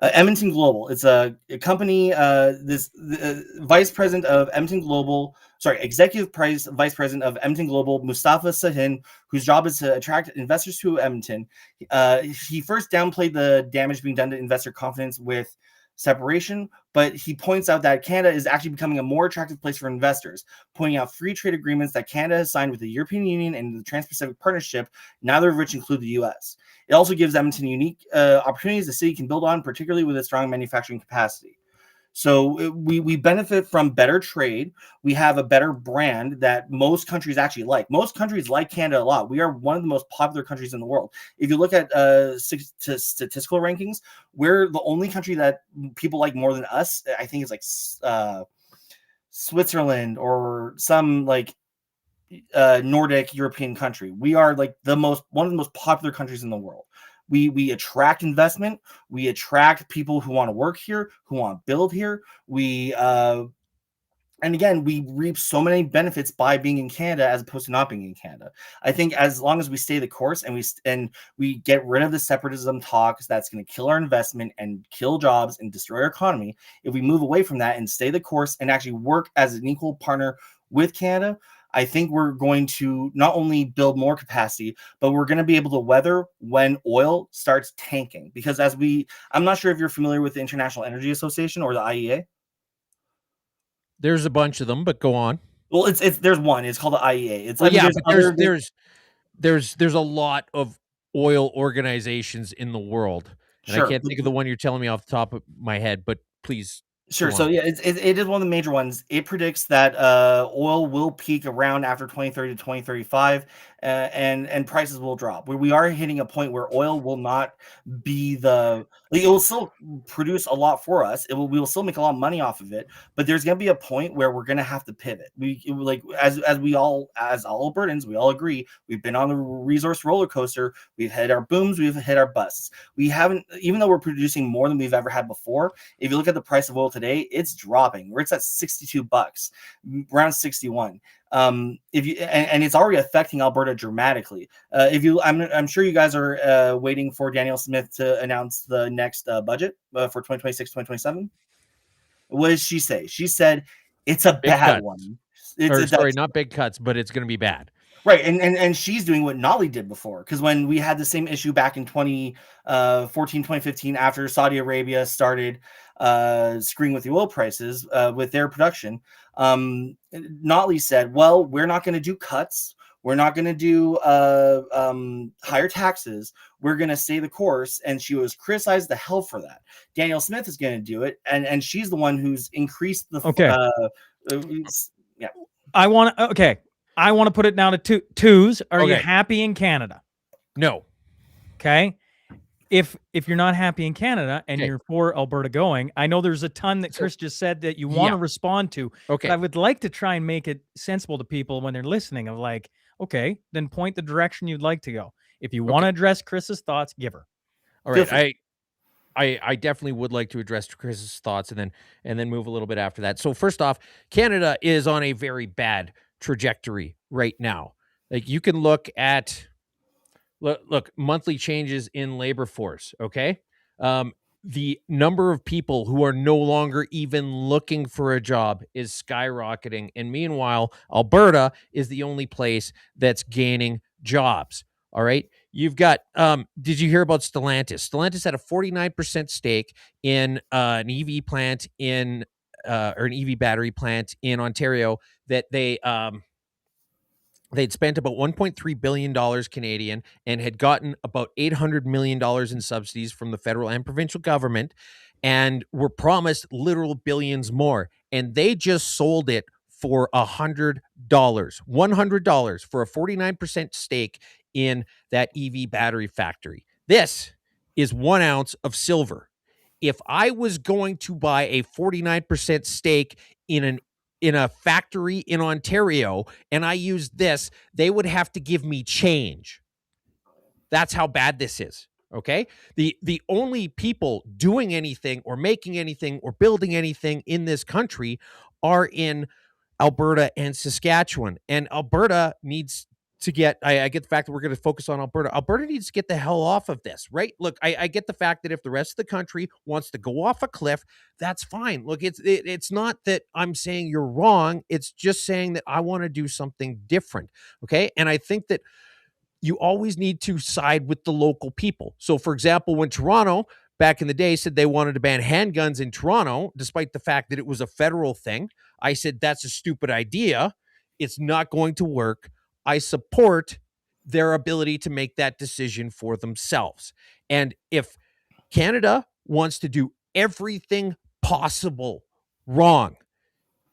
Edmonton Global. It's a company. Vice President of Edmonton Global. Sorry, Executive Vice President of Edmonton Global, Mustafa Sahin, whose job is to attract investors to Edmonton. He first downplayed the damage being done to investor confidence with separation, but he points out that Canada is actually becoming a more attractive place for investors, pointing out free trade agreements that Canada has signed with the European Union and the Trans-Pacific Partnership, neither of which include the U.S. It also gives Edmonton unique opportunities the city can build on, particularly with a strong manufacturing capacity. So we benefit from better trade. We have a better brand that most countries actually like. Most countries like Canada a lot. We are one of the most popular countries in the world. If you look at statistical rankings, we're the only country that people like more than us. I think it's like Switzerland or some like Nordic European country. We are like one of the most popular countries in the world. We attract investment. We attract people who want to work here, who want to build here. And again, we reap so many benefits by being in Canada as opposed to not being in Canada. I think as long as we stay the course and we get rid of the separatism talks that's going to kill our investment and kill jobs and destroy our economy, if we move away from that and stay the course and actually work as an equal partner with Canada, I think we're going to not only build more capacity, but we're going to be able to weather when oil starts tanking. Because I'm not sure if you're familiar with the International Energy Association or the IEA. There's a bunch of them, but go on. Well, there's one. It's called the IEA. It's there's a lot of oil organizations in the world, and I can't think of the one you're telling me off the top of my head. But please. Sure. So yeah, it is one of the major ones. It predicts that oil will peak around after 2030 to 2035, and prices will drop. Where we are hitting a point where oil will not be it will still produce a lot for us. We will still make a lot of money off of it, but there's going to be a point where we're going to have to pivot. As all Albertans, we all agree, we've been on the resource roller coaster. We've hit our booms, we've hit our busts. We haven't, even though we're producing more than we've ever had before. If you look at the price of oil today, it's dropping. It's at $62, around 61. And it's already affecting Alberta dramatically. I'm sure you guys are waiting for Danielle Smith to announce the next budget for 2026-2027. What did she say? She said It's a Big bad cuts. one. Or sorry, not big cuts, but it's going to be bad. Right, and she's doing what Nolly did before, because when we had the same issue back in 2014, 2015, after Saudi Arabia started screwing with the oil prices with their production, Notley said, well, we're not going to do cuts. We're not going to do higher taxes. We're going to stay the course. And she was criticized the hell for that. Danielle Smith is going to do it. And she's the one who's increased the... Okay. Yeah. I want to put it down to twos. Are you Okay. happy in Canada? No. Okay. If you're not happy in Canada and Okay. you're for Alberta going, I know there's a ton that Chris just said that you want to respond to. Okay. But I would like to try and make it sensible to people when they're listening of like, okay, then point the direction you'd like to go. If you want to address Chris's thoughts, give her. All right. I definitely would like to address Chris's thoughts and then move a little bit after that. So first off, Canada is on a very bad trajectory right now. Like you can look at monthly changes in labor force. Okay. The number of people who are no longer even looking for a job is skyrocketing. And meanwhile, Alberta is the only place that's gaining jobs. All right. You've got, did you hear about Stellantis? Stellantis had a 49% stake in an EV plant or an EV battery plant in Ontario that they'd spent about $1.3 billion Canadian and had gotten about $800 million in subsidies from the federal and provincial government and were promised literal billions more. And they just sold it for $100 for a 49% stake in that EV battery factory. This is 1 ounce of silver. If I was going to buy a 49% stake in a factory in Ontario and I used this, they would have to give me change. That's how bad this is. Okay. The only people doing anything or making anything or building anything in this country are in Alberta and Saskatchewan. And Alberta needs to get, I get the fact that we're going to focus on Alberta. Alberta needs to get the hell off of this, right? Look, I get the fact that if the rest of the country wants to go off a cliff, that's fine. Look, it's not that I'm saying you're wrong. It's just saying that I want to do something different. Okay. And I think that you always need to side with the local people. So, for example, when Toronto back in the day said they wanted to ban handguns in Toronto, despite the fact that it was a federal thing, I said, that's a stupid idea. It's not going to work. I support their ability to make that decision for themselves. And if Canada wants to do everything possible wrong,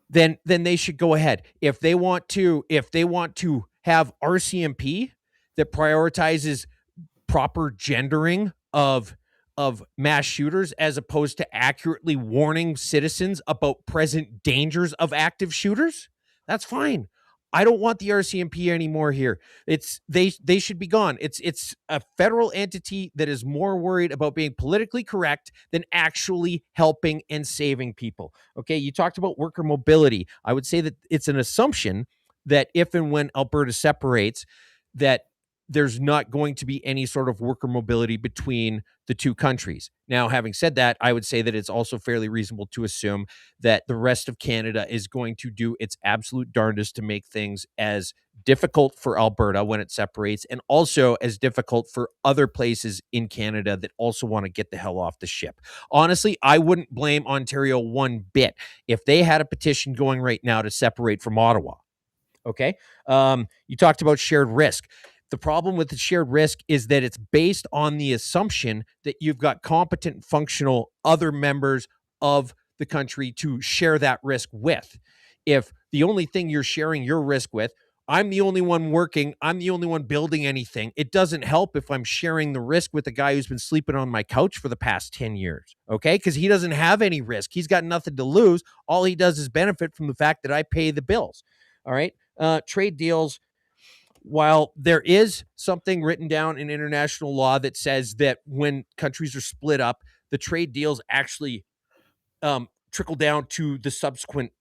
then they should go ahead. If they want to have RCMP that prioritizes proper gendering of mass shooters as opposed to accurately warning citizens about present dangers of active shooters, that's fine. I don't want the RCMP anymore here. They should be gone. It's a federal entity that is more worried about being politically correct than actually helping and saving people. Okay, you talked about worker mobility. I would say that it's an assumption that if and when Alberta separates, that there's not going to be any sort of worker mobility between the two countries. Now, having said that, I would say that it's also fairly reasonable to assume that the rest of Canada is going to do its absolute darndest to make things as difficult for Alberta when it separates and also as difficult for other places in Canada that also want to get the hell off the ship. Honestly, I wouldn't blame Ontario one bit if they had a petition going right now to separate from Ottawa. Okay? You talked about shared risk. The problem with the shared risk is that it's based on the assumption that you've got competent, functional other members of the country to share that risk with. If the only thing you're sharing your risk with, I'm the only one working, I'm the only one building anything, it doesn't help if I'm sharing the risk with a guy who's been sleeping on my couch for the past 10 years, okay? Because he doesn't have any risk. He's got nothing to lose. All he does is benefit from the fact that I pay the bills, all right? Trade deals. While there is something written down in international law that says that when countries are split up, the trade deals actually trickle down to the subsequent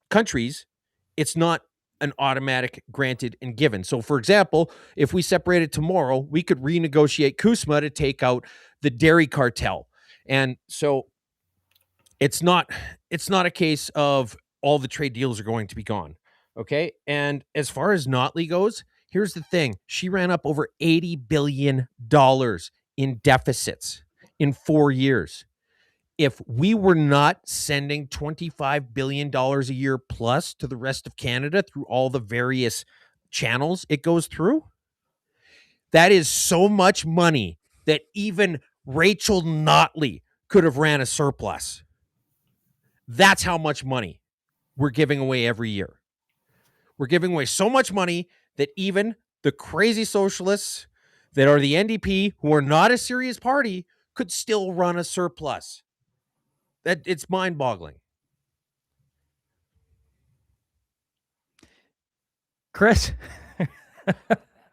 countries, it's not an automatic granted and given. So, for example, if we separated tomorrow, we could renegotiate CUSMA to take out the dairy cartel. And so it's not a case of all the trade deals are going to be gone. Okay. And as far as Notley goes, here's the thing. She ran up over $80 billion in deficits in 4 years. If we were not sending $25 billion a year plus to the rest of Canada through all the various channels it goes through, that is so much money that even Rachel Notley could have ran a surplus. That's how much money we're giving away every year. We're giving away so much money that even the crazy socialists that are the NDP, who are not a serious party, could still run a surplus. That it's mind-boggling. Chris.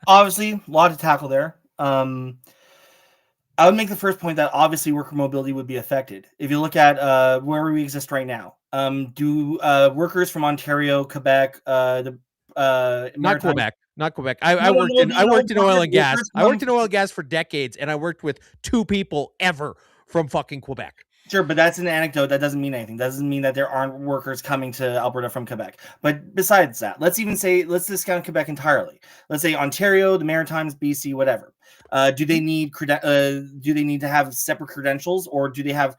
Obviously, a lot to tackle there. I would make the first point that obviously worker mobility would be affected. If you look at where we exist right now, do workers from Ontario, Quebec, the Not Quebec. I No, worked no, in no, I worked in oil and gas. workers I worked from- in oil and gas for decades, and I worked with 2 people ever from fucking Quebec. Sure, but that's an anecdote. That doesn't mean anything. That doesn't mean that there aren't workers coming to Alberta from Quebec. But besides that, let's discount Quebec entirely. Let's say Ontario, the Maritimes, BC, whatever. Do they need to have separate credentials, or do they have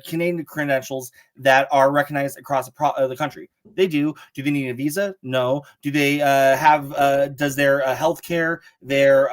Canadian credentials that are recognized across the country? They do. Do they need a visa? No. Do they have? Does their health care, their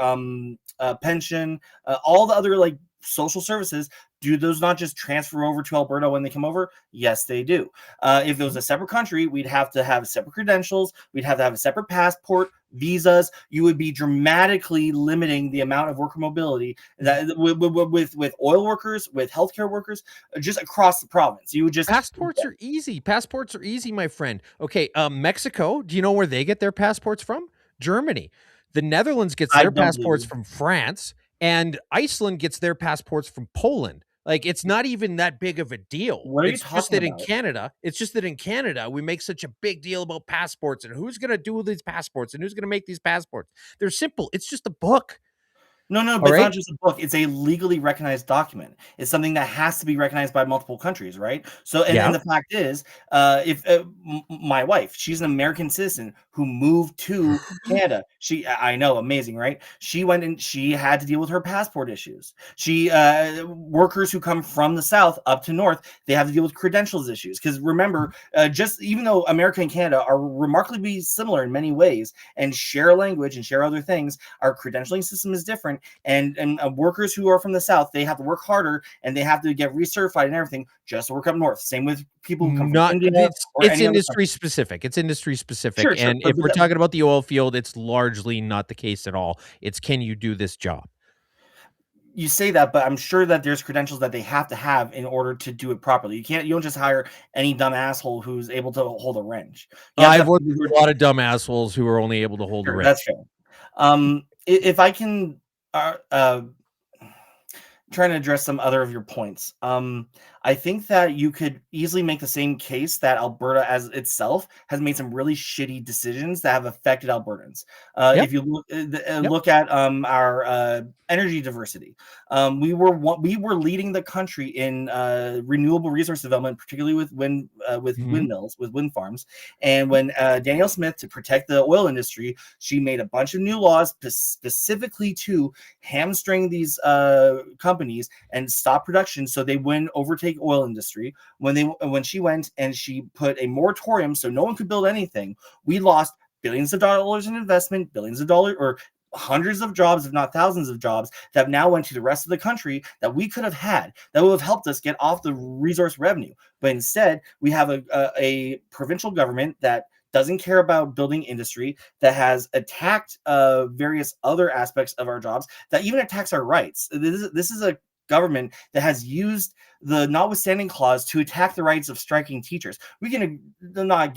pension, all the other like social services, do those not just transfer over to Alberta when they come over? Yes, they do. If it was a separate country, we'd have to have separate credentials. We'd have to have a separate passport, visas. You would be dramatically limiting the amount of worker mobility that with oil workers, with healthcare workers, just across the province. You would just Passports are easy. Passports are easy, my friend. Okay, Mexico, do you know where they get their passports from? Germany. The Netherlands gets I their don't passports believe from France, and Iceland gets their passports from Poland. Like, it's not even that big of a deal. What are you It's just that talking in Canada, we make such a big deal about passports and who's going to do these passports and who's going to make these passports. They're simple. It's just a book. No, but All it's right. not just a book. It's a legally recognized document. It's something that has to be recognized by multiple countries, right? So, Yeah. and the fact is, if my wife, she's an American citizen who moved to Canada. I know, amazing, right? She went and she had to deal with her passport issues. Workers who come from the South up to North, they have to deal with credentials issues. Because remember, just even though America and Canada are remarkably similar in many ways and share a language and share other things, our credentialing system is different. And workers who are from the South, they have to work harder and they have to get recertified and everything just to work up north. Same with people who come from India. It's industry specific. It's industry specific. Sure, and if we're talking about the oil field, it's largely not the case at all. It's, can you do this job? You say that, but I'm sure that there's credentials that they have to have in order to do it properly. You don't just hire any dumb asshole who's able to hold a wrench. I've worked with a lot of dumb assholes who are only able to hold a wrench. That's fair. If I can trying to address some other of your points. I think that you could easily make the same case that Alberta as itself has made some really shitty decisions that have affected Albertans. If you look at our energy diversity, we were leading the country in renewable resource development, particularly with windmills, with wind farms. And when Danielle Smith, to protect the oil industry, she made a bunch of new laws specifically to hamstring these companies and stop production so they wouldn't overtake oil industry. When she went and she put a moratorium so no one could build anything, we lost billions of dollars in investment, billions of dollars, or hundreds of jobs, if not thousands of jobs, that now went to the rest of the country that we could have had, that would have helped us get off the resource revenue. But instead, we have a provincial government that doesn't care about building industry, that has attacked various other aspects of our jobs, that even attacks our rights. This is a government that has used the notwithstanding clause to attack the rights of striking teachers. We don't have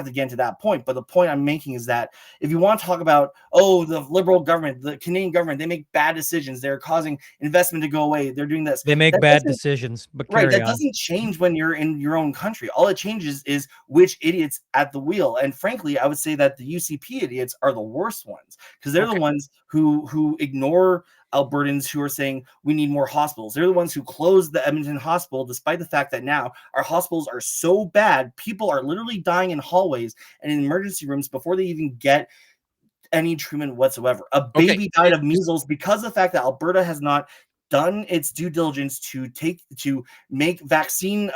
to get into that point, but the point I'm making is that if you want to talk about, the liberal government, the Canadian government, they make bad decisions, they're causing investment to go away, they're doing this. They make bad decisions, but right, that doesn't change when you're in your own country. All it changes is which idiots at the wheel. And frankly, I would say that the UCP idiots are the worst ones, because they're the ones who ignore Albertans who are saying we need more hospitals. They're the ones who closed the Edmonton hospital, despite the fact that now our hospitals are so bad, people are literally dying in hallways and in emergency rooms before they even get any treatment whatsoever. A baby died of measles because of the fact that Alberta has not done its due diligence to make vaccine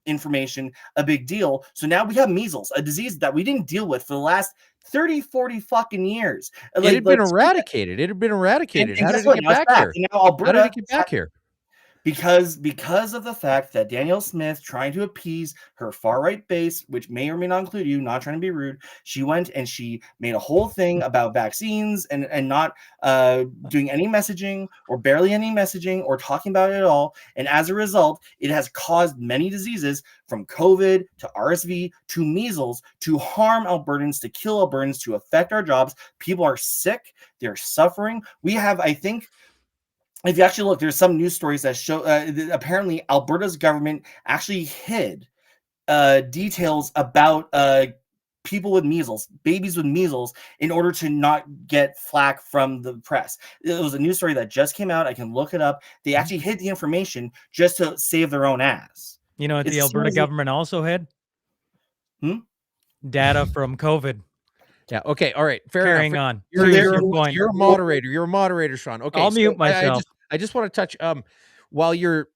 information a big deal. So now we have measles, a disease that we didn't deal with for the last 30, 40 fucking years. It had been eradicated. It had been eradicated. How did it get back here? And now Alberta, how did it get back here? Because of the fact that Danielle Smith, trying to appease her far-right base, which may or may not include you, not trying to be rude, she went and she made a whole thing about vaccines and not doing any messaging or barely any messaging or talking about it at all. And as a result, it has caused many diseases from COVID to RSV to measles to harm Albertans, to kill Albertans, to affect our jobs. People are sick. They're suffering. We have, I think, if you actually look, there's some news stories that show apparently Alberta's government actually hid details about people with measles, babies with measles, in order to not get flack from the press. It was a news story that just came out. I can look it up. They actually hid the information just to save their own ass. You know what the Alberta government also hid? Data from COVID. Yeah. Okay. All right. Fair Carrying enough. on. You're a moderator. You're a moderator, Sean. Okay. I'll mute myself. I just want to touch. While you're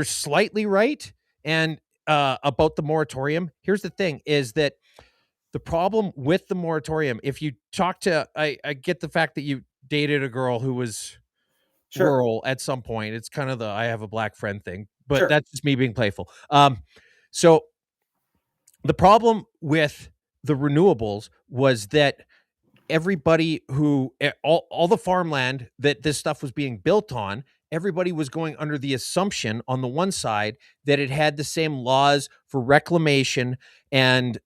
slightly right and about the moratorium. Here's the thing: is that the problem with the moratorium? If you talk to, I get the fact that you dated a girl who was rural at some point. It's kind of the I have a black friend thing, but that's just me being playful. So the problem with the renewables was that everybody who all the farmland that this stuff was being built on, everybody was going under the assumption on the one side that it had the same laws for reclamation and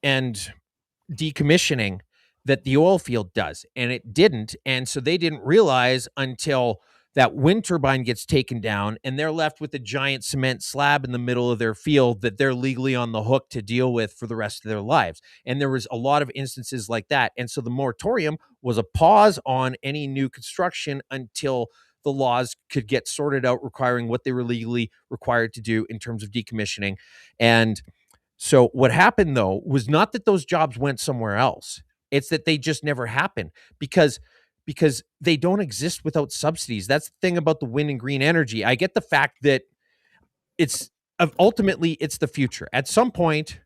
decommissioning that the oil field does, and it didn't. And so they didn't realize until that wind turbine gets taken down and they're left with a giant cement slab in the middle of their field that they're legally on the hook to deal with for the rest of their lives. And there was a lot of instances like that. And so the moratorium was a pause on any new construction until the laws could get sorted out, requiring what they were legally required to do in terms of decommissioning. And so what happened, though, was not that those jobs went somewhere else. It's that they just never happened because they don't exist without subsidies. That's the thing about the wind and green energy. I get the fact that it's ultimately it's the future. At some point,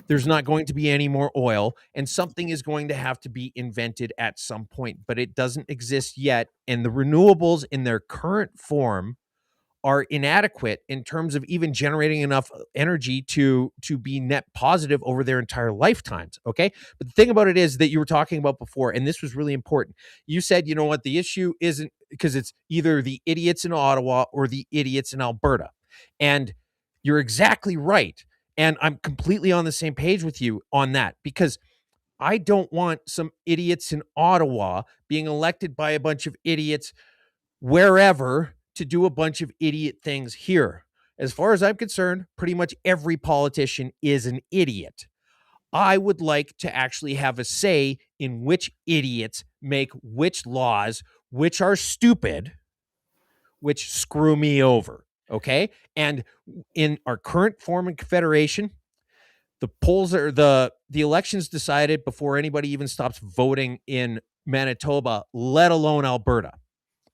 there's not going to be any more oil, and something is going to have to be invented at some point, but it doesn't exist yet. And the renewables in their current form are inadequate in terms of even generating enough energy to be net positive over their entire lifetimes. Okay. But the thing about it is that you were talking about before, and this was really important. You said, you know what, the issue isn't because it's either the idiots in Ottawa or the idiots in Alberta. And you're exactly right. And I'm completely on the same page with you on that, because I don't want some idiots in Ottawa being elected by a bunch of idiots wherever to do a bunch of idiot things here. As far as I'm concerned, pretty much every politician is an idiot. I would like to actually have a say in which idiots make which laws, which are stupid, which screw me over. Okay. And in our current form of confederation, the polls are the elections decided before anybody even stops voting in Manitoba, let alone Alberta.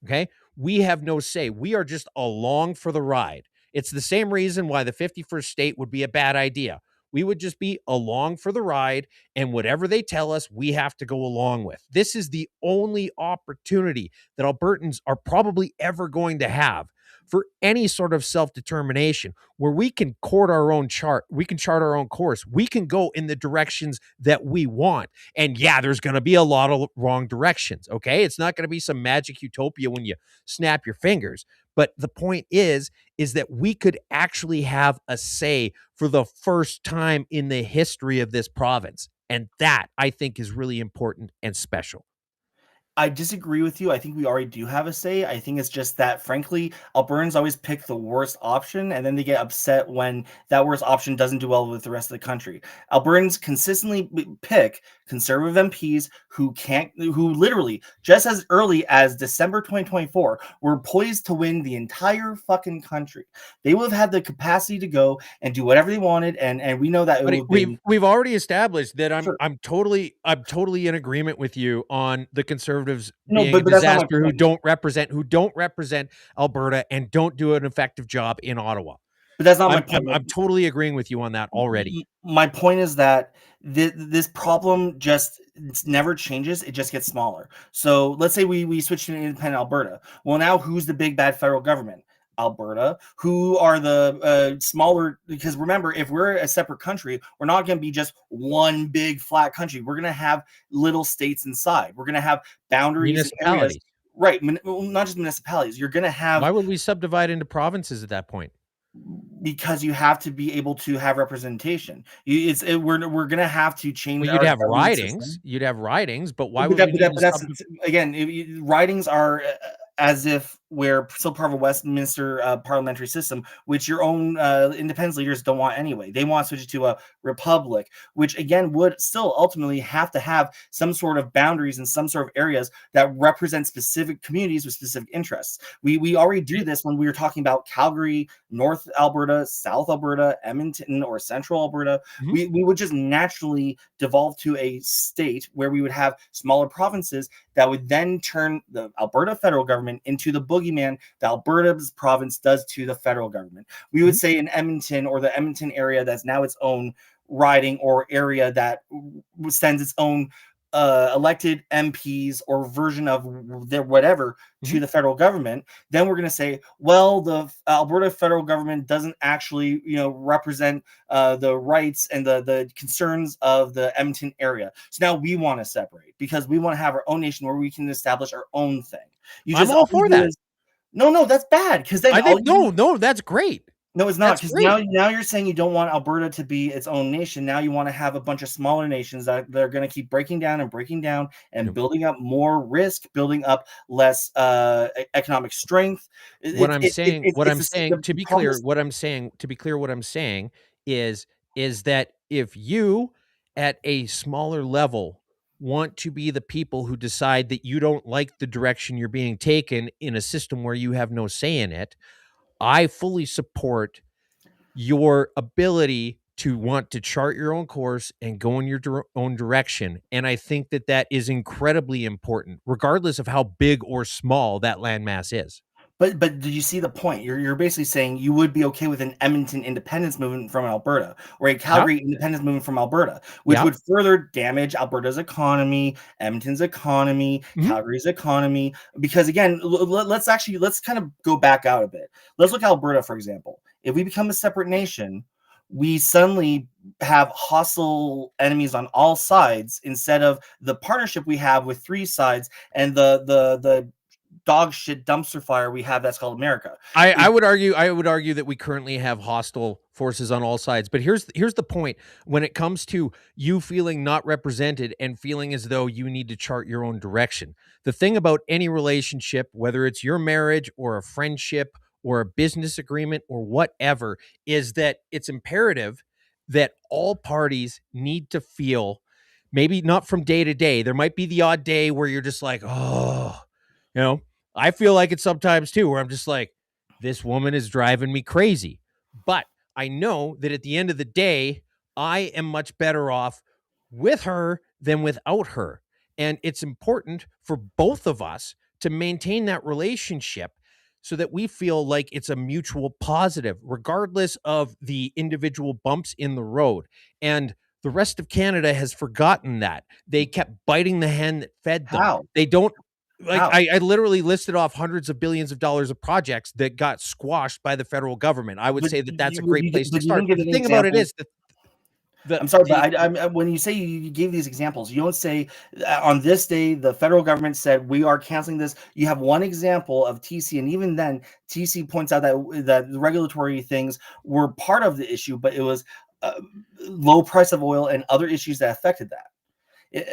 Okay. We have no say. We are just along for the ride. It's the same reason why the 51st state would be a bad idea. We would just be along for the ride, and whatever they tell us, we have to go along with. This is the only opportunity that Albertans are probably ever going to have for any sort of self-determination, where we can chart our own course. We can go in the directions that we want. And yeah, there's going to be a lot of wrong directions, okay? It's not going to be some magic utopia when you snap your fingers. But the point is that we could actually have a say for the first time in the history of this province. And that, I think, is really important and special. I disagree with you. I think we already do have a say. I think it's just that, frankly, Albertans always pick the worst option, and then they get upset when that worst option doesn't do well with the rest of the country. Albertans consistently pick conservative MPs who literally, just as early as December 2024, were poised to win the entire fucking country. They would have had the capacity to go and do whatever they wanted, and we know that it would But have been we've already established that sure. I'm totally in agreement with you on the conservatives No, being a but that's not my disaster who point. don't represent Alberta and don't do an effective job in Ottawa. But that's not my point. I'm totally agreeing with you on that already. My point is that this problem just never changes. It just gets smaller. So let's say we switch to an independent Alberta. Well, now who's the big bad federal government? Alberta. Who are the smaller? Because remember, if we're a separate country, we're not going to be just one big flat country. We're going to have little states inside. We're going to have boundaries and areas. Municipalities. Right. Not just municipalities. You're going to have. Why would we subdivide into provinces at that point? Because you have to be able to have representation. We're going to have to change. Well, you'd our have government ridings. system. You'd have ridings, but why But would that, we but need that, to but that's again, ridings are as if we're still part of a Westminster parliamentary system, which your own independence leaders don't want anyway. They want to switch it to a republic, which again would still ultimately have to have some sort of boundaries and some sort of areas that represent specific communities with specific interests. We already do this when we were talking about Calgary, North Alberta, South Alberta, Edmonton, or Central Alberta. Mhm. We would just naturally devolve to a state where we would have smaller provinces that would then turn the Alberta federal government into the boogeyman that Alberta's province does to the federal government. We would say in Edmonton, or the Edmonton area that's now its own riding or area that sends its own elected MPs or version of their whatever to the federal government, then we're going to say, well, the Alberta federal government doesn't actually, represent the rights and the concerns of the Edmonton area. So now we want to separate because we want to have our own nation where we can establish our own thing. I'm all for that. No, that's bad because then I think no, that's great. no, it's not, That's because great. now you're saying you don't want Alberta to be its own nation. Now you want to have a bunch of smaller nations that they're going to keep breaking down and Yep. building up more risk, building up less economic strength. What I'm saying, to be clear, promise- what I'm saying is that if you at a smaller level want to be the people who decide that you don't like the direction you're being taken in a system where you have no say in it, I fully support your ability to want to chart your own course and go in your own direction. And I think that that is incredibly important, regardless of how big or small that landmass is. But did you see the point? You're basically saying you would be okay with an Edmonton independence movement from Alberta, or a Calgary independence movement from Alberta, which Yeah. would further damage Alberta's economy, Edmonton's economy, Mhm. Calgary's economy. Because again, let's kind of go back out a bit. Let's look at Alberta, for example. If we become a separate nation, we suddenly have hostile enemies on all sides instead of the partnership we have with three sides and the dog shit dumpster fire we have that's called America. I would argue that we currently have hostile forces on all sides. But here's the point. When it comes to you feeling not represented and feeling as though you need to chart your own direction, the thing about any relationship, whether it's your marriage or a friendship or a business agreement or whatever, is that it's imperative that all parties need to feel, maybe not from day to day. There might be the odd day where you're just like, oh, I feel like it sometimes too, where I'm just like, this woman is driving me crazy. But I know that at the end of the day, I am much better off with her than without her. And it's important for both of us to maintain that relationship so that we feel like it's a mutual positive, regardless of the individual bumps in the road. And the rest of Canada has forgotten that. They kept biting the hand that fed them. How? They don't. Like, How? I literally listed off hundreds of billions of dollars of projects that got squashed by the federal government. I would But say that that's a you- great you- place to but you start. didn't give The an thing about it example. is that I'm sorry, but when you say you gave these examples, you don't say on this day the federal government said we are canceling this. You have one example of TC, and even then, TC points out that the regulatory things were part of the issue, but it was low price of oil and other issues that affected that.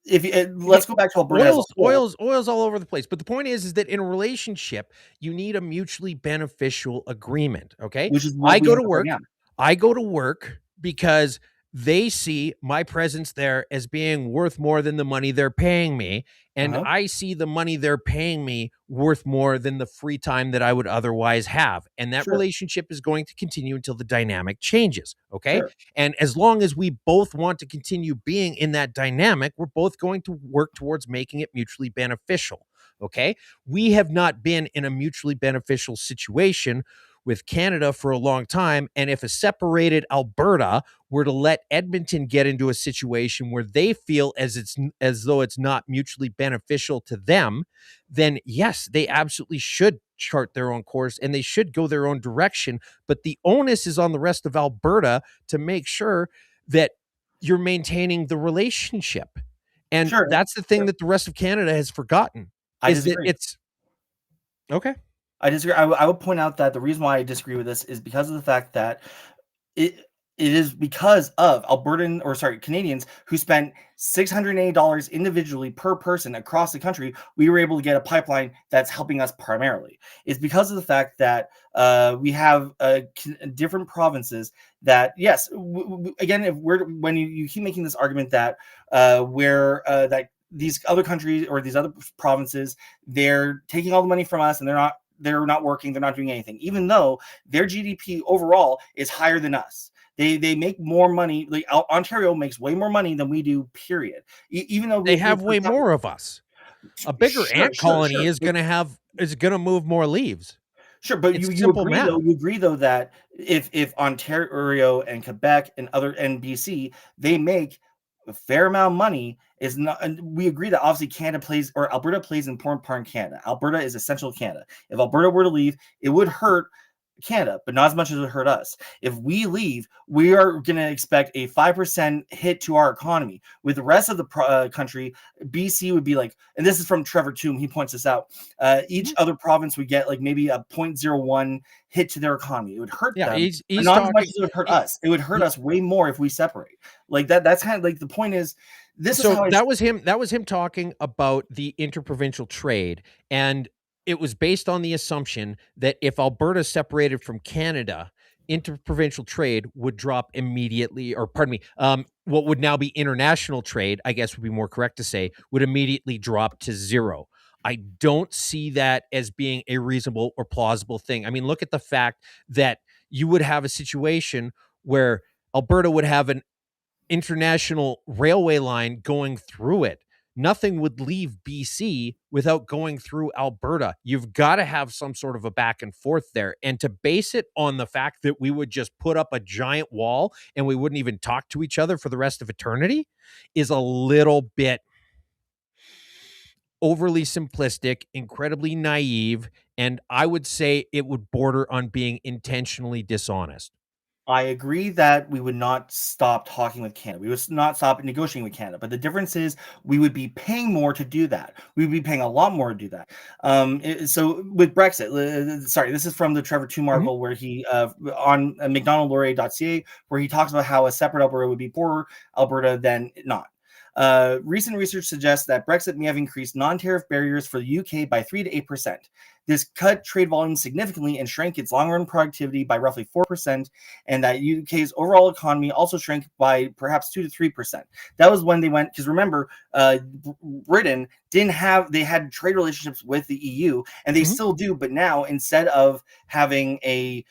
let's go back to Alberta as a whole. Oil's all over the place. But the point is that in a relationship, you need a mutually beneficial agreement. Okay. Which is what I we go have to right work. now. I go to work because they see my presence there as being worth more than the money they're paying me. And Uh-huh. I see the money they're paying me worth more than the free time that I would otherwise have. And that Sure. relationship is going to continue until the dynamic changes. Okay. Sure. And as long as we both want to continue being in that dynamic, we're both going to work towards making it mutually beneficial. Okay. We have not been in a mutually beneficial situation with Canada for a long time. And if a separated Alberta were to let Edmonton get into a situation where they feel as though it's not mutually beneficial to them, then yes, they absolutely should chart their own course and they should go their own direction. But the onus is on the rest of Alberta to make sure that you're maintaining the relationship. And Sure. that's the thing Sure. that the rest of Canada has forgotten I is that disagree. it's okay. I disagree. I would point out that the reason why I disagree with this is because of the fact that it it is because of Albertan or sorry, Canadians who spent $680 individually per person across the country. We were able to get a pipeline that's helping us primarily. It's because of the fact that we have different provinces that, yes, again, if we're when you keep making this argument that where that these other countries or these other provinces, they're taking all the money from us and they're not working, they're not doing anything, even though their GDP overall is higher than us. They make more money. Like Ontario makes way more money than we do. Period. Even though They have way more of us. A bigger ant colony is going to move more leaves. Sure, but It's you simple agree math. though. You agree though that if Ontario and Quebec and BC, they make a fair amount of money, is not, and we agree that obviously Canada plays or Alberta plays an important part in Canada. Alberta is essential to Canada. If Alberta were to leave, it would hurt Canada, but not as much as it would hurt us. If we leave, we are going to expect a 5% hit to our economy. With the rest of the country, BC would be like, and this is from Trevor Toom, he points this out, each other province would get like maybe a 0.01 hit to their economy. It would hurt Yeah, them, he's but not as much talking. as it would hurt us. It would hurt us way more if we separate. Like that's kind of like the point is, this is So how I that was him talking about the interprovincial trade, and it was based on the assumption that if Alberta separated from Canada, interprovincial trade would drop immediately, or pardon me, what would now be international trade, I guess would be more correct to say, would immediately drop to zero. I don't see that as being a reasonable or plausible thing. I mean, look at the fact that you would have a situation where Alberta would have an international railway line going through it. Nothing would leave BC without going through Alberta. You've got to have some sort of a back and forth there. And to base it on the fact that we would just put up a giant wall and we wouldn't even talk to each other for the rest of eternity is a little bit overly simplistic, incredibly naive, and I would say it would border on being intentionally dishonest. I agree that we would not stop talking with Canada. We would not stop negotiating with Canada. But the difference is we would be paying more to do that. We would be paying a lot more to do that. So with Brexit, sorry, this is from the Trevor Toom article where he on McDonaldLaurier.ca, where he talks about how a separate Alberta would be poorer Alberta than not. Recent research suggests that Brexit may have increased non-tariff barriers for the UK by 3 to 8%. This cut trade volume significantly and shrank its long-run productivity by roughly 4%, and that UK's overall economy also shrank by perhaps 2 to 3%. That was when they went, because remember, Britain they had trade relationships with the EU, and they still do, but now instead of having a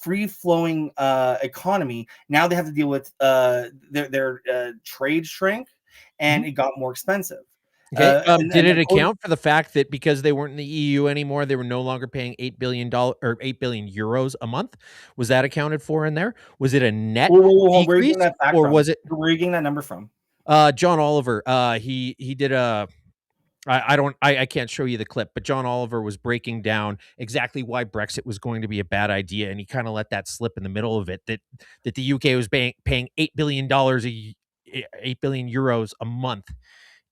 free-flowing economy, now they have to deal with their trade shrink, and it got more expensive. Okay. Did it According, account for the fact that because they weren't in the EU anymore, they were no longer paying $8 billion or 8 billion euros a month? Was that accounted for in there? Was it a net where are you decrease, getting that fact or from? was it Where are you getting that number from? John Oliver? He did a. I can't show you the clip, but John Oliver was breaking down exactly why Brexit was going to be a bad idea, and he kind of let that slip in the middle of it that the UK was paying $8 billion 8 billion euros a month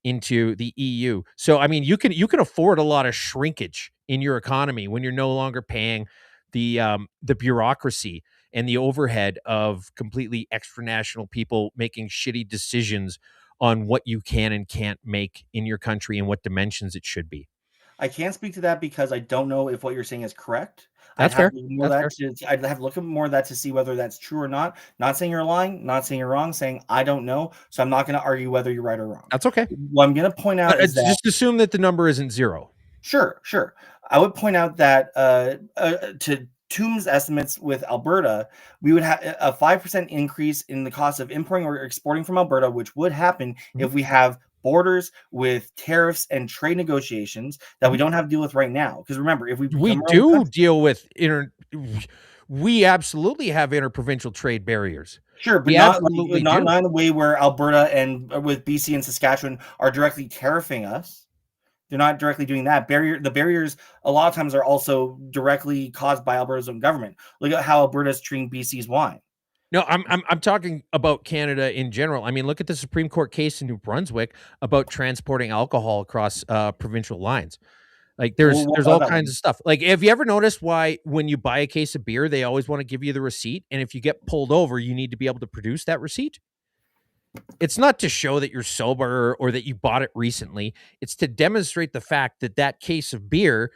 into the EU. So I mean, you can afford a lot of shrinkage in your economy when you're no longer paying the bureaucracy and the overhead of completely extranational people making shitty decisions on what you can and can't make in your country and what dimensions it should be. I can't speak to that because I don't know if what you're saying is correct. That's fair. I'd have to look at more of that to see whether that's true or not. Not saying you're lying, not saying you're wrong, saying I don't know. So I'm not going to argue whether you're right or wrong. That's okay. What I'm going to point out is that just assume that the number isn't zero. Sure. I would point out that to Toom's estimates with Alberta, we would have a 5% increase in the cost of importing or exporting from Alberta, which would happen if we have borders with tariffs and trade negotiations that we don't have to deal with right now. Because remember, if we do deal with we absolutely have interprovincial trade barriers. Sure, but not in a way where Alberta and with BC and Saskatchewan are directly tariffing us. They're not directly doing that. The barriers a lot of times are also directly caused by Alberta's own government. Look at how Alberta's treating BC's wine. No, I'm talking about Canada in general. I mean, look at the Supreme Court case in New Brunswick about transporting alcohol across provincial lines. Like there's all kinds of stuff. Like, have you ever noticed why when you buy a case of beer, they always want to give you the receipt, and if you get pulled over, you need to be able to produce that receipt? It's not to show that you're sober or that you bought it recently. It's to demonstrate the fact that that case of beer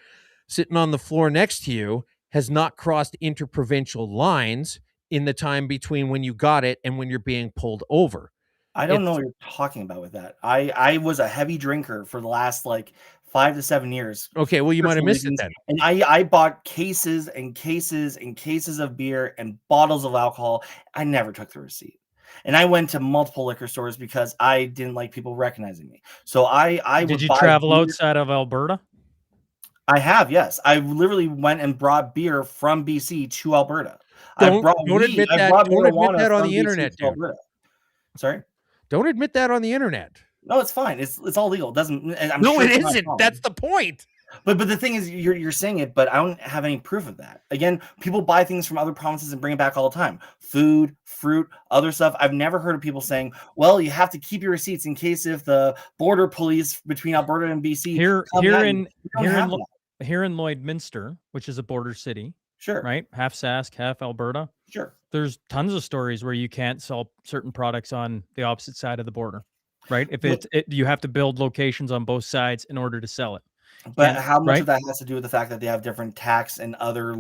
sitting on the floor next to you has not crossed interprovincial lines in the time between when you got it and when you're being pulled over. I don't know what you're talking about with that. I was a heavy drinker for the last 5 to 7 years. Okay, well, you might have missed it then. And I bought cases and cases and cases of beer and bottles of alcohol. I never took the receipt. And I went to multiple liquor stores because I didn't like people recognizing me. So Did you travel outside of Alberta? I have, yes. I literally went and brought beer from BC to Alberta. Don't admit that on the internet, dude. Sorry? Don't admit that on the internet. No, it's fine. It's all legal. It doesn't. It isn't. That's the point. But the thing is, you're saying it, but I don't have any proof of that. Again, people buy things from other provinces and bring it back all the time. Food, fruit, other stuff. I've never heard of people saying, "Well, you have to keep your receipts in case if the border police between Alberta and BC here in Lloydminster, which is a border city." Sure. Right? Half Sask, half Alberta. Sure. There's tons of stories where you can't sell certain products on the opposite side of the border, right? If you have to build locations on both sides in order to sell it. But how much of that has to do with the fact that they have different tax and other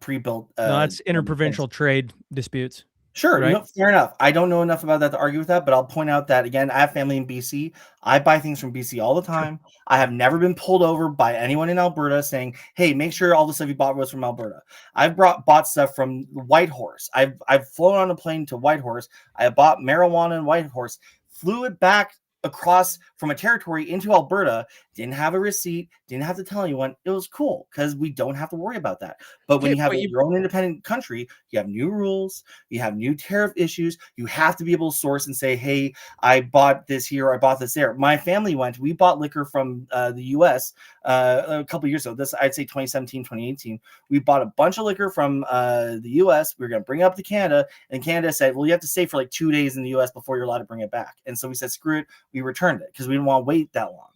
pre-built? No, that's interprovincial trade disputes. Sure, right? Fair enough. I don't know enough about that to argue with that, but I'll point out that, again, I have family in BC. I buy things from BC all the time. Sure. I have never been pulled over by anyone in Alberta saying, hey, make sure all the stuff you bought was from Alberta. I've bought stuff from Whitehorse. I've flown on a plane to Whitehorse. I bought marijuana in Whitehorse, flew it back across from a territory into Alberta, didn't have a receipt, didn't have to tell anyone. It was cool because we don't have to worry about that. But when you have your own independent country, you have new rules, you have new tariff issues. You have to be able to source and say, hey, I bought this here, I bought this there. My family we bought liquor from the US a couple of years ago. I'd say 2017, 2018. We bought a bunch of liquor from the US. We were going to bring it up to Canada, and Canada said, well, you have to stay for 2 days in the US before you're allowed to bring it back. And so we said, screw it. We returned it because we didn't want to wait that long.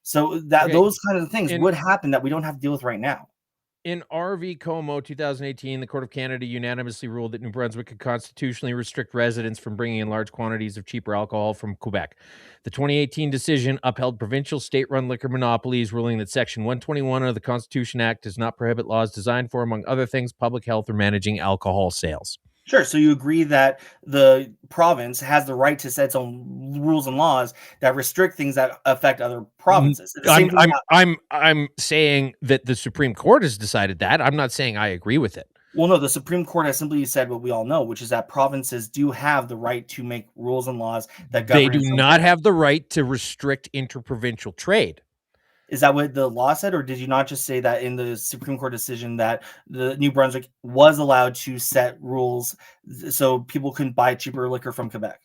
So those kind of things would happen that we don't have to deal with right now. In RV Como 2018, the Court of Canada unanimously ruled that New Brunswick could constitutionally restrict residents from bringing in large quantities of cheaper alcohol from Quebec. The 2018 decision upheld provincial state-run liquor monopolies, ruling that Section 121 of the Constitution Act does not prohibit laws designed for, among other things, public health or managing alcohol sales. Sure. So you agree that the province has the right to set its own rules and laws that restrict things that affect other provinces. I'm saying that the Supreme Court has decided that. I'm not saying I agree with it. Well, no, the Supreme Court has simply said what we all know, which is that provinces do have the right to make rules and laws that govern. They do not have the right to restrict interprovincial trade. Is that what the law said, or did you not just say that in the Supreme Court decision that the New Brunswick was allowed to set rules so people couldn't buy cheaper liquor from Quebec?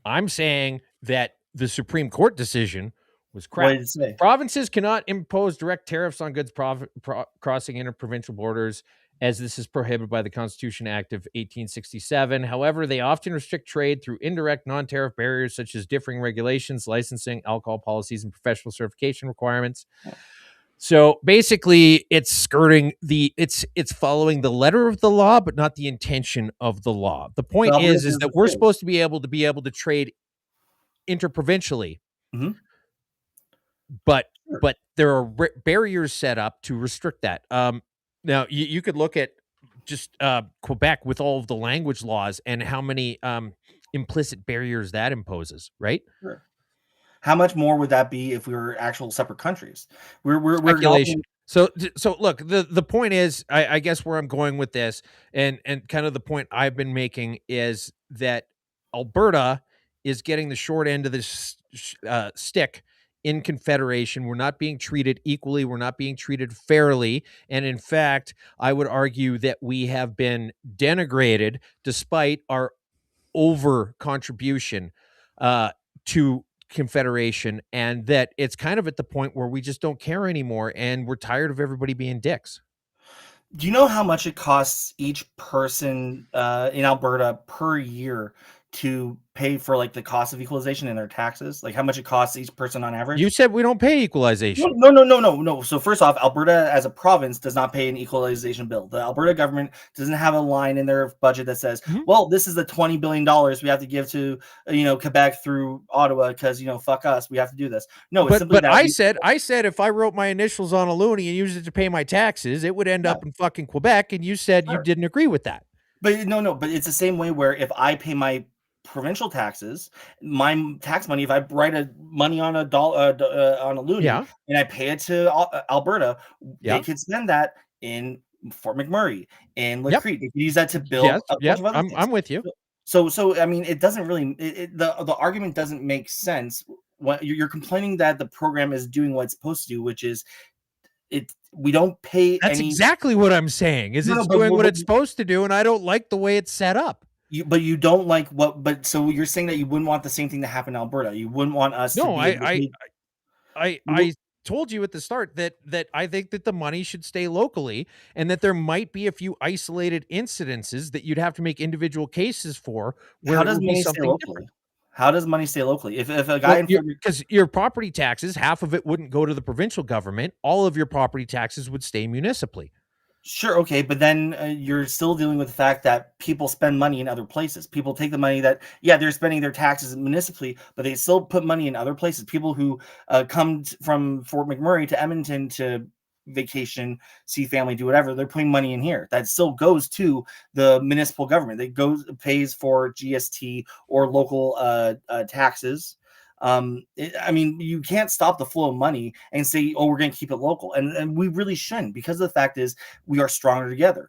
I'm saying that the Supreme Court decision was crap. What did it say? Provinces cannot impose direct tariffs on goods crossing interprovincial borders, as this is prohibited by the Constitution Act of 1867. However, they often restrict trade through indirect non-tariff barriers such as differing regulations, licensing, alcohol policies, and professional certification requirements. So basically, it's skirting it's following the letter of the law, but not the intention of the law. The point is that we're supposed to be able to trade interprovincially, Mhm. but Sure. there are barriers set up to restrict that. Now you could look at just Quebec with all of the language laws and how many implicit barriers that imposes, right? Sure. How much more would that be if we were actual separate countries? We're Speculation. acknowledging. So look, the point is, I guess where I'm going with this, and kind of the point I've been making is that Alberta is getting the short end of this stick in Confederation. We're not being treated equally. We're not being treated fairly. And in fact, I would argue that we have been denigrated despite our over contribution to Confederation, and that it's kind of at the point where we just don't care anymore and we're tired of everybody being dicks. Do you know how much it costs each person in Alberta per year to pay for like the cost of equalization and their taxes? Like how much it costs each person on You average? said we don't pay No, equalization. no, no, no, no, no. So first off, Alberta as a province does not pay an equalization bill. The Alberta government doesn't have a line in their budget that says, Mhm. "Well, this is the $20 billion we have to give to Quebec through Ottawa because fuck us, we have to do this." No, it's simply But that we. I said if I wrote my initials on a loonie and used it to pay my taxes, it would end Yeah, up in fucking Quebec, and you said you sure. didn't agree with that. But no, no, but it's the same way where if I pay my provincial taxes, my tax money, if I write a money on a dollar on a loonie Yeah. and I pay it to Alberta, they Yeah. could spend that in Fort McMurray and Yep. Lacrete. They could use that to build Yes. a bunch Yep. of other things. I'm with you. So I mean, it doesn't really the argument doesn't make sense. When you're complaining that the program is doing what it's supposed to do, which is we don't pay That's any. exactly what I'm saying. Is No, no, it's but, doing what it's supposed to do, and I don't like the way it's set up. but you don't like what? But so you're saying that you wouldn't want the same thing to happen in Alberta. You wouldn't want us to No, be able to pay. I told you at the start that I think that the money should stay locally, and that there might be a few isolated incidences that you'd have to make individual cases for where How it does would be money stay something locally? different. How does money stay locally? If a guy Well, in you Fort because your property taxes, half of it wouldn't go to the provincial government. All of your property taxes would stay municipally. Sure, okay, but then you're still dealing with the fact that people spend money in other places. People take the money that, yeah, they're spending their taxes municipally, but they still put money in other places. People who come from Fort McMurray to Edmonton to vacation, see family, do whatever, they're putting money in here. That still goes to the municipal government. It pays for GST or local taxes. I mean, you can't stop the flow of money and say, "Oh, we're going to keep it local," and we really shouldn't, because the fact is we are stronger together.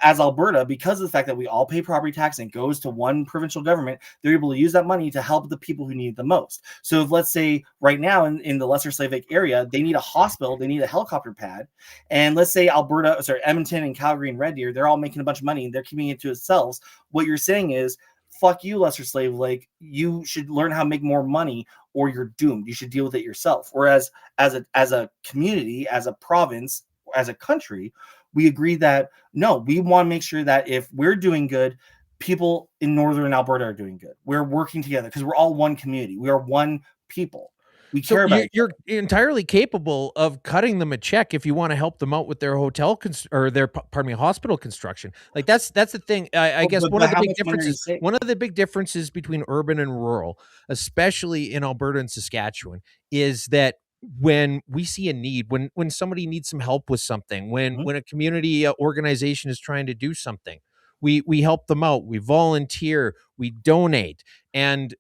As Alberta, because of the fact that we all pay property tax and it goes to one provincial government, they're able to use that money to help the people who need it the most. So if, let's say, right now in the Lesser Slave Lake area, they need a hospital, they need a helicopter pad, and let's say Edmonton and Calgary and Red Deer, they're all making a bunch of money and they're keeping it to themselves. What you're saying is, fuck you, Lesser Slave Lake. You should learn how to make more money, or you're doomed. You should deal with it yourself. Whereas, as a community, as a province, as a country, we agree that no, we want to make sure that if we're doing good, people in northern Alberta are doing good. We're working together because we're all one community. We are one people. We So care about each you're entirely capable of cutting them a check if you want to help them out with their or their hospital construction. Like that's the thing. I other. guess But one of the how big much money are you differences saving? one of the big differences between urban and rural, especially in Alberta and Saskatchewan, is that when we see a need, when somebody needs some help with something, Mhm. when a community organization is trying to do something, we help them out, we volunteer, we donate, and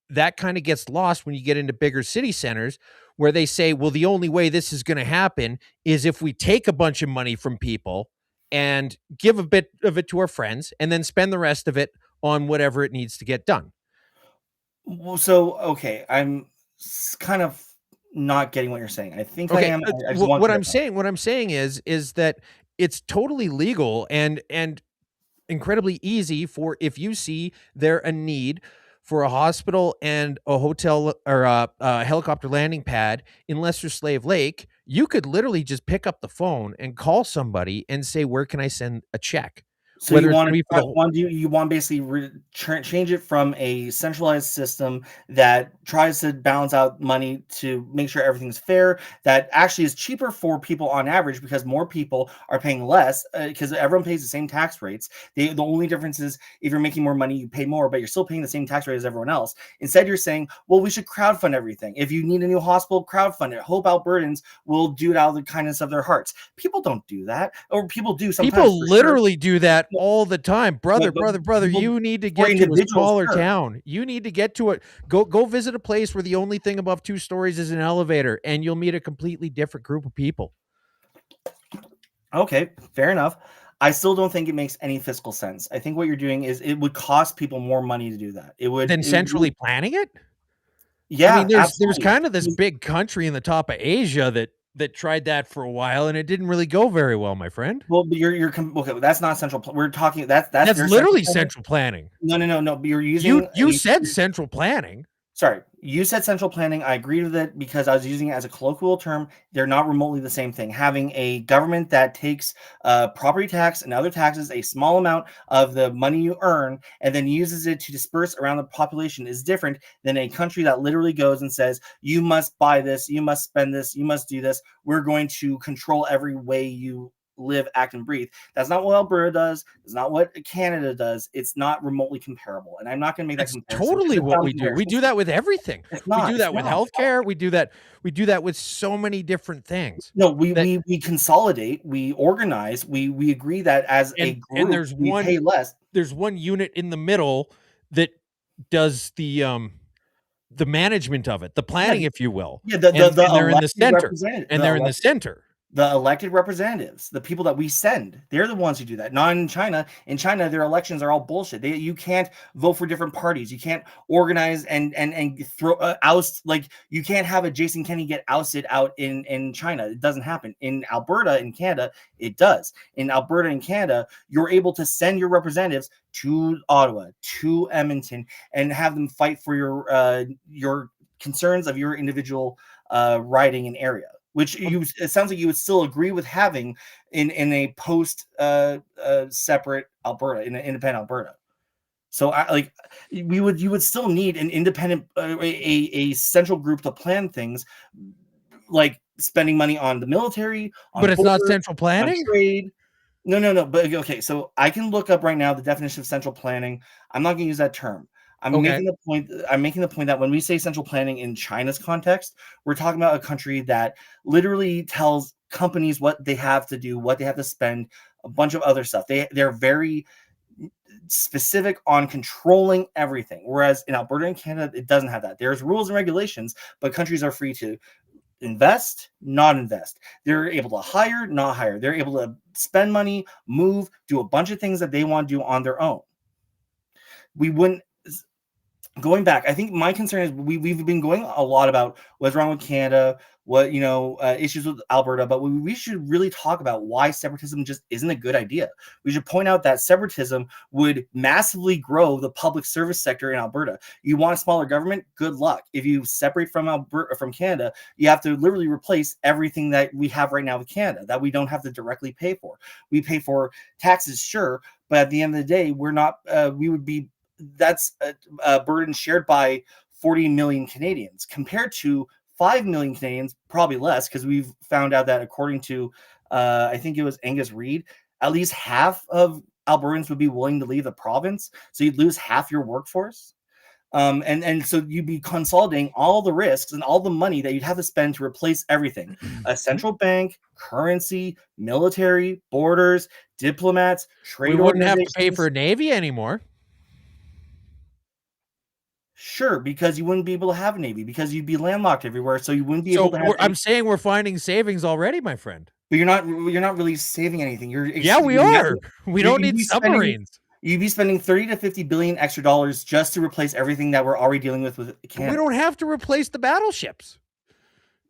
that kind of gets lost when you get into bigger city centers, where they say, well, the only way this is going to happen is if we take a bunch of money from people and give a bit of it to our friends and then spend the rest of it on whatever it needs to get done. Well, so okay, I'm kind of not getting what you're saying. I think I Okay, am. I just want what to. I'm saying is that it's totally legal and incredibly easy for, if you see there a need for a hospital and a hotel or a helicopter landing pad in Lesser Slave Lake, you could literally just pick up the phone and call somebody and say, where can I send a check? So whether you it's want going to be for the whole. you want basically change it from a centralized system that tries to balance out money to make sure everything's fair, that actually is cheaper for people on average because more people are paying less because everyone pays the same tax rates. The only difference is if you're making more money, you pay more, but you're still paying the same tax rate as everyone else. Instead, you're saying, well, we should crowdfund everything. If you need a new hospital, crowdfund it. Hope Albertans will do it out of the kindness of their hearts. People don't do that, or people do sometimes. People For sure. literally do that all the time. Brother, But brother, people, you need to for get to a individuals, smaller sure. town. You need to get to it. Go visit a place where the only thing above 2 stories is an elevator, and you'll meet a completely different group of people. Okay, fair enough. I still don't think it makes any fiscal sense. I think what you're doing is it would cost people more money to do that. Than centrally planning it? Yeah, I mean, there's absolutely. kind of this big country in the top of Asia that tried that for a while, and it didn't really go very well, my friend. Well, but okay. That's not central. We're talking that's very literally central planning. No. But you're using you said central planning. Sorry, you said central planning. I agreed with it because I was using it as a colloquial term. They're not remotely the same thing. Having a government that takes property tax and other taxes, a small amount of the money you earn, and then uses it to disperse around the population is different than a country that literally goes and says, you must buy this, you must spend this, you must do this. We're going to control every way you live, act, and breathe. That's not what Alberta does. It's not what Canada does. It's not remotely comparable. And I'm not going to make that comparison. Totally what we do. We do that with everything. We do that with healthcare. We do that with so many different things. No, we consolidate, we organize, we agree that as a group, and there's we pay less. There's one unit in the middle that does the management of it, the planning, if you will. Yeah, and they're in the center. And they're in the center. The elected representatives, the people that we send, they're the ones who do that. Not in China. In China, their elections are all bullshit. You can't vote for different parties. You can't organize and throw oust. Like, you can't have a Jason Kenney get ousted out in China. It doesn't happen. In Alberta, in Canada, it does. In Alberta and Canada, you're able to send your representatives to Ottawa, to Edmonton, and have them fight for your concerns of your individual riding and area. Which it sounds like you would still agree with having in a post separate Alberta, in an independent Alberta. So you would still need an independent a central group to plan things, like spending money on the military, but it's not central planning. Trade. No. But okay, so I can look up right now the definition of central planning. I'm not going to use that term. I'm making the point that when we say central planning in China's context, we're talking about a country that literally tells companies what they have to do, what they have to spend, a bunch of other stuff. They're very specific on controlling everything. Whereas in Alberta and Canada, it doesn't have that. There's rules and regulations, but countries are free to invest, not invest. They're able to hire, not hire. They're able to spend money, move, do a bunch of things that they want to do on their own. We wouldn't. Going back, I think my concern is we've been going a lot about what's wrong with Canada, what issues with Alberta, but we should really talk about why separatism just isn't a good idea. We should point out that separatism would massively grow the public service sector in Alberta. You want a smaller government? Good luck. If you separate from Canada, you have to literally replace everything that we have right now with Canada that we don't have to directly pay for. We pay for taxes, sure, but at the end of the day, we're not. That's a burden shared by 40 million Canadians compared to 5 million Canadians, probably less, because we've found out that according to, I think it was Angus Reid, at least half of Albertans would be willing to leave the province. So you'd lose half your workforce. And so you'd be consolidating all the risks and all the money that you'd have to spend to replace everything. A central bank, currency, military, borders, diplomats, trade. We wouldn't have to pay for a navy anymore. Sure, because you wouldn't be able to have a navy because you'd be landlocked everywhere, so you wouldn't be able to have. I'm saying we're finding savings already, my friend. But you're not really saving anything. We are. We don't need submarines. You'd be spending 30 to 50 billion extra dollars just to replace everything that we're already dealing with Canada. We don't have to replace the battleships.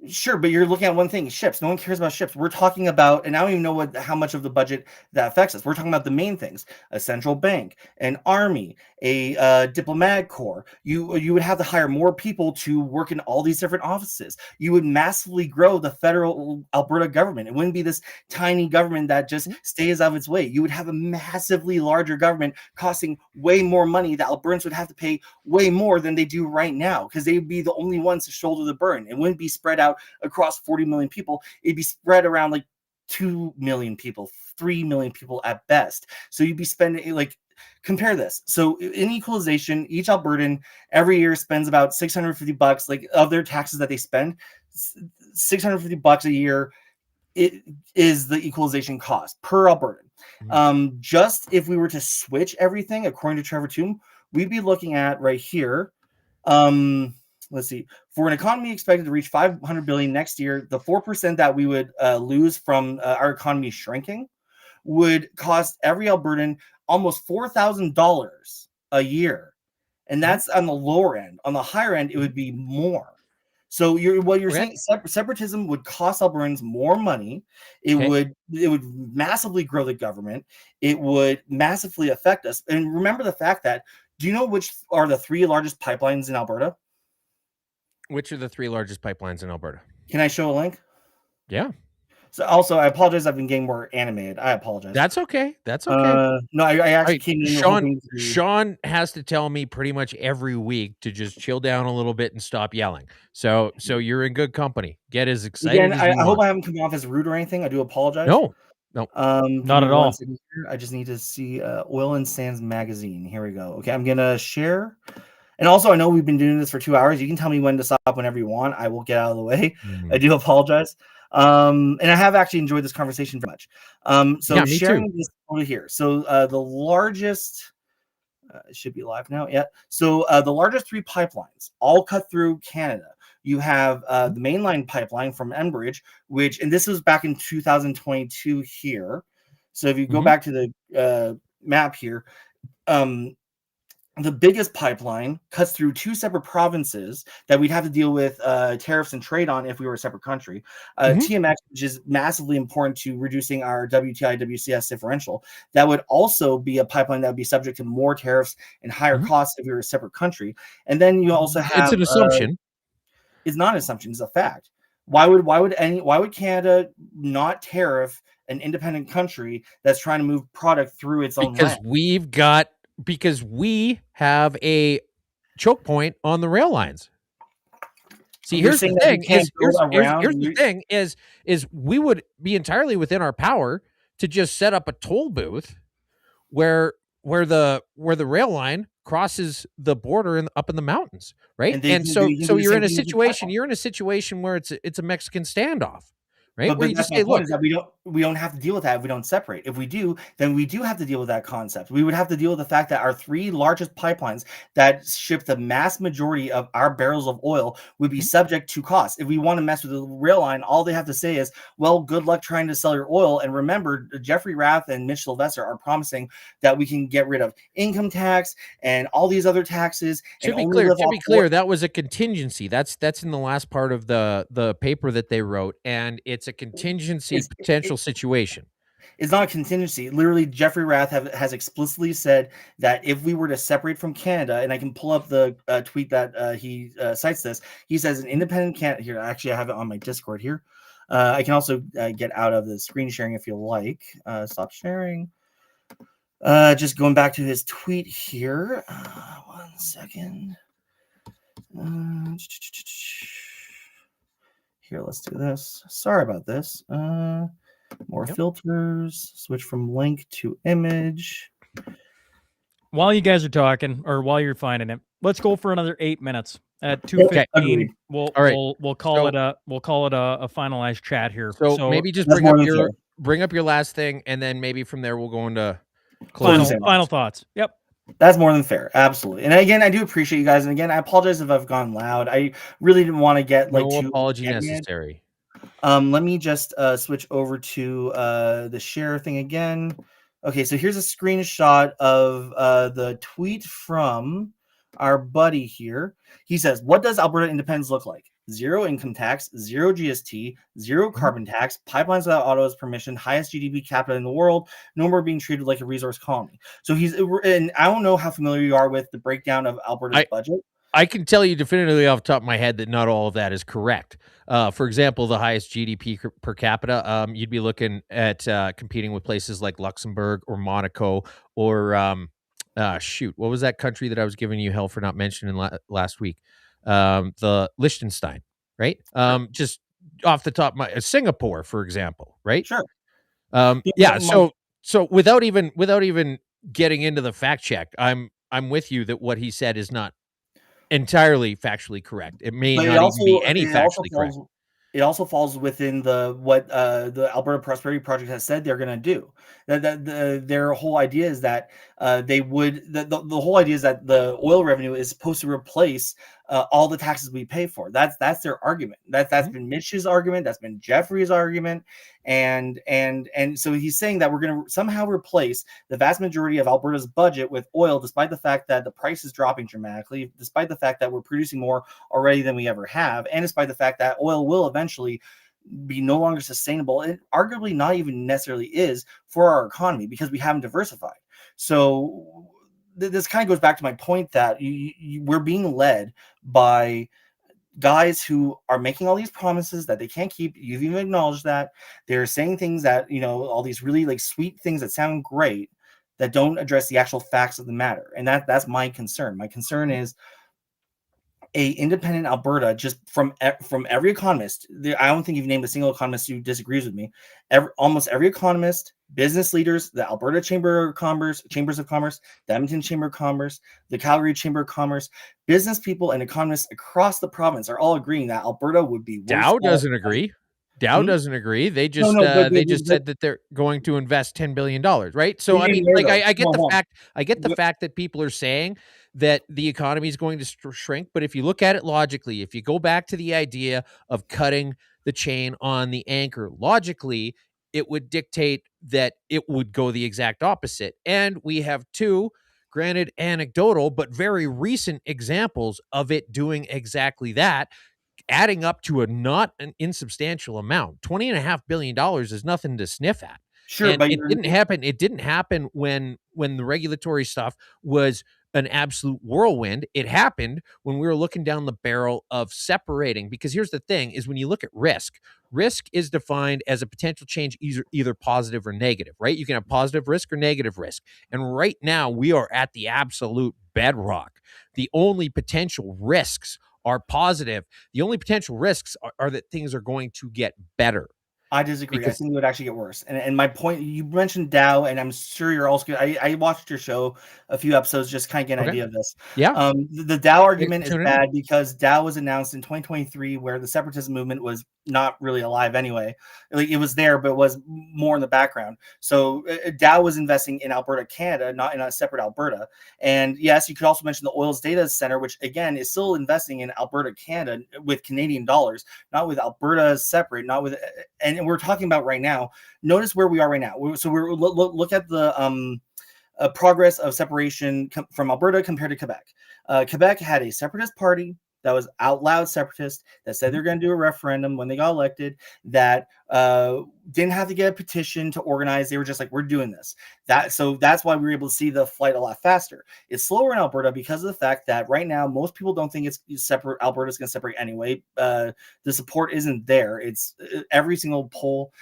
Sure, but you're looking at one thing: ships. No one cares about ships. We're talking about, and I don't even know how much of the budget that affects us. We're talking about the main things: a central bank, an army, a diplomatic corps. You would have to hire more people to work in all these different offices. You would massively grow the federal Alberta government. It wouldn't be this tiny government that just stays out of its way. You would have a massively larger government costing way more money that Albertans would have to pay way more than they do right now, because they would be the only ones to shoulder the burden. It wouldn't be spread out across 40 million people. It'd be spread around like 2 million people, 3 million people at best. So you'd be spending, like, compare this. So in equalization, each Albertan every year spends about $650, like, of their taxes that they spend, $650 a year. It is the equalization cost per Albertan. Just if we were to switch everything, according to Trevor Tomb, we'd be looking at right here. Let's see. For an economy expected to reach 500 billion next year, the 4% that we would lose from our economy shrinking would cost every Albertan almost $4,000 a year, and that's on the lower end. On the higher end, it would be more. So what you're saying, separatism would cost Albertans more money. It would massively grow the government. It would massively affect us. And remember the fact that, do you know which are the 3 largest pipelines in Alberta? Which are the 3 largest pipelines in Alberta? Can I show a link? Yeah. So also, I apologize. I've been getting more animated. I apologize. That's okay. That's okay. No, I actually came in. Sean has to tell me pretty much every week to just chill down a little bit and stop yelling. So you're in good company. Get as excited Again, as you I hope want. I haven't come off as rude or anything. I do apologize. No. Not at all. I just need to see Oil and Sands magazine. Here we go. Okay, I'm gonna share. And also, I know we've been doing this for 2 hours. You can tell me when to stop whenever you want. I will get out of the way. I do apologize. And I have actually enjoyed this conversation very much. So sharing this over here. So the largest, it should be live now. Yeah. So the largest 3 pipelines all cut through Canada. You have the mainline pipeline from Enbridge, and this was back in 2022 here. So if you go back to the map here, the biggest pipeline cuts through 2 separate provinces that we'd have to deal with tariffs and trade on if we were a separate country. TMX, which is massively important to reducing our WTI WCS differential, that would also be a pipeline that would be subject to more tariffs and higher costs if we were a separate country. And then you also have, it's an assumption. It's not an assumption; it's a fact. Why would Canada not tariff an independent country that's trying to move product through its own land? Because we have a choke point on the rail lines. See, here's the thing. Here's the thing is we would be entirely within our power to just set up a toll booth where the rail line crosses the border up in the mountains, right? And so you're in a situation where it's a Mexican standoff. Right? But that's my point, is that we don't have to deal with that if we don't separate. If we do, then we do have to deal with that concept. We would have to deal with the fact that our 3 largest pipelines that ship the mass majority of our barrels of oil would be subject to costs. If we want to mess with the rail line, all they have to say is, well, good luck trying to sell your oil. And remember, Jeffrey Rath and Mitch Sylvester are promising that we can get rid of income tax and all these other taxes. To be clear, that was a contingency. That's in the last part of the paper that they wrote, and it's a contingency potential situation. It's not a contingency. Literally, Jeffrey Rath has explicitly said that if we were to separate from Canada, and I can pull up the tweet that he cites this, he says an independent Canada. Here, actually, I have it on my Discord here. I can also get out of the screen sharing if you like. Stop sharing. Just going back to his tweet here. 1 second. Here, let's do this. Sorry about this. More filters. Switch from link to image. While you guys are talking, or while you're finding it, let's go for another 8 minutes. At 2:15, we'll call it a finalized chat here. So maybe just bring up your last thing, and then maybe from there we'll go into final thoughts. Yep. That's more than fair. Absolutely. And again, I do appreciate you guys. And again, I apologize if I've gone loud. I really didn't want to get no apology necessary. Let me just switch over to the share thing again. Okay, so here's a screenshot of the tweet from our buddy here. He says, "What does Alberta independence look like? zero income tax, zero GST, zero carbon tax, pipelines without Ottawa's permission, highest GDP capita in the world, no more being treated like a resource colony. So and I don't know how familiar you are with the breakdown of Alberta's budget. I can tell you definitively off the top of my head that not all of that is correct. For example, the highest GDP per capita, you'd be looking at competing with places like Luxembourg or Monaco or shoot, what was that country that I was giving you hell for not mentioning last week? The Liechtenstein, right? Just off the top of my Singapore, for example, right? Sure. Yeah. So without even getting into the fact check, I'm with you that what he said is not entirely factually correct. It may not even be any factually correct. It also falls within what the Alberta Prosperity Project has said they're going to do. Their whole idea is that the whole idea is that the oil revenue is supposed to replace all the taxes we pay for. That's their argument. That's been Mitch's argument. That's been Jeffrey's argument, and so he's saying that we're going to somehow replace the vast majority of Alberta's budget with oil, despite the fact that the price is dropping dramatically, despite the fact that we're producing more already than we ever have, and despite the fact that oil will eventually be no longer sustainable, and arguably not even necessarily is for our economy because we haven't diversified. So this kind of goes back to my point that we're being led by guys who are making all these promises that they can't keep. You've even acknowledged that they're saying things that, all these really like sweet things that sound great that don't address the actual facts of the matter. And that's my concern. My concern is a independent Alberta, just from every economist. I don't think you've named a single economist who disagrees with me. Almost every economist, business leaders, the Alberta Chambers of Commerce, the Edmonton Chamber of Commerce, the Calgary Chamber of Commerce, business people and economists across the province are all agreeing that Alberta would be worse. Dow doesn't agree. Dow doesn't agree. They just said that they're going to invest $10 billion, right? So I mean, like I get the fact. I get the fact that people are saying that the economy is going to shrink, but if you look at it logically, if you go back to the idea of cutting the chain on the anchor, logically, it would dictate that it would go the exact opposite. And we have two, granted anecdotal, but very recent examples of it doing exactly that, adding up to a not an insubstantial amount. $20.5 billion is nothing to sniff at. Sure, and but it didn't happen. It didn't happen when the regulatory stuff was an absolute whirlwind. It happened when we were looking down the barrel of separating. Because here's the thing: is when you look at risk is defined as a potential change, either positive or negative, right? You can have positive risk or negative risk. And right now we are at the absolute bedrock. The only potential risks are positive. The only potential risks are that things are going to get better. I disagree. I think it would actually get worse. And my point, you mentioned Dow, and I'm sure you're also good. I watched your show a few episodes just kind of get an idea of this. Yeah. The Dow argument is bad because Dow was announced in 2023, where the separatism movement was not really alive anyway. Like, it was there, but it was more in the background. So Dow was investing in Alberta, Canada, not in a separate Alberta. And yes, you could also mention the Oil's Data Center, which again is still investing in Alberta, Canada with Canadian dollars, not with Alberta separate, not with, and we're talking about right now. Notice where we are right now. So we're look at the progress of separation from Alberta compared to Quebec. Quebec had a separatist party that was out loud separatist, that said they're going to do a referendum when they got elected, that didn't have to get a petition to organize. They were just like, we're doing this. So that's why we were able to see the flight a lot faster. It's slower in Alberta because of the fact that right now most people don't think it's separate. Alberta's going to separate anyway. The support isn't there. It's every single poll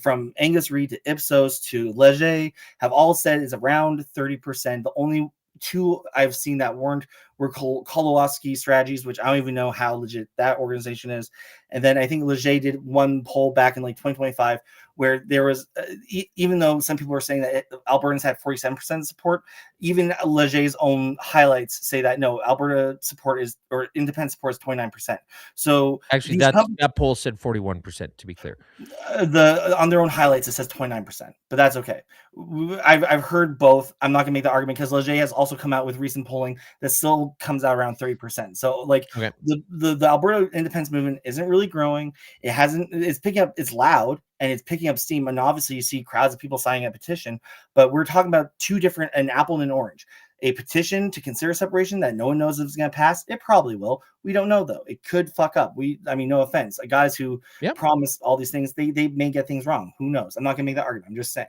from Angus Reid to Ipsos to Leger have all said is around 30%. The only two I've seen that weren't were Kowalski Strategies, which I don't even know how legit that organization is. And then I think Leger did one poll back in like 2025 where there was, even though some people were saying that Albertans had 47% support, even Leger's own highlights say that no, Alberta support is, or independent support is 29%. So actually, that poll said 41%. To be clear, on their own highlights it says 29%, but that's okay. I've heard both. I'm not gonna make the argument because Leger has also come out with recent polling that still comes out around 30%. So like the Alberta independence movement isn't really growing. It's picking up, it's loud and it's picking up steam. And obviously you see crowds of people signing a petition, but we're talking about two different, an apple and an orange. a petition to consider separation that no one knows if it's going to pass? It probably will. We don't know though. It could fuck up. No offense. Guys who promise all these things, they may get things wrong. Who knows? I'm not going to make that argument. I'm just saying.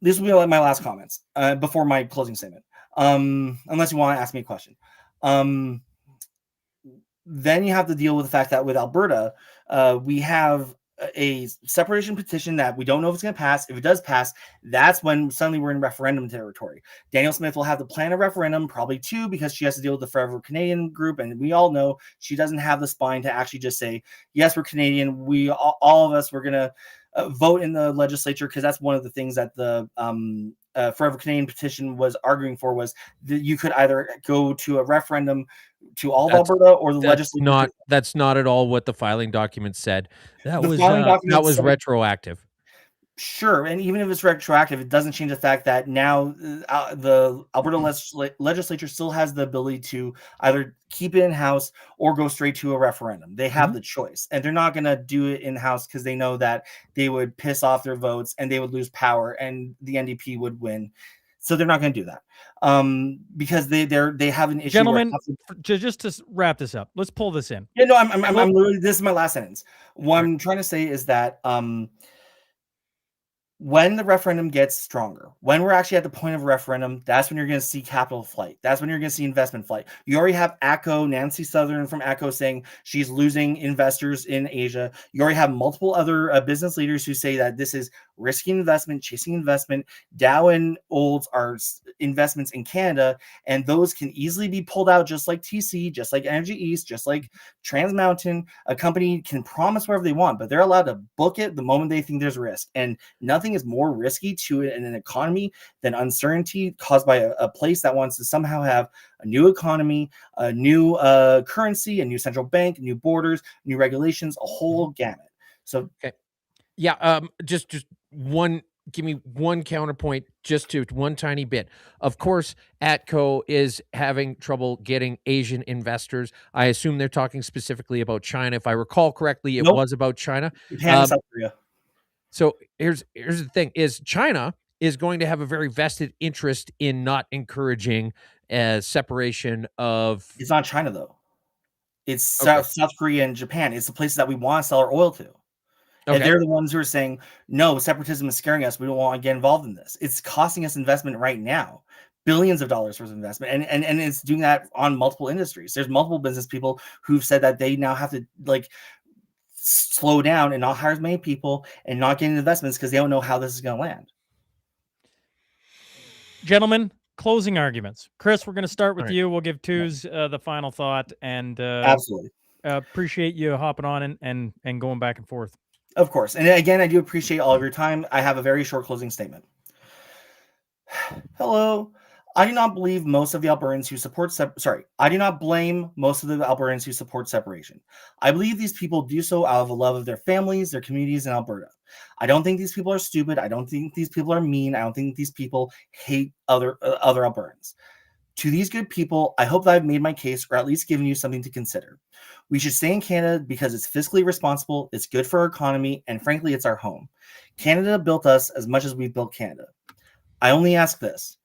This will be my last comments before my closing statement. Unless you want to ask me a question. Then you have to deal with the fact that with Alberta, we have a separation petition that we don't know if it's going to pass. If it does pass, that's when suddenly we're in referendum territory. Danielle Smith will have to plan a referendum, probably 2, because she has to deal with the Forever Canadian group, and we all know she doesn't have the spine to actually just say, yes, we're Canadian. We all of us, we're going to vote in the legislature, because that's one of the things that the Forever Canadian petition was arguing for, was that you could either go to a referendum to all of Alberta or the legislature. That's not at all what the filing document said. That was retroactive. Sure, and even if it's retroactive, it doesn't change the fact that now the Alberta legislature still has the ability to either keep it in-house or go straight to a referendum. They have the choice, and they're not going to do it in-house because they know that they would piss off their votes and they would lose power and the NDP would win. So they're not going to do that because they have an issue. Gentlemen, just to wrap this up, let's pull this in. Yeah, no, I'm literally, this is my last sentence. What I'm trying to say is that when the referendum gets stronger, when we're actually at the point of a referendum, that's when you're going to see capital flight. That's when you're going to see investment flight. You already have ACO, Nancy Southern from ACO, saying she's losing investors in Asia. You already have multiple other business leaders who say that this is risky investment, chasing investment. Dow and Olds are investments in Canada, and those can easily be pulled out, just like TC, just like Energy East, just like Trans Mountain. A company can promise whatever they want, but they're allowed to book it the moment they think there's risk. And nothing is more risky to it in an economy than uncertainty caused by a place that wants to somehow have a new economy, a new currency, a new central bank, new borders, new regulations, a whole gamut. So, okay. Yeah, just one. Give me one counterpoint, just to one tiny bit. Of course, ATCO is having trouble getting Asian investors. I assume they're talking specifically about China. If I recall correctly, it was about China. Japan and South Korea. So here's the thing: is China is going to have a very vested interest in not encouraging separation of. It's not China though. It's South Korea and Japan. It's the places that we want to sell our oil to. And they're the ones who are saying, no, separatism is scaring us. We don't want to get involved in this. It's costing us investment right now, billions of dollars worth of investment. And it's doing that on multiple industries. There's multiple business people who've said that they now have to slow down and not hire as many people and not get investments because they don't know how this is going to land. Gentlemen, closing arguments. Chris, we're going to start with you. We'll give Twos the final thought. And absolutely appreciate you hopping on and going back and forth. Of course. And again, I do appreciate all of your time. I have a very short closing statement. Hello. I do not believe most of the Albertans who support I do not blame most of the Albertans who support separation. I believe these people do so out of a love of their families, their communities in Alberta. I don't think these people are stupid. I don't think these people are mean. I don't think these people hate other Albertans. To these good people, I hope that I've made my case, or at least given you something to consider. We should stay in Canada because it's fiscally responsible, it's good for our economy, and frankly, it's our home. Canada built us as much as we've built Canada. I only ask this.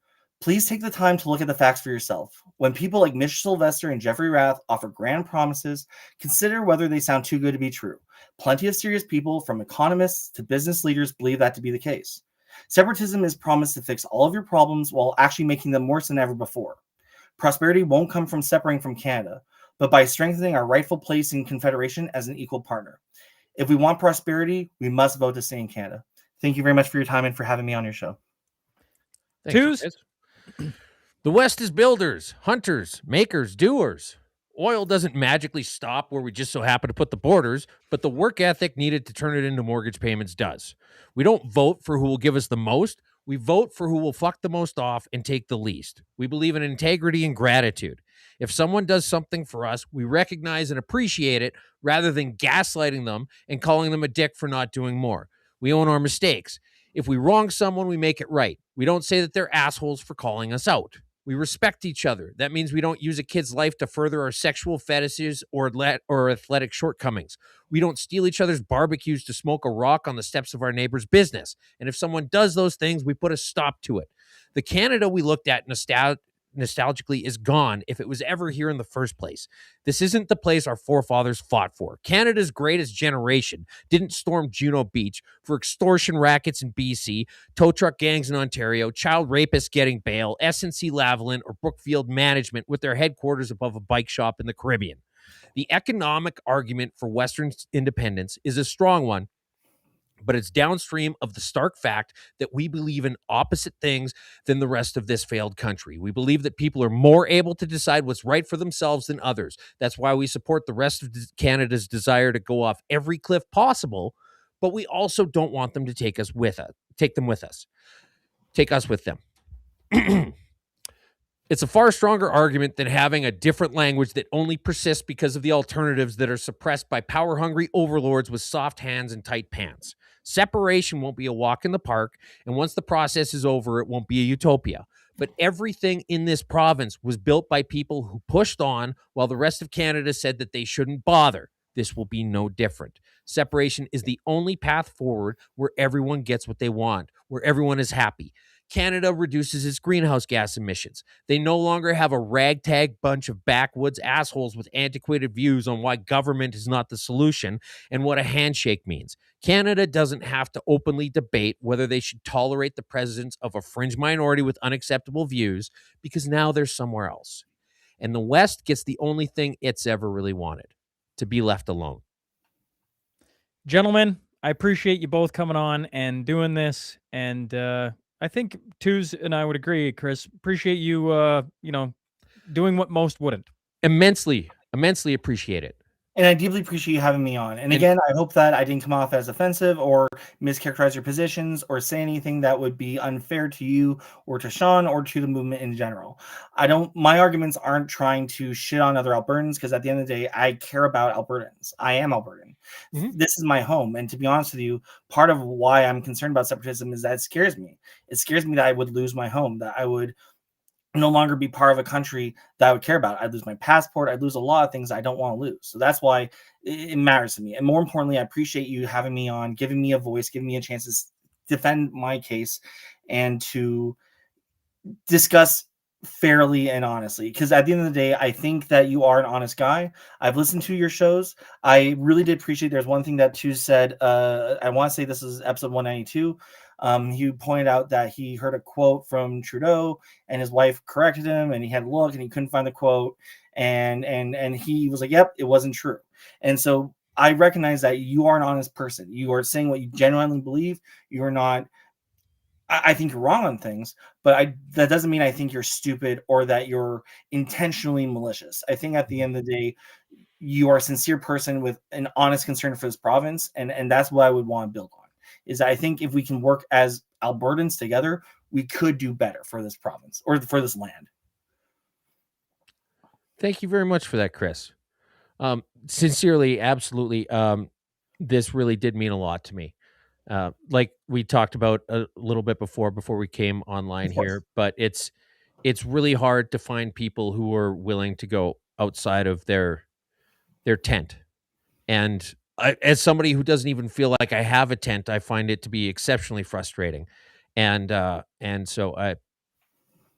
Please take the time to look at the facts for yourself. When people like Mitch Sylvester and Jeffrey Rath offer grand promises, consider whether they sound too good to be true. Plenty of serious people, from economists to business leaders, believe that to be the case. Separatism is promised to fix all of your problems while actually making them worse than ever before. Prosperity won't come from separating from Canada, but by strengthening our rightful place in Confederation as an equal partner. If we want prosperity, we must vote to stay in Canada. Thank you very much for your time and for having me on your show. Twos. The West is builders, hunters, makers, doers. Oil doesn't magically stop where we just so happen to put the borders, but the work ethic needed to turn it into mortgage payments does. We don't vote for who will give us the most. We vote for who will fuck the most off and take the least. We believe in integrity and gratitude. If someone does something for us, we recognize and appreciate it rather than gaslighting them and calling them a dick for not doing more. We own our mistakes. If we wrong someone, we make it right. We don't say that they're assholes for calling us out. We respect each other. That means we don't use a kid's life to further our sexual fetishes or athletic shortcomings. We don't steal each other's barbecues to smoke a rock on the steps of our neighbor's business. And if someone does those things, we put a stop to it. The Canada we looked at nostalgically is gone if it was ever here in the first place. This isn't the place our forefathers fought for. Canada's greatest generation didn't storm Juno Beach for extortion rackets in BC, tow truck gangs in Ontario, child rapists getting bail, SNC Lavalin, or Brookfield Management with their headquarters above a bike shop in the Caribbean. The economic argument for Western independence is a strong one, but it's downstream of the stark fact that we believe in opposite things than the rest of this failed country. We believe that people are more able to decide what's right for themselves than others. That's why we support the rest of Canada's desire to go off every cliff possible, but we also don't want them to take us with us. Take us with them. It's a far stronger argument than having a different language that only persists because of the alternatives that are suppressed by power-hungry overlords with soft hands and tight pants. Separation won't be a walk in the park, and once the process is over, it won't be a utopia. But everything in this province was built by people who pushed on while the rest of Canada said that they shouldn't bother. This will be no different. Separation is the only path forward where everyone gets what they want, where everyone is happy. Canada reduces its greenhouse gas emissions. They no longer have a ragtag bunch of backwoods assholes with antiquated views on why government is not the solution and what a handshake means. Canada doesn't have to openly debate whether they should tolerate the presence of a fringe minority with unacceptable views, because now they're somewhere else. And the West gets the only thing it's ever really wanted: to be left alone. Gentlemen, I appreciate you both coming on and doing this. And I think Twos and I would agree, Chris. Appreciate you, doing what most wouldn't. Immensely appreciate it. And I deeply appreciate you having me on. And again, I hope that I didn't come off as offensive or mischaracterize your positions or say anything that would be unfair to you or to Sean or to the movement in general. My arguments aren't trying to shit on other Albertans, because at the end of the day, I care about Albertans. I am Albertan. Mm-hmm. This is my home. And to be honest with you, part of why I'm concerned about separatism is that it scares me. It scares me that I would lose my home, that I would no longer be part of a country that I would care about. I'd lose my passport. I'd lose a lot of things I don't want to lose. So that's why it matters to me. And more importantly, I appreciate you having me on, giving me a voice, giving me a chance to defend my case and to discuss fairly and honestly. Because at the end of the day, I think that you are an honest guy. I've listened to your shows. I really did appreciate. There's one thing that Tu said. I want to say this is episode 192. He pointed out that he heard a quote from Trudeau and his wife corrected him, and he had a look and he couldn't find the quote, and he was like, yep, it wasn't true. And so I recognize that you are an honest person. You are saying what you genuinely believe. You are not, I think you're wrong on things, but that doesn't mean I think you're stupid or that you're intentionally malicious. I think at the end of the day, you are a sincere person with an honest concern for this province, and that's what I would want to build on. Is I think if we can work as Albertans together, we could do better for this province or for this land. Thank you very much for that, Chris. Sincerely, absolutely. This really did mean a lot to me. Like we talked about a little bit before we came online here, but it's really hard to find people who are willing to go outside of their tent. And as somebody who doesn't even feel like I have a tent, I find it to be exceptionally frustrating. And so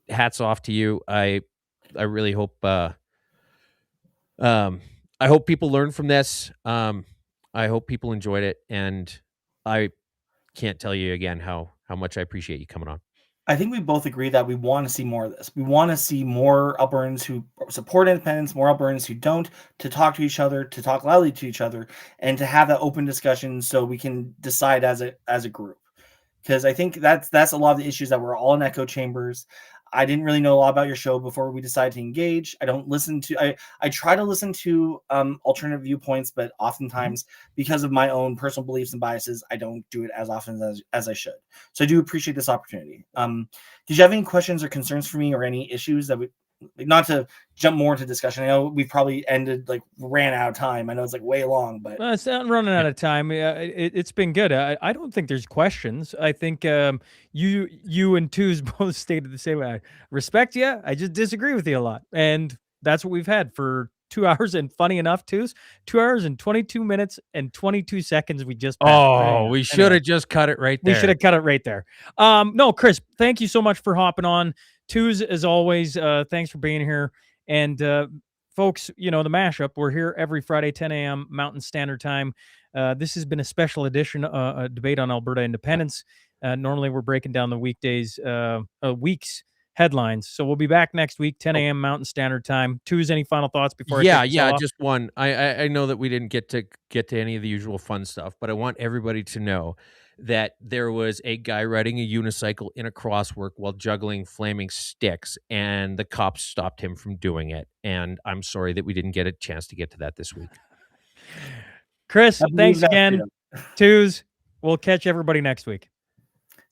hats off to you. I really hope, I hope people learn from this. I hope people enjoyed it. And I can't tell you again how much I appreciate you coming on. I think we both agree that we want to see more of this. We want to see more Albertans who support independence, more Albertans who don't, to talk to each other, to talk loudly to each other, and to have that open discussion so we can decide as a group. Because I think that's a lot of the issues that we're all in echo chambers. I didn't really know a lot about your show before we decided to engage. I don't listen to, I try to listen to alternative viewpoints, but oftentimes because of my own personal beliefs and biases, I don't do it as often as I should. So I do appreciate this opportunity. Did you have any questions or concerns for me or any issues that not to jump more into discussion? I know we probably ran out of time. I know it's way long, but it's not running out of time. It's been good. I don't think there's questions. I think you and Twos both stated the same way. I respect you. I just disagree with you a lot, and that's what we've had for 2 hours and funny enough, too, 2 hours and 22 minutes and 22 seconds we just passed. Oh, we should have just cut it right there. We should have cut it right there. No, Chris, thank you so much for hopping on. Twos, as always, thanks for being here. And folks, the Mashup, we're here every Friday, 10 a.m. Mountain Standard Time. This has been a special edition, a debate on Alberta independence. Normally, we're breaking down the week's headlines. So we'll be back next week, 10 a.m. Mountain Standard Time. Twos, any final thoughts before I take this off? Just one. I know that we didn't get to any of the usual fun stuff, but I want everybody to know that there was a guy riding a unicycle in a crosswalk while juggling flaming sticks, and the cops stopped him from doing it. And I'm sorry that we didn't get a chance to get to that this week. Chris, thanks again. Twos, we'll catch everybody next week.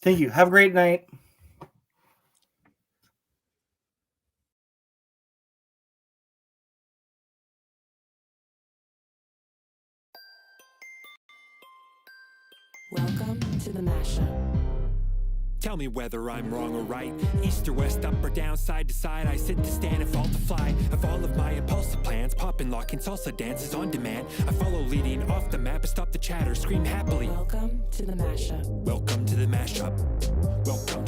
Thank you. Have a great night. Welcome to the Mashup. Tell me whether I'm wrong or right. East or west, up or down, side to side. I sit to stand and fall to fly. Of all of my impulsive plans, pop and lock and salsa dances on demand. I follow leading off the map and stop the chatter, scream happily. Welcome to the Mashup. Welcome to the mashup. Welcome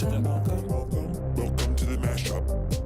to the mashup.